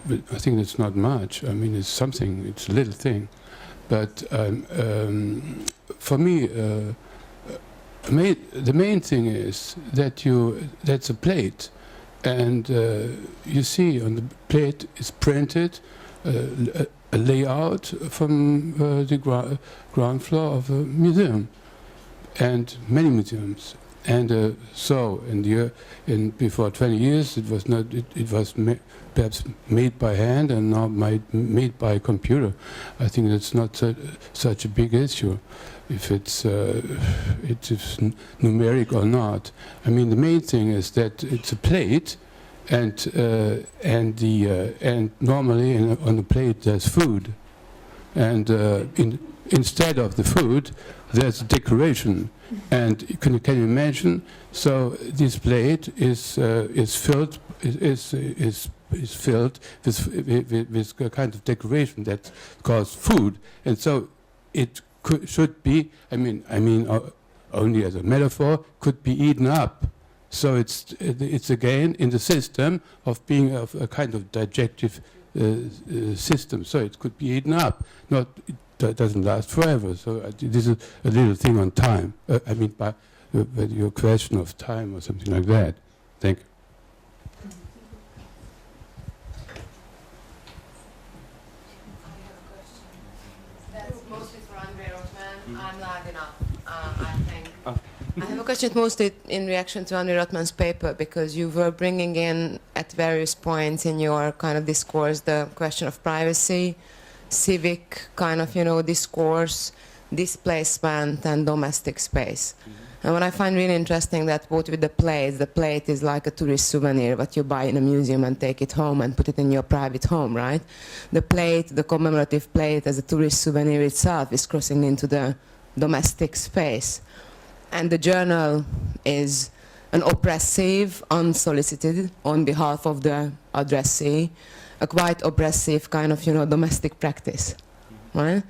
I think it's not much. I mean, it's something. It's a little thing, but for me, the main thing is that that's a plate, and you see on the plate is printed a layout from the ground floor of a museum, and many museums. And so, before 20 years, it was not. It was perhaps made by hand, and now made by a computer. I think that's not such a big issue, if it's numeric or not. I mean, the main thing is that it's a plate, and normally on the plate there's food, and instead of the food there's decoration. And can you imagine? So this plate is filled with a kind of decoration that's called food, and so it should be. I mean, only as a metaphor, could be eaten up. So it's again in the system of being of a kind of digestive system. So it could be eaten up. That doesn't last forever. So this is a little thing on time. I mean, by your question of time or something like that. Thank you. That's mostly for Andre Rothman. I'm loud enough, I think. I have a question mostly in reaction to Andre Rothman's paper, because you were bringing in at various points in your kind of discourse the question of privacy, civic kind of, discourse, displacement, and domestic space. And what I find really interesting that both with the plate is like a tourist souvenir, what you buy in a museum and take it home and put it in your private home, right? The plate, the commemorative plate as a tourist souvenir itself is crossing into the domestic space. And the journal is an oppressive, unsolicited, on behalf of the addressee, a quite oppressive kind of, domestic practice, right?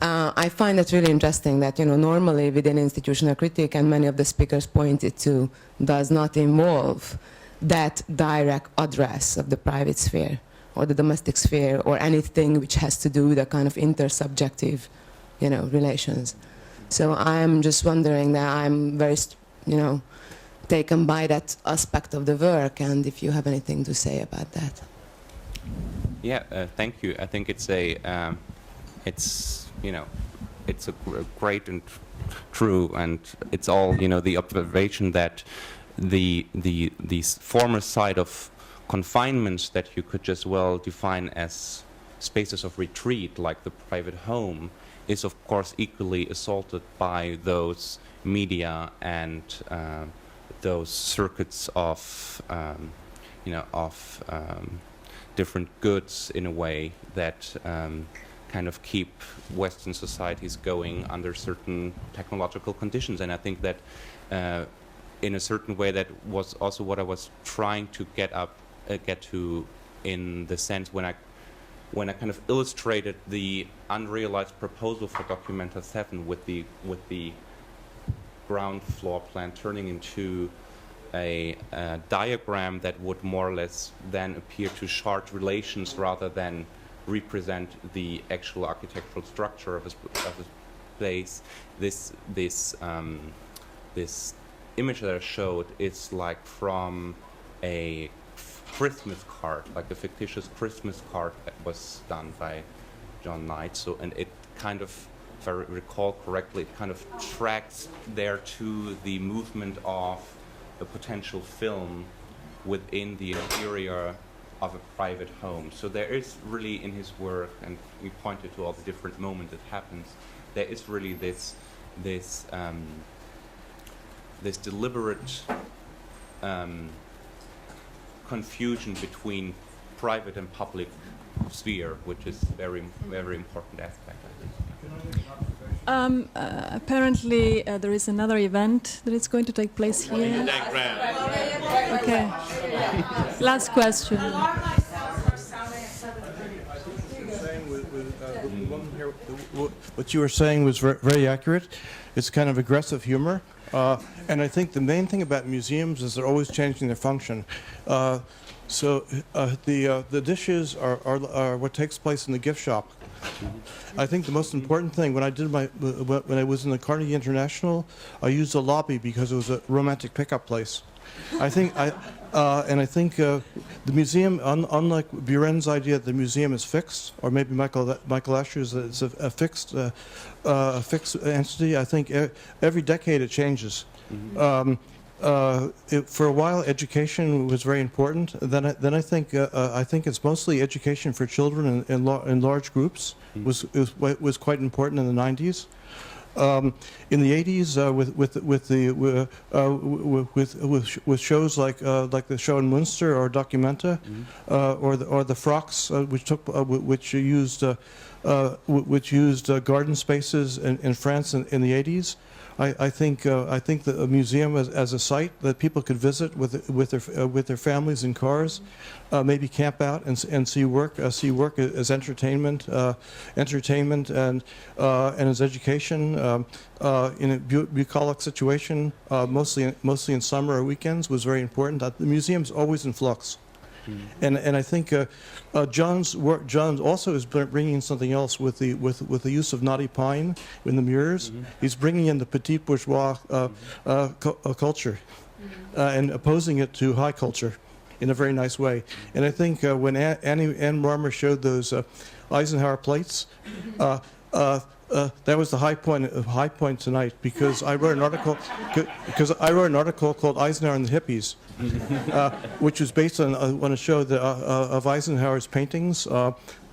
I find that really interesting that, normally within institutional critique, and many of the speakers pointed to, does not involve that direct address of the private sphere or the domestic sphere or anything which has to do with the kind of intersubjective, relations. So I'm just wondering that I'm very, taken by that aspect of the work, and if you have anything to say about that. Yeah, thank you. I think it's a, it's a great and true, and it's all, the observation that the former side of confinements that you could just well define as spaces of retreat, like the private home, is of course equally assaulted by those media and those circuits of, different goods in a way that kind of keep Western societies going under certain technological conditions. And I think that in a certain way that was also what I was trying to get to in the sense when I kind of illustrated the unrealized proposal for Documenta 7 with the ground floor plan turning into a diagram that would more or less then appear to chart relations rather than represent the actual architectural structure of a place. This image that I showed is like from a Christmas card, like a fictitious Christmas card that was done by John Knight. So, and it kind of, if I recall correctly, it kind of tracks there to the movement of a potential film within the interior of a private home. So there is really in his work, and we pointed to all the different moments it happens, there is really this deliberate confusion between private and public sphere, which is very, very important aspect, I think. Apparently, there is another event that is going to take place here. Okay. Last question. What you were saying was very accurate. It's kind of aggressive humor. And I think the main thing about museums is they're always changing their function. So the dishes are what takes place in the gift shop. I think the most important thing when I was in the Carnegie International, I used the lobby because it was a romantic pickup place. I think the museum, unlike Buren's idea that the museum is fixed, or maybe Michael Asher's that it's a fixed entity, I think every decade it changes. For a while, education was very important. Then I think it's mostly education for children in large groups was quite important in the 90s. In the 80s, with shows like the show in Münster or Documenta, or the Frocks, which used garden spaces in France in the 80s. I think that a museum as a site that people could visit with their families in cars, maybe camp out and see work as entertainment and as education in a bucolic situation, mostly in summer or weekends, was very important. The museum's always in flux. And I think John also is bringing something else with the use of knotty pine in the mirrors. He's bringing in the petit bourgeois culture and opposing it to high culture in a very nice way. And I think when Anne Marmer showed those Eisenhower plates, that was the high point tonight, because I wrote an article called Eisenhower and the Hippies, which was based on a show of Eisenhower's paintings.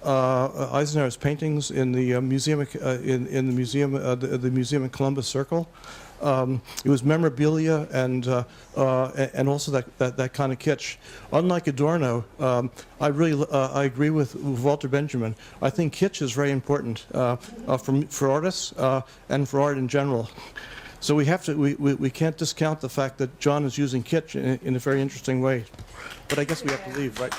Eisenhower's paintings in the museum the museum in Columbus Circle. It was memorabilia and also that kind of kitsch. Unlike Adorno, I agree with Walter Benjamin. I think kitsch is very important for artists and for art in general. So we can't discount the fact that John is using kitsch in a very interesting way. But I guess we have to leave, right?